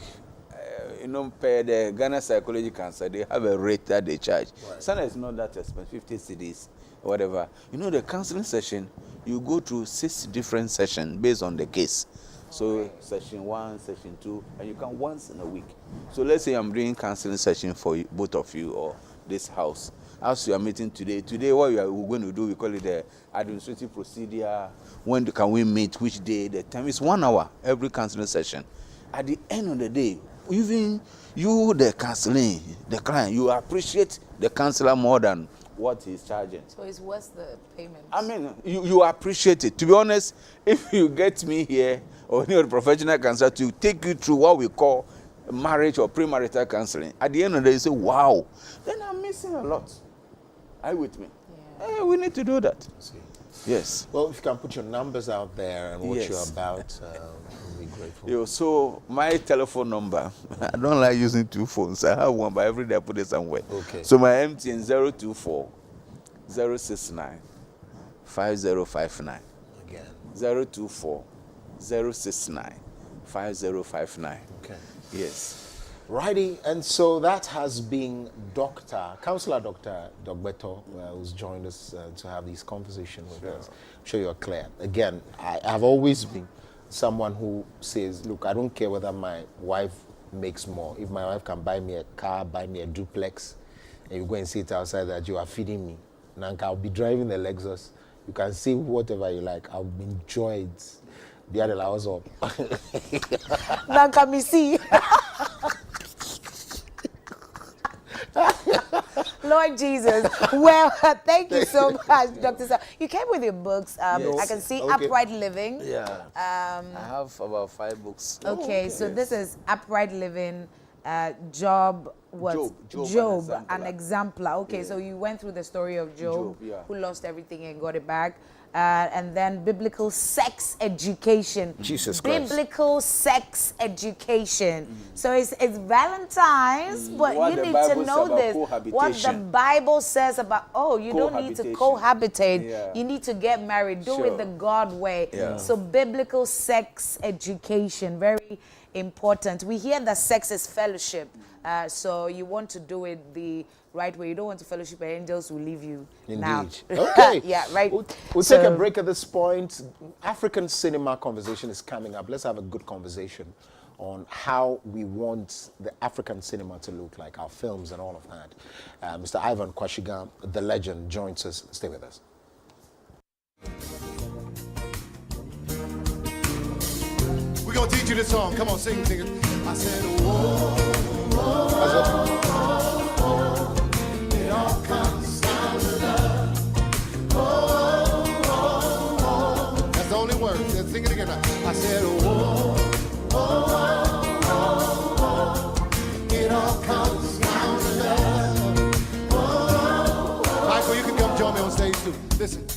per the Ghana Psychology Council, they have a rate that they charge. Right. Sometimes it's not that expensive, 50 cedis, whatever. The counseling session, you go through 6 different sessions based on the case. So session 1, session 2, and you come once in a week. So let's say I'm doing counseling session for you, both of you or this house. As you are meeting today, what we're going to do, we call it the administrative procedure. When can we meet, which day, the time is 1 hour, every counseling session. At the end of the day, even you, the counseling, the client, you appreciate the counselor more than what he's charging. So it's worth the payment. I mean, you appreciate it. To be honest, if you get me here or any other professional counselor to take you through what we call marriage or premarital counseling, at the end of the day, you say, wow, then I'm missing a lot. Are you with me? Yeah. We need to do that. Yes. Well, if you can put your numbers out there and what you're about, we'll be grateful. So my telephone number, I don't like using 2 phones. I have one, but every day I put it somewhere. Okay. So my MTN 024 069 5059. Again. 024 069 5059. Okay. Yes. Righty, and so that has been Councillor Dr. Dogbeto, who's joined us to have this conversation with us. I'm sure you're clear. Again, I have always been someone who says, look, I don't care whether my wife makes more. If my wife can buy me a car, buy me a duplex, and you go and sit outside that you are feeding me, Nanka, I'll be driving the Lexus. You can say whatever you like. I'll enjoy it. The other hours up. Nanka, me see. Lord Jesus. Well, thank you so much, Dr. Sam. You came with your books. Yes. I can see Okay. Upright Living. Yeah. I have about 5 books. Okay, so this is Upright Living, Job, what? Job, an exemplar. Okay, so you went through the story of Job, who lost everything and got it back. And then biblical sex education. Jesus Christ. Biblical sex education. So it's Valentine's, but What you the need Bible to says know about this. What the cohabitation. Bible says about, you don't need to cohabitate. Yeah. You need to get married. Do it the God way. Yeah. So biblical sex education, very important. We hear that sex is fellowship. So you want to do it the right way. You don't want to fellowship and angels will leave you. Indeed. Now. Okay. Yeah, right. We'll take a break at this point. African cinema conversation is coming up. Let's have a good conversation on how we want the African cinema to look like, our films and all of that. Mr. Ivan Kwashiga, the legend, joins us. Stay with us. We're going to teach you this song. Come on, sing it. I said, whoa, whoa, it all comes down to love. Oh, oh, oh. That's the only word. Sing it again. I said, whoa, oh, oh, oh. It all comes down to love. Oh, oh. Michael, you can come join me on stage too. Listen.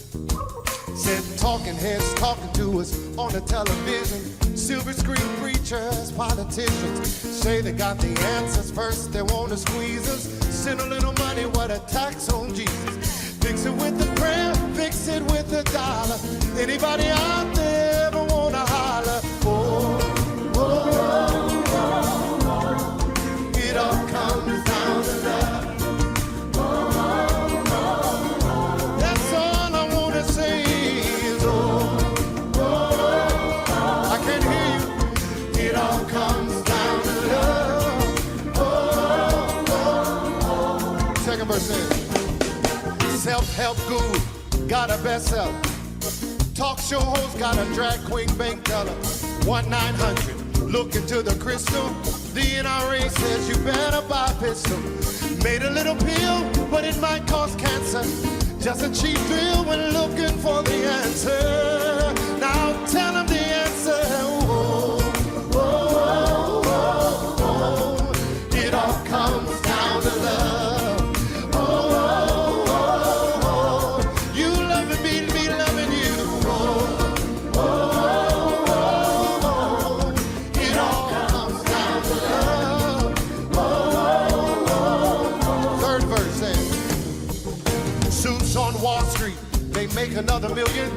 Said talking heads talking to us on the television. Silver screen preachers, politicians say they got the answers first. They want to squeeze us. Send a little money, what a tax on Jesus. Fix it with a prayer, fix it with a dollar. Anybody out there ever want to holler? Oh, oh, oh, oh. It all comes down to love. Oh, oh, oh, oh. That's all I want to say is oh, oh, oh. I can't hear you. It all comes down to love. Oh, oh, oh. Second verse says, self-help guru, got a bestseller. Talk show host, got a drag queen bank teller. 1-900, look into the crystal. The NRA says you better buy a pistol. Made a little pill, but it might cause cancer. Just a cheap thrill when looking for the answer. Now tell them the answer. Oh, oh, oh, oh, oh. It all comes down to love. Oh, oh, oh, oh. You loving me loving you. Oh, oh, oh, oh. It all comes down to love. Oh, oh, oh. Third verse says, suits on Wall Street, they make another million.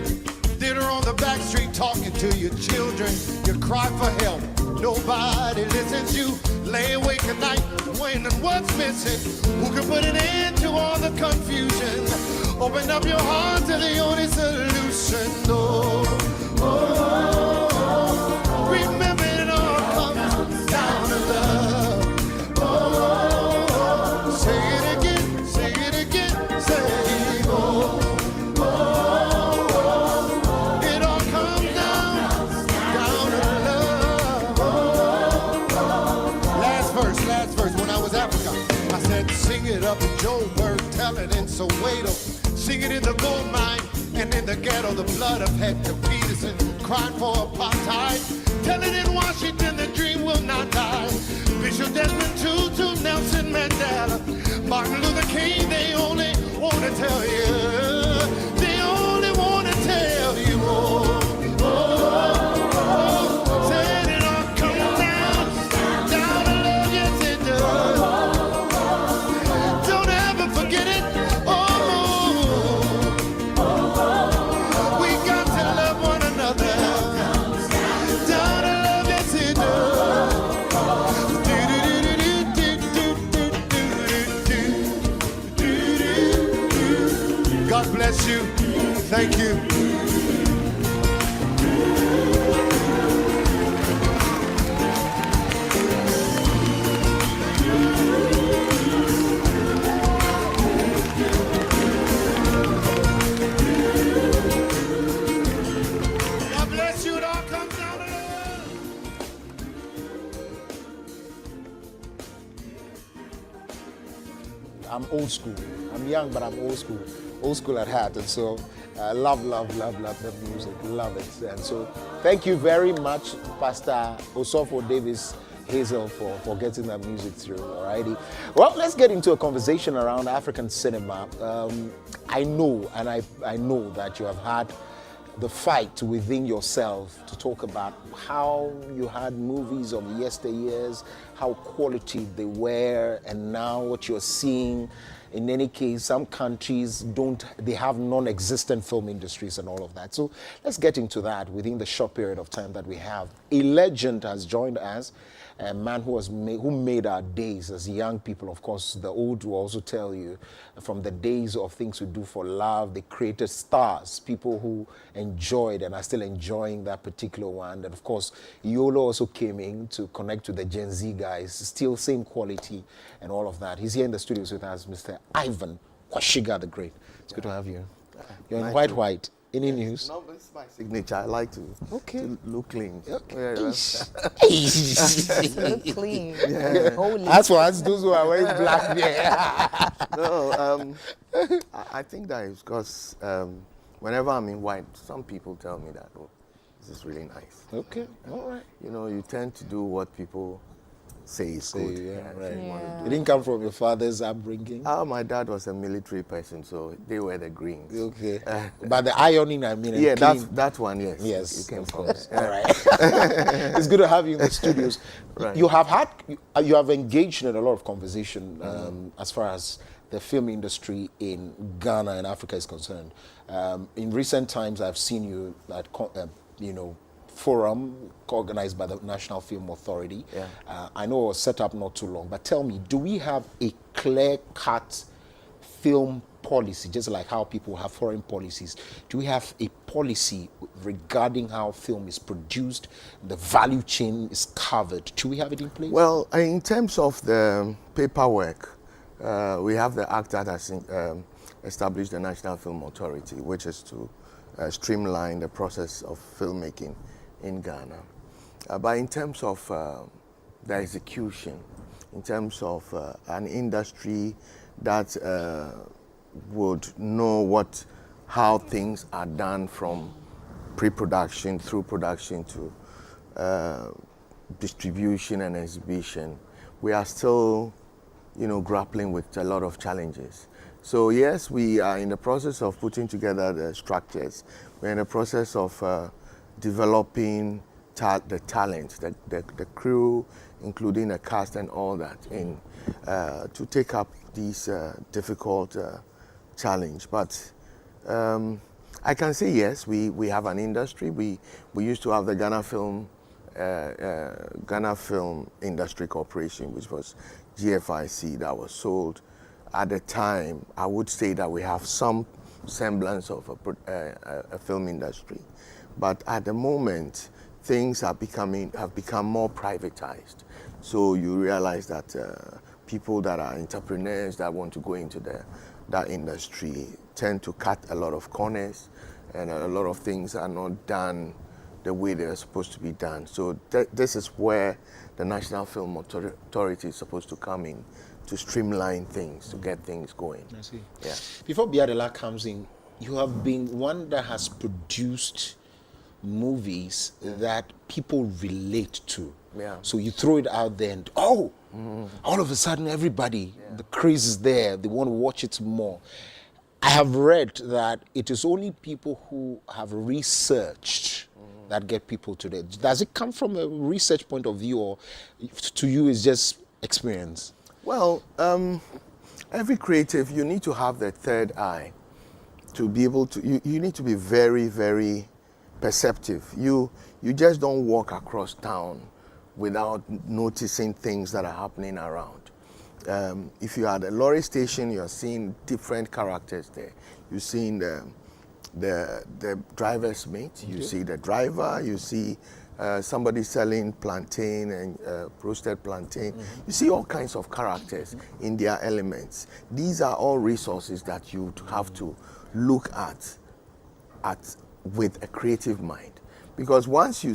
Dinner on the back street, talking to your children. You cry for help, nobody listens. You lay awake at night, wondering what's missing. Who can put an end to all the confusion? Open up your heart to the only solution. Oh, oh, oh, oh. Remember it all comes down to love. Oh, oh, oh. Say it again, say it again, say oh. Sing it up in Joburg, tell it in Soweto. Sing it in the gold mine and in the ghetto. The blood of Hector Peterson crying for apartheid. Tell it in Washington, the dream will not die. Bishop Desmond Tutu, Nelson Mandela, Martin Luther King, they only want to tell you. They only want to tell you. Oh, oh, oh, oh. Said it all comes down to love, yes it does. Bless you. Thank you. I'm old school. I'm young, but I'm old school. Old school at heart. And so I love the music. Love it. And so thank you very much, Pastor Osofo Davis Hazel, for getting that music through. Alrighty. Well, let's get into a conversation around African cinema. I know that you have had the fight within yourself to talk about how you had movies of yesteryears, how quality they were, and now what you're seeing. In any case, some countries they have non-existent film industries and all of that. So let's get into that within the short period of time that we have. A legend has joined us, a man who made our days as young people. Of course, the old will also tell you, from the days of Things We Do for Love, they created stars, people who enjoyed and are still enjoying that particular one. And of course, Yolo also came in to connect to the Gen Z guys, still same quality and all of that. He's here in the studios with us, Mr. Ivan Kwashiga the Great. It's good to have you. You're in white. Any news? No, but it's my signature. I like to look clean. Okay. Clean. Yeah. Holy. As for us, those who are wearing black, No, I think that is because whenever I'm in white, some people tell me that, oh, this is really nice. Okay, all right. You know, you tend to do what people say is good. Yeah, right. Yeah. You didn't come from your father's upbringing? My dad was a military person, so they were the greens. Okay. But the ironing, I mean, yeah, that one, yes. Yes, it came of from course. there. All right. It's good to have you in the studios. Right. You have engaged in a lot of conversation as far as the film industry in Ghana and Africa is concerned. In recent times, I've seen you at, forum organized by the National Film Authority. Yeah. I know it was set up not too long, but tell me, do we have a clear-cut film policy, just like how people have foreign policies? Do we have a policy regarding how film is produced, the value chain is covered? Do we have it in place? Well, in terms of the paperwork, we have the act that has established the National Film Authority, which is to streamline the process of filmmaking in Ghana. But in terms of the execution, in terms of an industry that would know how things are done from pre-production through production to distribution and exhibition, we are still, grappling with a lot of challenges. So yes, we are in the process of putting together the structures. We're in the process of developing the talent, the crew, including the cast and all that, to take up these difficult challenge. But I can say yes, we have an industry. We used to have the Ghana Film Industry Corporation, which was GFIC, that was sold. At the time, I would say that we have some semblance of a film industry. But at the moment, things have become more privatized. So you realize that people that are entrepreneurs that want to go into that industry tend to cut a lot of corners, and a lot of things are not done the way they're supposed to be done. So this is where the National Film Authority is supposed to come in to streamline things, to get things going. I see. Yeah. Before Biadela comes in, you have been one that has produced movies that people relate to. Yeah. So you throw it out there and, all of a sudden everybody, the craze is there, they want to watch it more. I have read that it is only people who have researched that get people to that. Does it come from a research point of view, or to you is just experience? Well, every creative, you need to have the third eye to be able to, you need to be very, very perceptive. You just don't walk across town without noticing things that are happening around. If you are at a lorry station, you are seeing different characters there. You're seeing the driver's mate, you see the driver, you see somebody selling plantain and roasted plantain. You see all kinds of characters in their elements. These are all resources that you have to look at with a creative mind. Because once you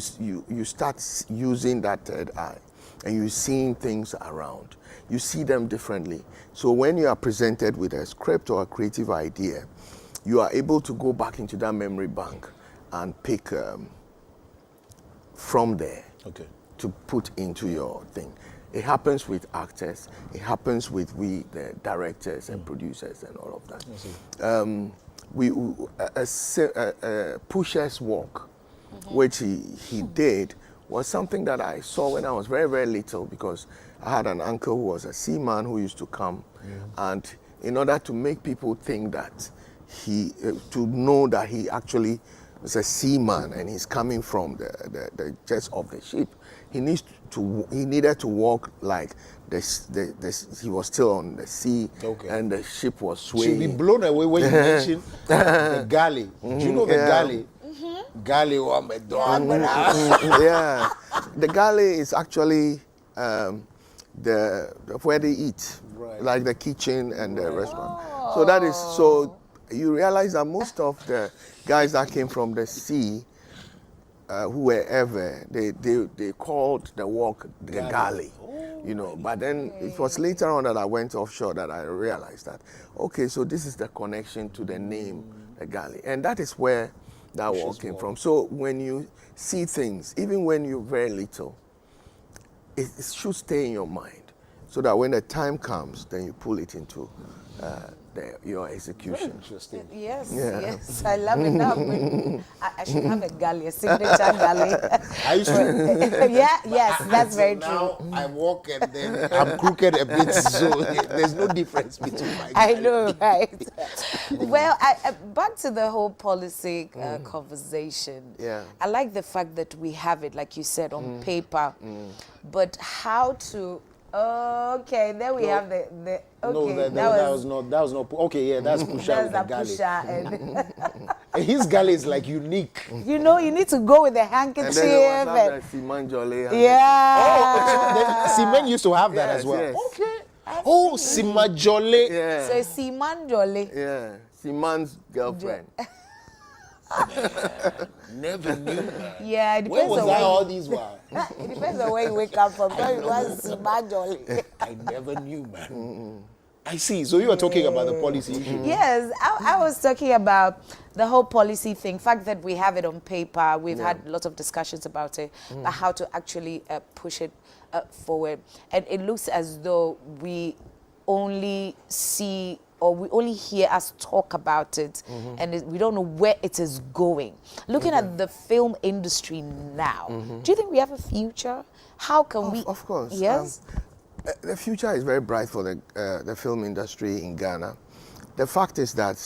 start using that third eye, and you're seeing things around. You see them differently. So when you are presented with a script or a creative idea, you are able to go back into that memory bank and pick from there to put into your thing. It happens with actors. It happens with the directors and producers and all of that. Pusher's Walk, which he did, was something that I saw when I was very, very little, because I had an uncle who was a seaman who used to come, and in order to make people think that to know that he actually was a seaman and he's coming from the jets of the ship, he needed to walk like he was still on the sea, and the ship was swaying. She'll be blown away when you mention the galley. Do you know the galley? Galley, yeah, the galley is actually where they eat, like the kitchen and the restaurant. So that is you realize that most of the guys that came from the sea, whoever, they called the walk the galley. You know, but then it was later on that I went offshore that I realized that, okay, so this is the connection to the name, the galley. And that is where that walk came from. So when you see things, even when you're very little, it should stay in your mind, so that when the time comes, then you pull it into your execution. Interesting. Yes, yes, I love it now. I should have a galley, a signature galley. I used to. Yes, that's very now true. I walk and then I'm crooked a bit, so there's no difference between my I know, right? Well, back to the whole policy conversation. Yeah. I like the fact that we have it, like you said, on paper, but how to... Okay, then we have the okay. No, that was not. Okay, yeah, that's Pusha with the galley. And his galley is like unique. You know, you need to go with the handkerchief. And then there was Simon Jolie. Yeah. So Simon used to have that as well. Yes. Okay. Simon Jolie. Yeah. So Simon Jolie. Yeah, Simon's girlfriend. Never knew. Yeah, it depends Where was on I all these while? It depends on where you wake up from. So it was Simon Jolie. I never knew, man. I see. So you were talking about the policy issue. Yes, I was talking about the whole policy thing. Fact that we have it on paper, we've had lots of discussions about it, but how to actually push it forward. And it looks as though we only see or we only hear us talk about it, and we don't know where it is going. Looking at the film industry now, do you think we have a future? How can we? Of course. Yes. The future is very bright for the film industry in Ghana. The fact is that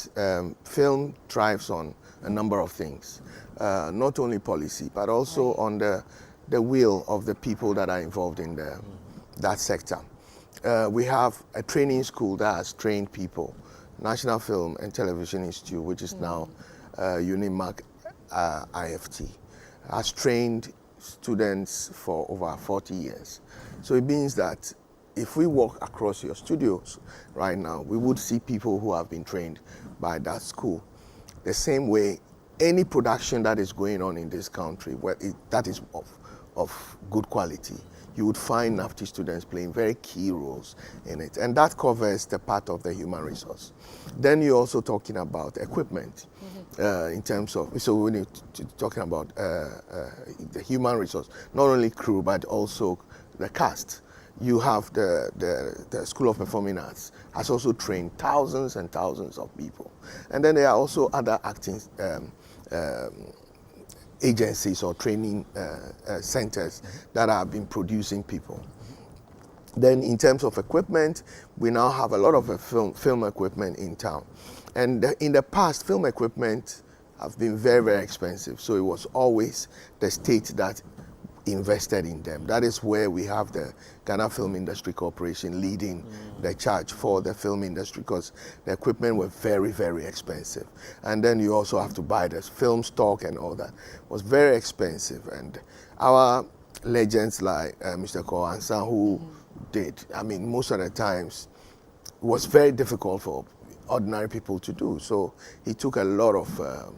film thrives on a number of things, not only policy, but also on the will of the people that are involved in that sector. We have a training school that has trained people, National Film and Television Institute, which is now Unimark IFT, has trained students for over 40 years. So it means that if we walk across your studios right now, we would see people who have been trained by that school. The same way, any production that is going on in this country, that is of good quality, you would find NAFTI students playing very key roles in it. And that covers the part of the human resource. Then you're also talking about equipment in terms of, so when you're talking about the human resource, not only crew, but also the cast. You have the School of Performing Arts has also trained thousands and thousands of people. And then there are also other acting agencies or training centers that have been producing people. Then in terms of equipment, we now have a lot of film equipment in town. And in the past, film equipment have been very, very expensive. So it was always the state that invested in them. That is where we have the Ghana Film Industry Corporation leading the charge for the film industry, because the equipment were very, very expensive. And then you also have to buy the film stock and all that. It was very expensive. And our legends like Mr. Kowansa, who did, I mean, most of the times, it was very difficult for ordinary people to do. So he took a lot of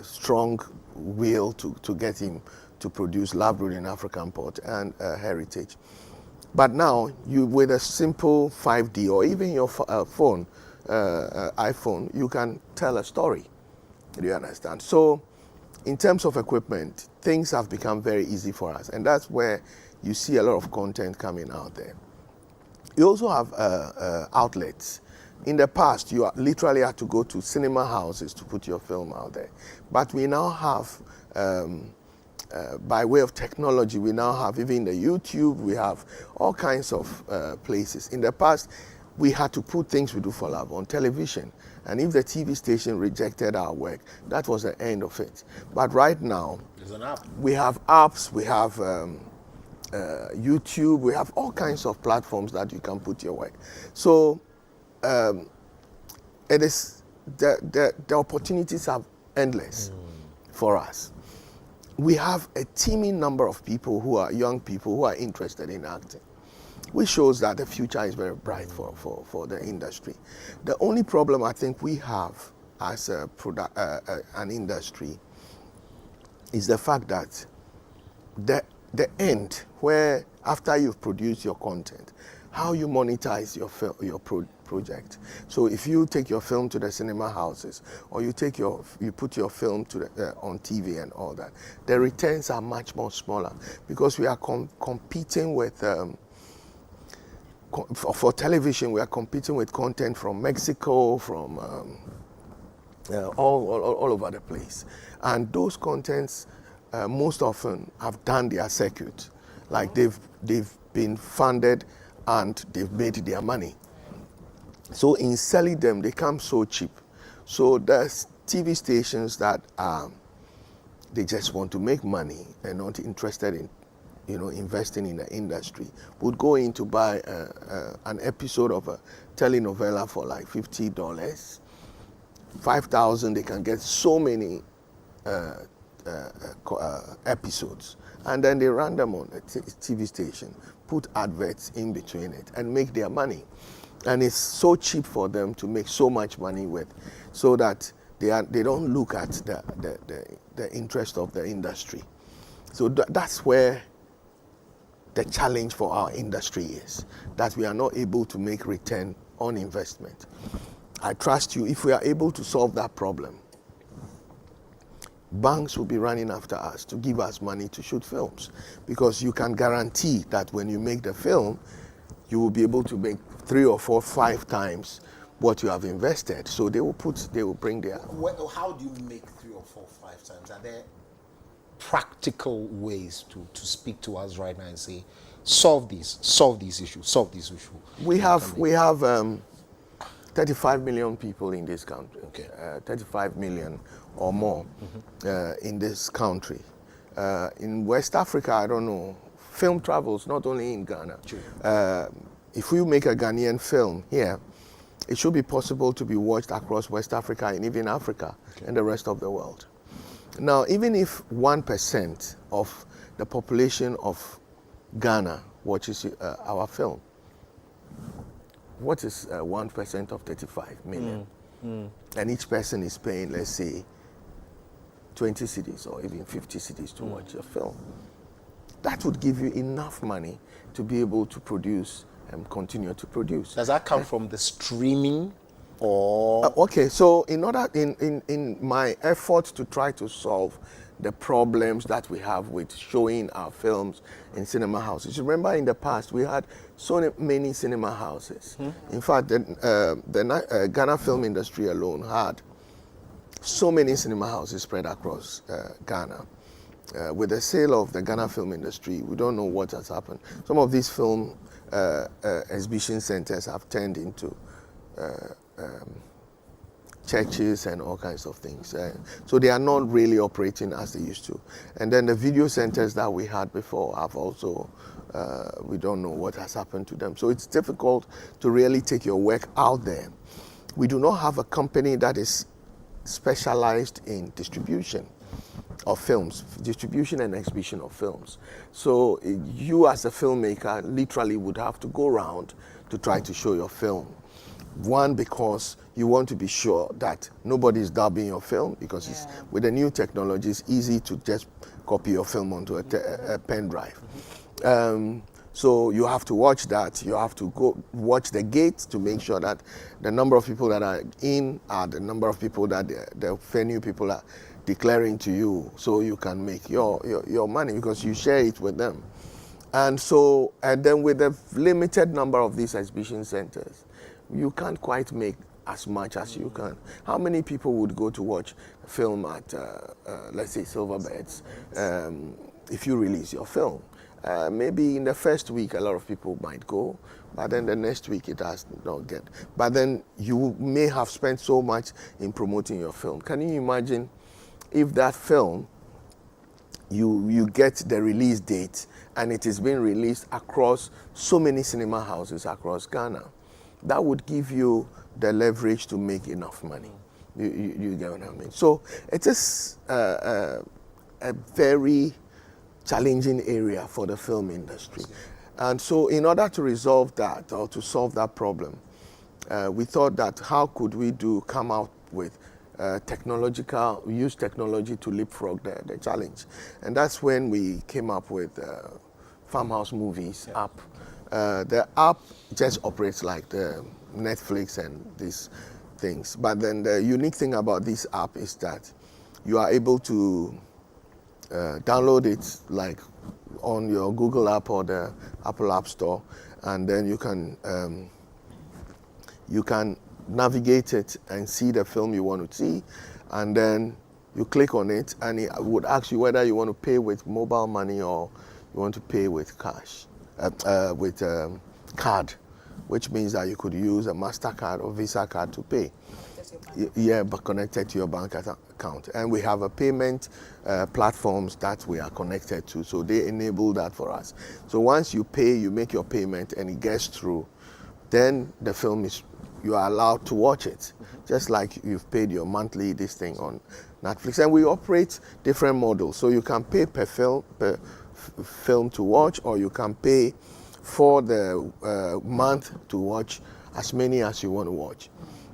strong will to get him to produce lab-grown African pot and heritage. But now, you with a simple 5D or even your phone, iPhone, you can tell a story. Do you understand? So, in terms of equipment, things have become very easy for us, and that's where you see a lot of content coming out there. You also have outlets. In the past, you literally had to go to cinema houses to put your film out there. But we now have, by way of technology, we now have even the YouTube, we have all kinds of places. In the past, we had to put things we do for love on television. And if the TV station rejected our work, that was the end of it. But right now, there's an app. We have apps, we have YouTube, we have all kinds of platforms that you can put your work. So it is the opportunities are endless for us. We have a teeming number of people who are young people who are interested in acting, which shows that the future is very bright for the industry. The only problem I think we have as an industry is the fact that the end, where after you've produced your content, how you monetize your project. So if you take your film to the cinema houses, or you put your film to on TV and all that, the returns are much more smaller because we are competing with. For television, we are competing with content from Mexico, from all over the place, and those contents most often have done their circuit, like they've been funded and they've made their money. So in selling them, they come so cheap. So there's TV stations that they just want to make money and not interested in, investing in the industry, would go in to buy an episode of a telenovela for like $50, $5,000. They can get so many episodes, and then they run them on a TV station, put adverts in between it, and make their money. And it's so cheap for them to make so much money with, so that they don't look at the interest of the industry. So that's where the challenge for our industry is, that we are not able to make return on investment. I trust you, if we are able to solve that problem, banks will be running after us to give us money to shoot films, because you can guarantee that when you make the film, you will be able to make 3 or 4, 5 times what you have invested. So they will bring their... How do you make 3 or 4, 5 times? Are there practical ways to speak to us right now and say, solve this issue? We have 35 million people in this country. Okay. 35 million or more in this country. In West Africa, I don't know, film travels not only in Ghana. If we make a Ghanaian film here, it should be possible to be watched across West Africa and even Africa and the rest of the world. Now, even if 1% of the population of Ghana watches our film, what is 1% of 35 million? And each person is paying, let's say, 20 cedis or even 50 cedis to watch your film. That would give you enough money to be able to produce and continue to produce. Does that come from the streaming or? Okay, so in my effort to try to solve the problems that we have with showing our films in cinema houses. Remember, in the past, we had so many cinema houses. In fact, the Ghana film industry alone had so many cinema houses spread across Ghana. With the sale of the Ghana film industry, we don't know what has happened. Some of these film exhibition centers have turned into churches and all kinds of things. So they are not really operating as they used to. And then the video centers that we had before have also, we don't know what has happened to them. So it's difficult to really take your work out there. We do not have a company that is specialized in distribution of films, distribution and exhibition of films. So you as a filmmaker literally would have to go around to try to show your film. One, because you want to be sure that nobody is dubbing your film, because with the new technology, it's easy to just copy your film onto a pen drive. So you have to watch that. You have to go watch the gate to make sure that the number of people that are in are the number of people that the venue people are declaring to you, so you can make your money because you share it with them. And so, and then with the limited number of these exhibition centers, you can't quite make as much as you can. How many people would go to watch a film at, let's say, Silverbeds, if you release your film? Maybe in the first week, a lot of people might go, but then the next week it has not get. But then you may have spent so much in promoting your film. Can you imagine if that film, you get the release date and it is being released across so many cinema houses across Ghana? That would give you the leverage to make enough money. You get what I mean? So it is a very challenging area for the film industry. And so in order to resolve that or to solve that problem, we thought that how could we come out with use technology to leapfrog the challenge. And that's when we came up with Farmhouse Movies app. The app just operates like the Netflix and these things. But then the unique thing about this app is that you are able to download it like on your Google app or the Apple App Store, and then you can navigate it and see the film you want to see, and then you click on it and it would ask you whether you want to pay with mobile money or you want to pay with cash, with card, which means that you could use a MasterCard or Visa card to pay. Yeah, but connected to your bank account. And we have a payment platforms that we are connected to, so they enable that for us. So once you pay, you make your payment and it gets through, then the film you are allowed to watch it, just like you've paid your monthly this thing on Netflix. And we operate different models, so you can pay per film to watch, or you can pay for the month to watch as many as you want to watch.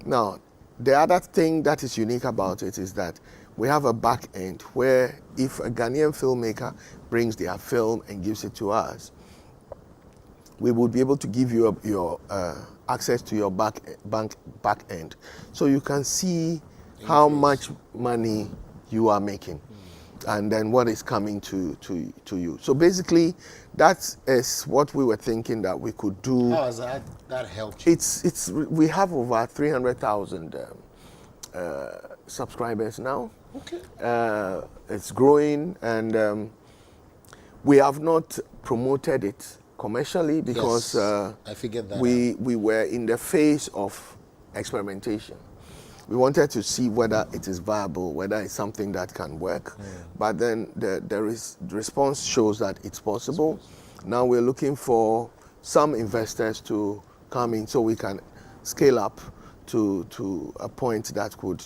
Now, the other thing that is unique about it is that we have a back end where if a Ghanaian filmmaker brings their film and gives it to us, we would be able to give you your access to your back end, so you can see how much money you are making, and then what is coming to you. So basically, that is what we were thinking that we could do. How has that helped you? We have over 300,000 subscribers now. Okay. It's growing, and we have not promoted it commercially because I figured that we were in the phase of experimentation. We wanted to see whether it is viable, whether it's something that can work. But then the response shows that it's possible. Now we're looking for some investors to come in so we can scale up to a point that could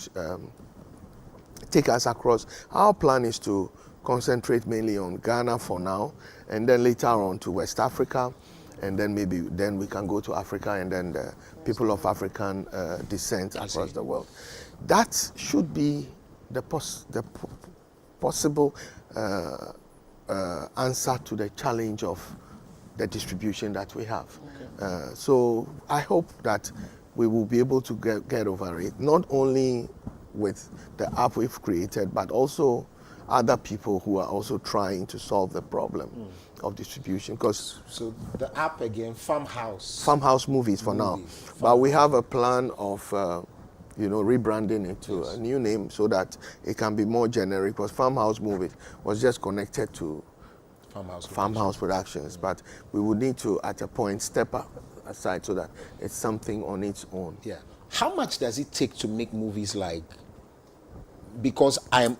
take us across. Our plan is to concentrate mainly on Ghana for now, and then later on to West Africa, and then maybe then we can go to Africa, and then the people of African descent across the world. That should be the possible answer to the challenge of the distribution that we have. Okay. So I hope that we will be able to get over it, not only with the app we've created, but also other people who are also trying to solve the problem of distribution. Because so the app again, Farmhouse Movies for now, but we have a plan of rebranding it to a new name so that it can be more generic. Because Farmhouse Movies was just connected to Farmhouse Productions, but we would need to at a point step aside so that it's something on its own. Yeah. How much does it take to make movies like? Because I'm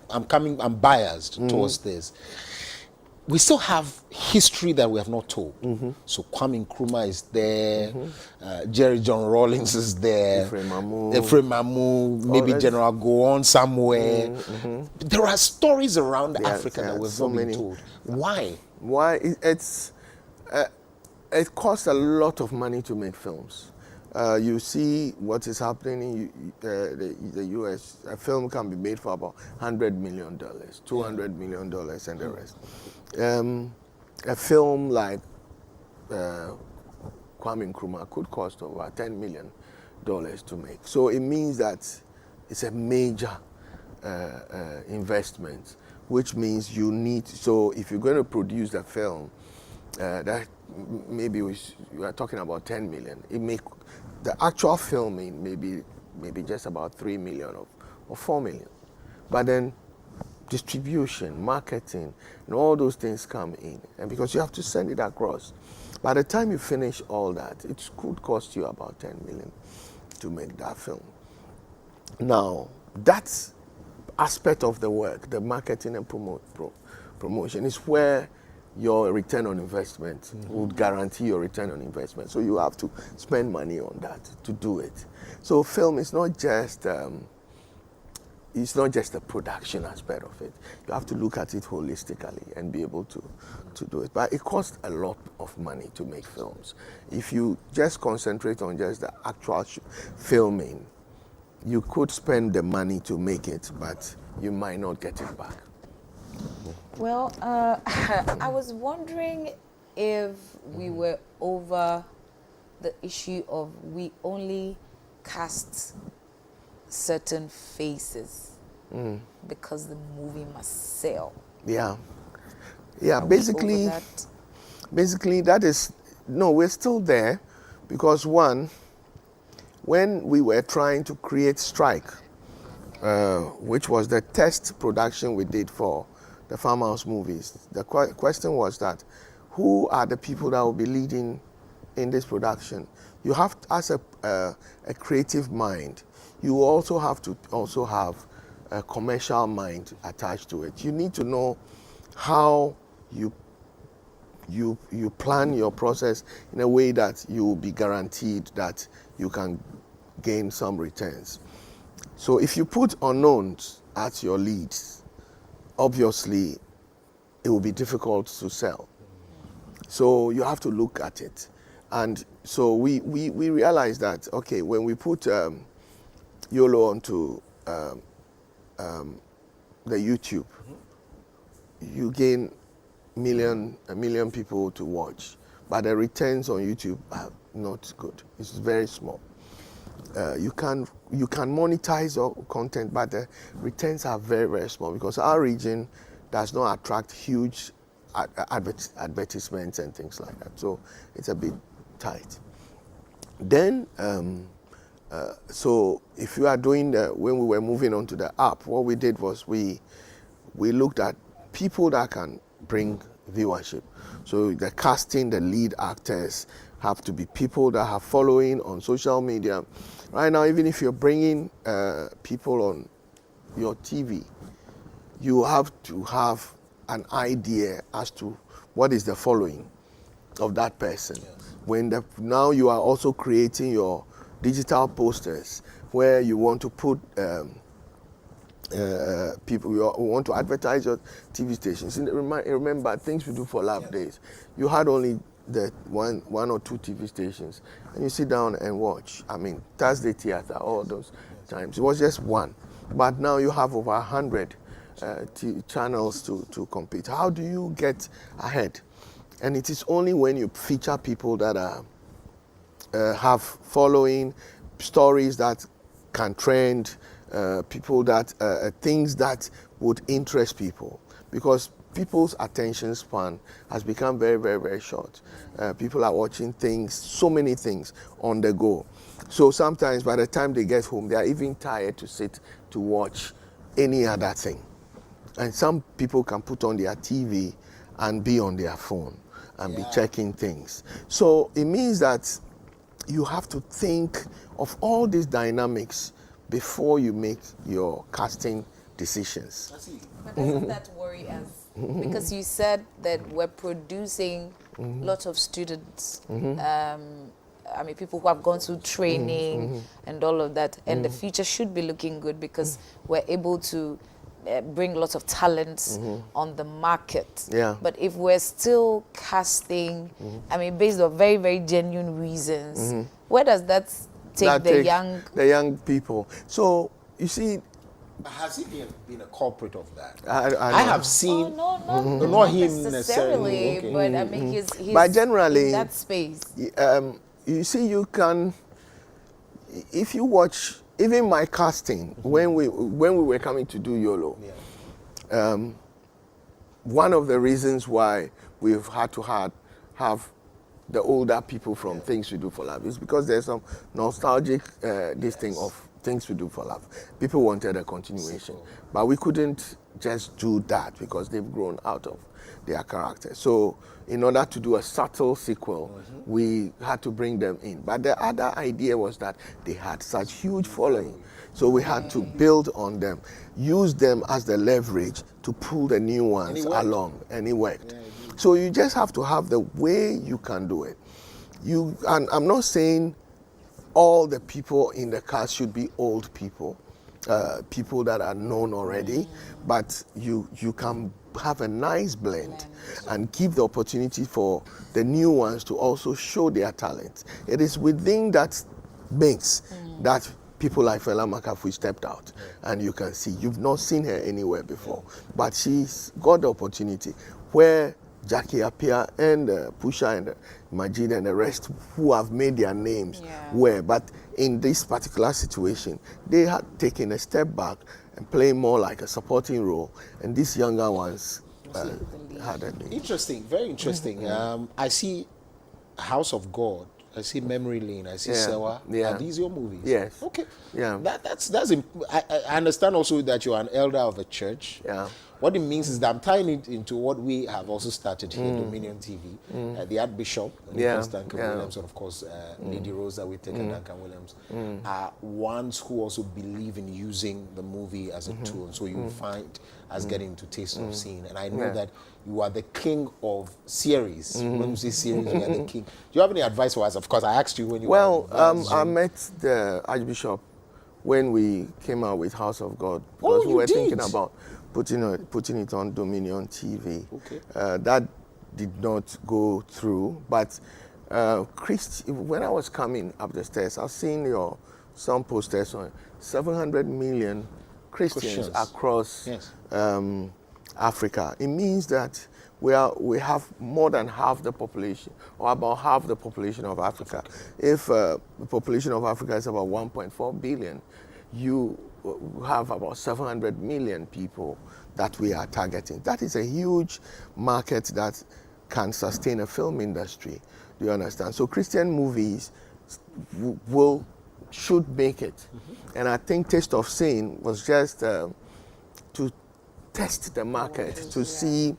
biased towards this. We still have history that we have not told. So Kwame Nkrumah is there, Jerry John Rawlings is there, Ephraim Mamu, maybe General Gowon somewhere. There are stories around Africa that we've not been told. Why? It costs a lot of money to make films. You see what is happening in the U.S. A film can be made for about $100 million, $200 million, and the rest. A film like Kwame Nkrumah could cost over $10 million to make. So it means that it's a major investment, which means you need. So if you're going to produce a film, that maybe we are talking about 10 million. It may, the actual filming maybe just about 3 million or 4 million, but then distribution, marketing, and all those things come in, and because you have to send it across. By the time you finish all that, it could cost you about 10 million to make that film. Now, that aspect of the work, the marketing and promotion, is where your return on investment would guarantee your return on investment. So you have to spend money on that to do it. So film is not just it's not just the production aspect of it. You have to look at it holistically and be able to do it. But it costs a lot of money to make films. If you just concentrate on just the actual filming, you could spend the money to make it, but you might not get it back. Well, I was wondering if we were over the issue of we only cast certain faces because the movie must sell. Yeah. Basically that is, no, we're still there, because one, when we were trying to create Strike, which was the test production we did for the Farmhouse movies, the question was that, who are the people that will be leading in this production? You have, as a creative mind, you also have to have a commercial mind attached to it. You need to know how you plan your process in a way that you will be guaranteed that you can gain some returns. So if you put unknowns as your leads, obviously it will be difficult to sell. So you have to look at it. And so we realized that, okay, when we put YOLO onto the YouTube, you gain a million people to watch, but the returns on YouTube are not good. It's very small. You can monetize your content, but the returns are very, very small, because our region does not attract huge advertisements and things like that. So it's a bit tight. Then, so if you are doing when we were moving on to the app, what we did was we looked at people that can bring viewership. So the casting, the lead actors have to be people that have following on social media. Right now, even if you're bringing people on your TV, you have to have an idea as to what is the following of that person. Yes. Now you are also creating your digital posters where you want to put people, you want to advertise your TV stations. And remember, things we do for Lab Days, you had only the one or two TV stations, and you sit down and watch. I mean, Thursday Theater, all those times. It was just one. But now you have over 100 channels to compete. How do you get ahead? And it is only when you feature people that have following, stories that can trend, people that things that would interest people, because people's attention span has become very, very, very short. People are watching things, so many things on the go. So sometimes by the time they get home, they are even tired to sit to watch any other thing. And some people can put on their TV and be on their phone and be checking things. So it means that you have to think of all these dynamics before you make your casting decisions. But doesn't that worry us? Because you said that we're producing lots of students. I mean, people who have gone through training and all of that. And the future should be looking good, because we're able to bring lots of talents on the market. Yeah. But if we're still casting, I mean, based on very, very genuine reasons, Where does that take the young people? So you see. Has he been a culprit of that? I have seen. Not him necessarily, okay. but I mean, he's but generally in that space. You see, you can, if you watch even my casting when we were coming to do YOLO. One of the reasons why we've had to have the older people from Things We Do for Love is because there's some nostalgic this thing of Things We Do for Love. People wanted a continuation, but we couldn't just do that because they've grown out of their character. So in order to do a subtle sequel, we had to bring them in. But the other idea was that they had such huge following. So we had to build on them, use them as the leverage to pull the new ones along, and it worked. So you just have to have the way you can do it. And I'm not saying all the people in the cast should be old people, people that are known already, but you can have a nice blend and give the opportunity for the new ones to also show their talent. It is within that mix that people like Fela Makafu stepped out, and you can see you've not seen her anywhere before, but she's got the opportunity where Jackie Appiah and Pusha and Majid and the rest who have made their names were. But in this particular situation, they had taken a step back and playing more like a supporting role, and these younger ones had a lead. Interesting, very interesting. I see House of God, I see Memory Lane, I see Sewa. Are these your movies? Yes. Okay. Yeah. I understand also that you're an elder of a church. Yeah. What it means is that I'm tying it into what we have also started here, Dominion TV. The Archbishop, Nicholas Duncan Williams, and of course, Lady Rosa Whittaker Duncan Williams, are ones who also believe in using the movie as a tool. So you find us getting into Taste of Scene. And I know that you are the king of series. When you say series, you are the king. Do you have any advice for us? Of course, I asked you when you were I met the Archbishop when we came out with House of God, because we were thinking about putting it on Dominion TV. Okay. That did not go through, but when I was coming up the stairs, I've seen some posters on 700 million Christians across Africa. It means that we have more than half the population, or about half the population of Africa. If the population of Africa is about 1.4 billion, you have about 700 million people that we are targeting. That is a huge market that can sustain a film industry. Do you understand? So Christian movies should make it. And I think Taste of Scene was just to test the market, to see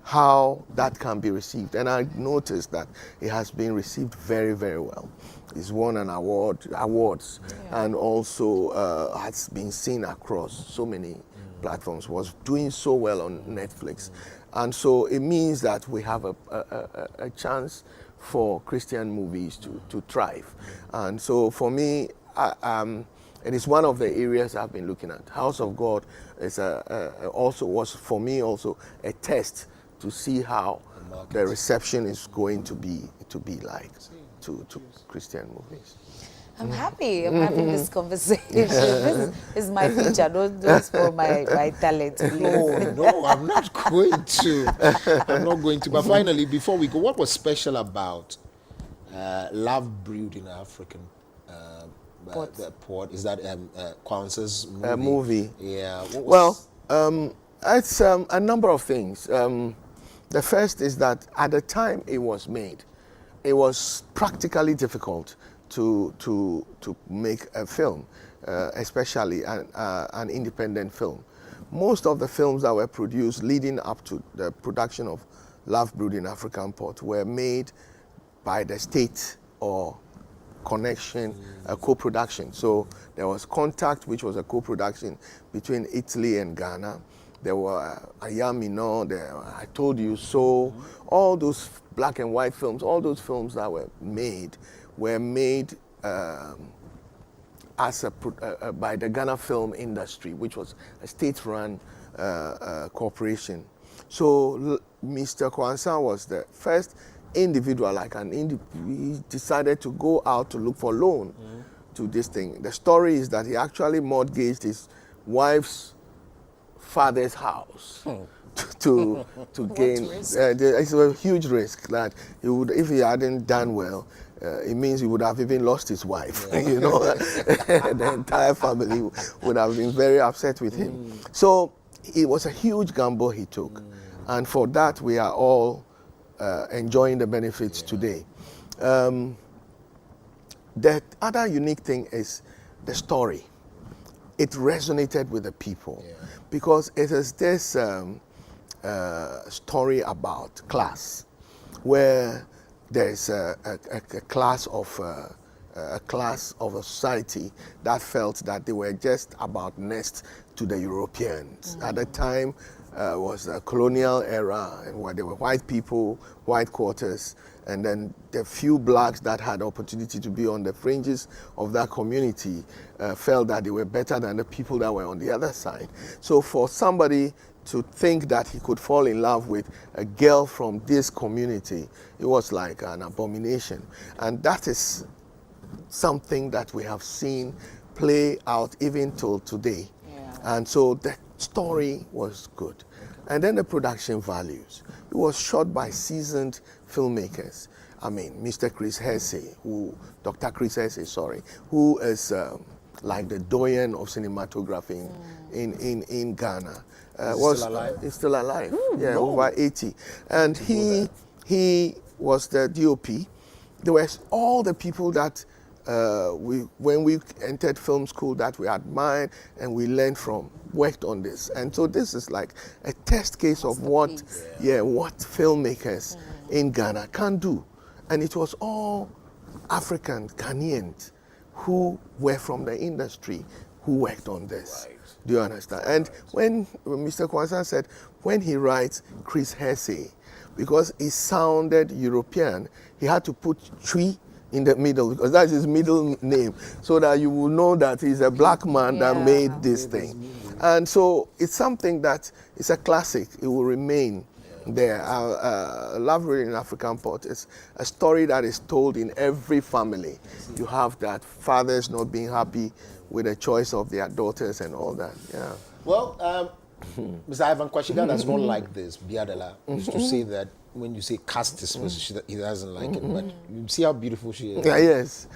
how that can be received. And I noticed that it has been received very, very well. It's won an awards, and also has been seen across so many platforms, was doing so well on Netflix. And so it means that we have a chance for Christian movies to thrive. And so for me, it is one of the areas I've been looking at. House of God is was for me also a test to see how the reception is going to be like to Christian movies. I'm happy. I'm having this conversation. This is my future. Don't spoil my talent, please. No, I'm not going to. I'm not going to. But finally, before we go, what was special about Love Brewed in African the port? Is that Kwanzaa's movie? Yeah. It's a number of things. The first is that at the time it was made, it was practically difficult to make a film, especially an independent film. Most of the films that were produced leading up to the production of Love Brewed in African Port were made by the state or connection, a co-production. So there was Contact, which was a co-production between Italy and Ghana. There were Ayamino, I Told You So, all those black and white films, all those films that were made by the Ghana Film Industry, which was a state-run corporation. So Mr. Kwanzaa was the first individual, he decided to go out to look for loan to this thing. The story is that he actually mortgaged his wife's father's house to gain. It's a huge risk that he would, if he hadn't done well, it means he would have even lost his wife. You know, the entire family would have been very upset with him. So it was a huge gamble he took, and for that we are all enjoying the benefits today. The other unique thing is the story. It resonated with the people because it is this story about class, where there is a class of a society that felt that they were just about next to the Europeans. At the time was a colonial era, where there were white people, white quarters, and then the few blacks that had opportunity to be on the fringes of that community felt that they were better than the people that were on the other side. So for somebody to think that he could fall in love with a girl from this community, it was like an abomination. And that is something that we have seen play out even till today. And so the story was good. And then the production values. It was shot by seasoned filmmakers. I mean, Mr. Chris Hersey, Dr. Chris Hersey, who is like the doyen of cinematography in Ghana. He's still alive. Over 80. And he was the DOP. There were all the people that when we entered film school that we admired and we learned from, worked on this. And so this is like a test case of what filmmakers in Ghana can do. And it was all African Ghanaians who were from the industry who worked on this. Right. Do you understand? And when Mr. Kwanzaa said, when he writes Chris Hersey, because he sounded European, he had to put Chui in the middle, because that's his middle name, so that you will know that he's a black man that made this thing. And so it's something that is a classic. It will remain there. Love Reading African Pot is a story that is told in every family. You have that fathers not being happy with the choice of their daughters and all that. Yeah. Well, Mr. Ivan Kwashiga does not like this. Biadela used to say that when you say cast is he doesn't like it, but you see how beautiful she is. Yeah, yes.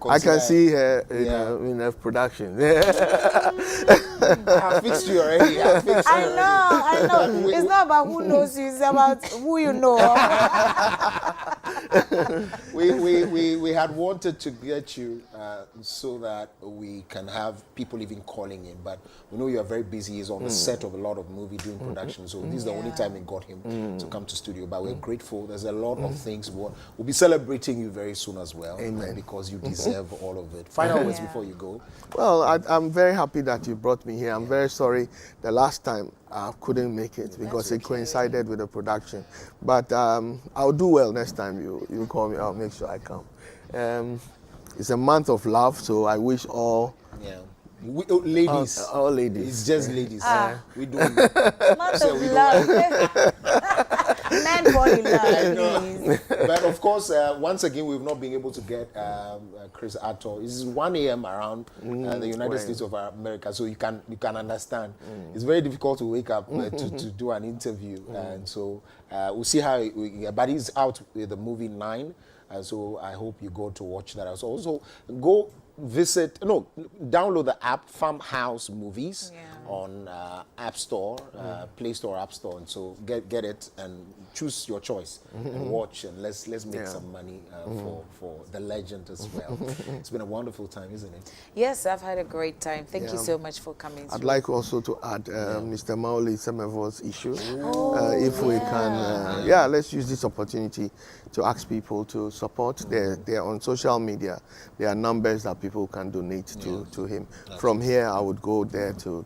I can see her in her production. I fixed you already. I know. It's not about who knows you, it's about who you know. we had wanted to get you so that we can have people even calling in, but we know you are very busy. He's on the set of a lot of movie doing production, so this is the only time we got him to come to studio. But we're grateful. There's a lot of things. We'll be celebrating you very soon as well. Amen. Because you deserve all of it. Final words before you go. Well, I'm very happy that you brought me here. I'm very sorry the last time I couldn't make it because it coincided with the production. But I'll do well next time you call me. I'll make sure I come. It's a month of love, so I wish all... ladies. All ladies. It's just ladies. We do. Month of love. Men body love. But of course, once again, we've not been able to get Chris at all. It's 1 a.m. around the United States of America, so you can understand. It's very difficult to wake up to do an interview, and so we'll see how. But he's out with the movie 9, and so I hope you go to watch that. Also go download the app Farmhouse Movies on App Store, Play Store, App Store, and so get it and choose your choice and watch, and let's make some money for the legend as well. It's been a wonderful time, isn't it? Yes, I've had a great time. Thank you so much for coming. I'd like also to add Mr. Maoli Semevo's issue. If we can, let's use this opportunity to ask people to support. They're on social media. There are numbers that people can donate to him. From here, I would go there to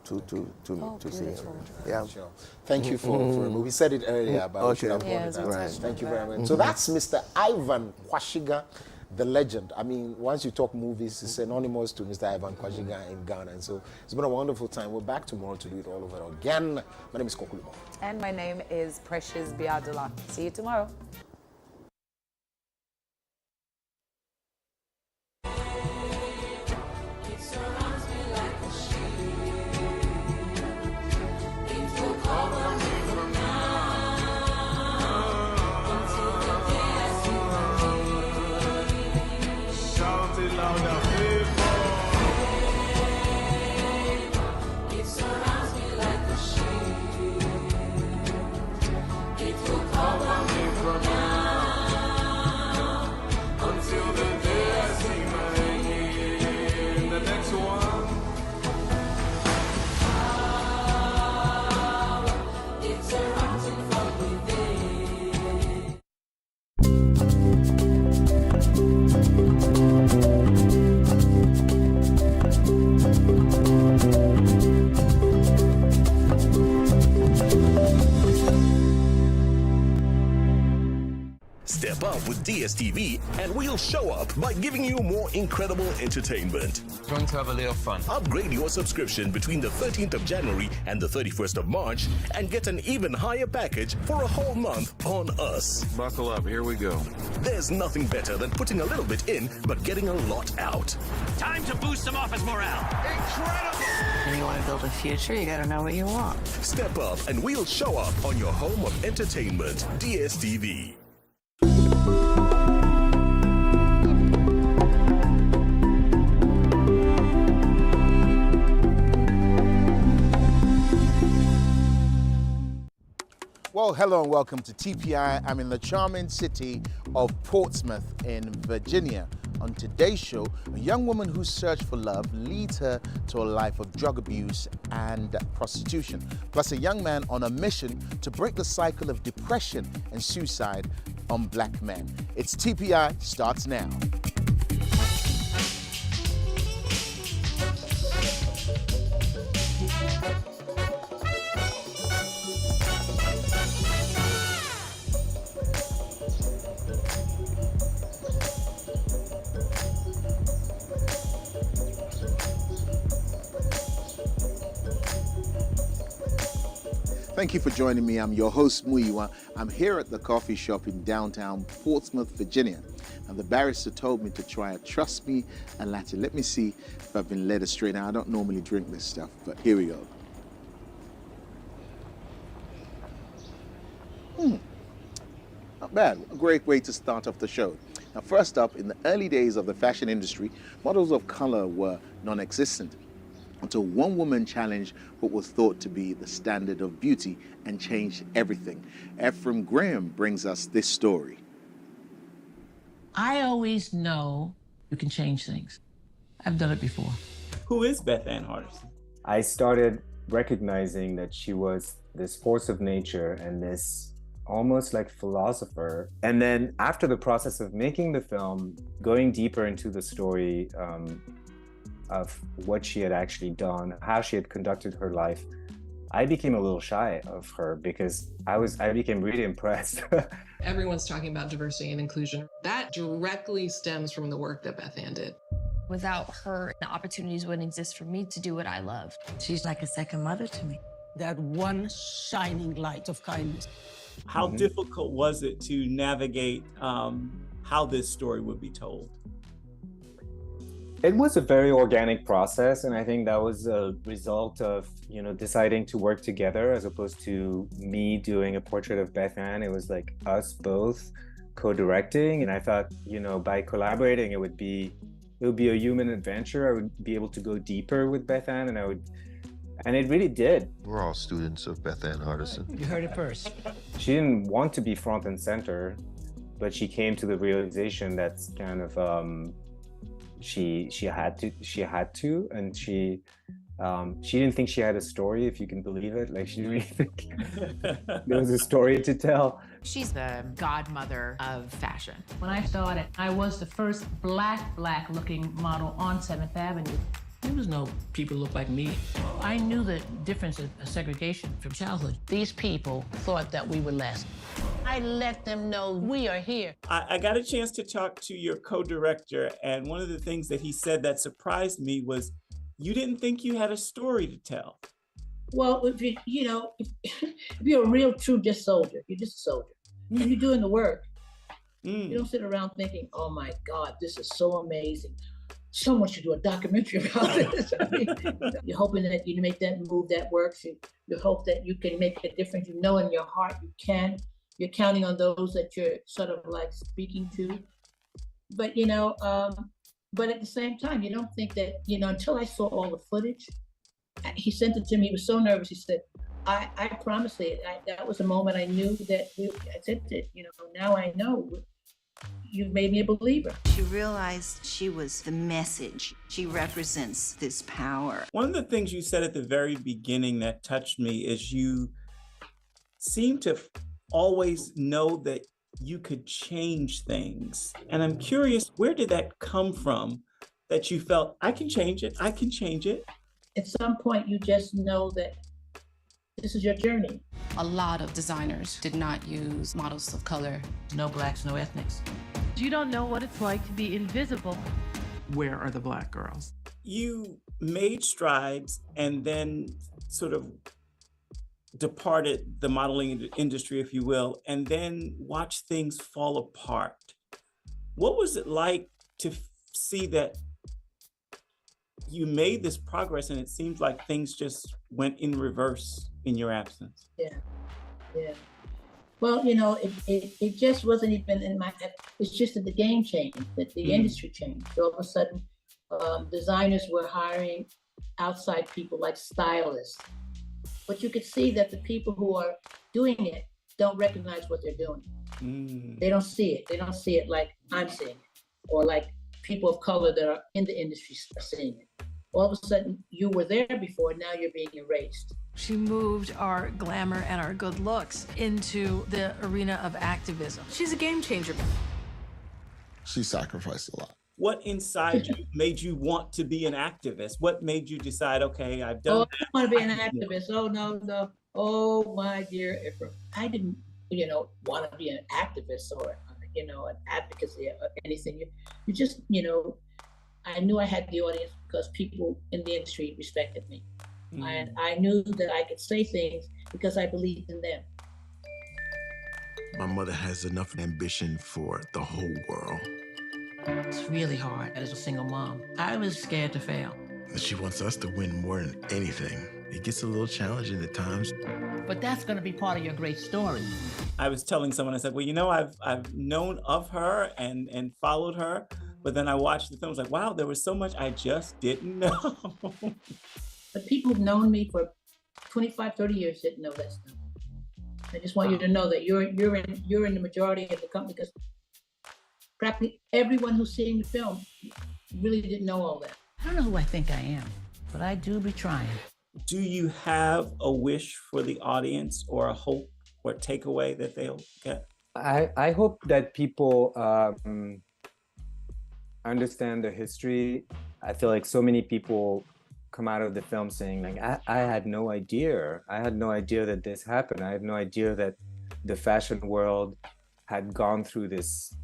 see him. Yeah. Sure. Thank you for we said it earlier about Thank you very much. So that's Mr. Ivan Kwashiga, the legend. I mean, once you talk movies, it's synonymous to Mr. Ivan Kwashiga in Ghana. And so it's been a wonderful time. We're back tomorrow to do it all over again. My name is Kokulumo. And my name is Precious Biadola. See you tomorrow. Step up with DStv and we'll show up by giving you more incredible entertainment. Going to have a little fun. Upgrade your subscription between the 13th of January and the 31st of March and get an even higher package for a whole month on us. Buckle up, here we go. There's nothing better than putting a little bit in but getting a lot out. Time to boost some office morale. Incredible! When you want to build a future, you got to know what you want. Step up and we'll show up on your home of entertainment, DStv. Well, hello and welcome to TPI. I'm in the charming city of Portsmouth in Virginia. On today's show, a young woman whose search for love leads her to a life of drug abuse and prostitution, plus a young man on a mission to break the cycle of depression and suicide on black men. It's TPI starts now. Thank you for joining me. I'm your host, Muyiwa. I'm here at the coffee shop in downtown Portsmouth, Virginia. And the barrister told me to try a Trust Me a latte. Let me see if I've been led astray. Now, I don't normally drink this stuff, but here we go. Not bad. A great way to start off the show. Now, first up, in the early days of the fashion industry, models of color were non-existent, until one woman challenged what was thought to be the standard of beauty and changed everything. Ephraim Graham brings us this story. I always know you can change things. I've done it before. Who is Beth Ann Hardison? I started recognizing that she was this force of nature and this almost like philosopher. And then after the process of making the film, going deeper into the story, of what she had actually done, how she had conducted her life, I became a little shy of her because I became really impressed. Everyone's talking about diversity and inclusion. That directly stems from the work that Beth Ann did. Without her, the opportunities wouldn't exist for me to do what I love. She's like a second mother to me. That one shining light of kindness. How difficult was it to navigate how this story would be told? It was a very organic process, and I think that was a result of, deciding to work together as opposed to me doing a portrait of Beth Ann. It was like us both co-directing, and I thought, by collaborating, it would be a human adventure. I would be able to go deeper with Beth Ann, and it really did. We're all students of Beth Ann Hardison. You heard it first. She didn't want to be front and center, but she came to the realization that's kind of she had to, and she didn't think she had a story, if you can believe it. Like, she didn't really think there was a story to tell. She's the godmother of fashion. When I started, I was the first black-looking model on 7th Avenue. There was no people look like me. I knew the difference of segregation from childhood. These people thought that we were less. I let them know we are here. I got a chance to talk to your co-director, and one of the things that he said that surprised me was you didn't think you had a story to tell. Well, if if you're a real true just soldier, you're just a soldier. And you're doing the work. You don't sit around thinking, oh my God, this is so amazing. Someone should do a documentary about this. You're hoping that you make that move that works. You hope that you can make a difference. You know in your heart you can. You're counting on those that you're sort of like speaking to. But, but at the same time, you don't think that, until I saw all the footage, he sent it to me. He was so nervous. He said, I promise you, that was the moment I knew that I said it. Now I know. You've made me a believer. She realized she was the message. She represents this power. One of the things you said at the very beginning that touched me is you seem to always know that you could change things. And I'm curious, where did that come from that you felt, I can change it, I can change it? At some point, you just know that This is your journey. A lot of designers did not use models of color. No blacks, no ethnics. You don't know what it's like to be invisible. Where are the black girls? You made strides and then sort of departed the modeling industry, if you will, and then watched things fall apart. What was it like to see that you made this progress and it seems like things just went in reverse in your absence? Yeah. Well, you know, it just wasn't even in my, it's just that the game changed, that the industry changed. So all of a sudden, designers were hiring outside people like stylists. But you could see that the people who are doing it don't recognize what they're doing. They don't see it. They don't see it like I'm seeing it, or like people of color that are in the industry are seeing it. All of a sudden, you were there before, now you're being erased. She moved our glamour and our good looks into the arena of activism. She's a game changer. She sacrificed a lot. What inside you made you want to be an activist? What made you decide, okay, I've done that. I don't want to be an activist. Oh, no. Oh, my dear Ephraim. I didn't, want to be an activist or, an advocacy or anything. You just, I knew I had the audience because people in the industry respected me. And I knew that I could say things because I believed in them. My mother has enough ambition for the whole world. It's really hard as a single mom. I was scared to fail. She wants us to win more than anything. It gets a little challenging at times. But that's going to be part of your great story. I was telling someone, I said, well, I've known of her and followed her, but then I watched the film, I was like, wow, there was so much I just didn't know. But people who've known me for 25, 30 years didn't know that stuff. I just want you to know that you're in the majority of the company, because practically everyone who's seeing the film really didn't know all that. I don't know who I think I am, but I do be trying. Do you have a wish for the audience or a hope or takeaway that they'll get? I hope that people understand the history. I feel like so many people come out of the film saying, like, I had no idea. I had no idea that this happened. I had no idea that the fashion world had gone through this,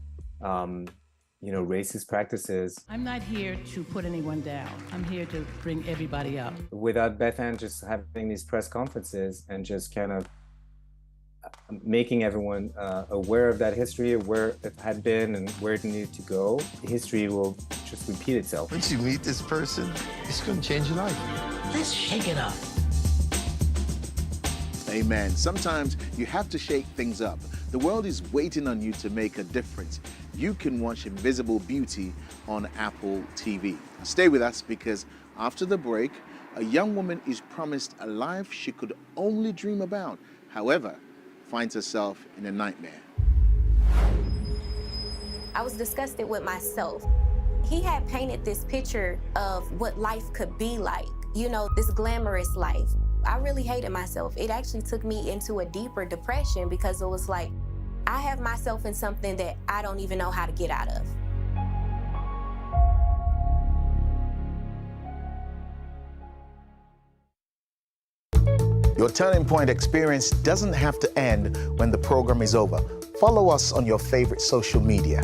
racist practices. I'm not here to put anyone down. I'm here to bring everybody up. Without Beth Ann just having these press conferences and just kind of making everyone aware of that history, of where it had been and where it needed to go, history will just repeat itself. Once you meet this person, it's going to change your life. Let's shake it up. Amen. Sometimes you have to shake things up. The world is waiting on you to make a difference. You can watch Invisible Beauty on Apple TV. Stay with us, because after the break, a young woman is promised a life she could only dream about. However, finds herself in a nightmare. I was disgusted with myself. He had painted this picture of what life could be like, this glamorous life. I really hated myself. It actually took me into a deeper depression, because it was like, I have myself in something that I don't even know how to get out of. Your Turning Point experience doesn't have to end when the program is over. Follow us on your favorite social media.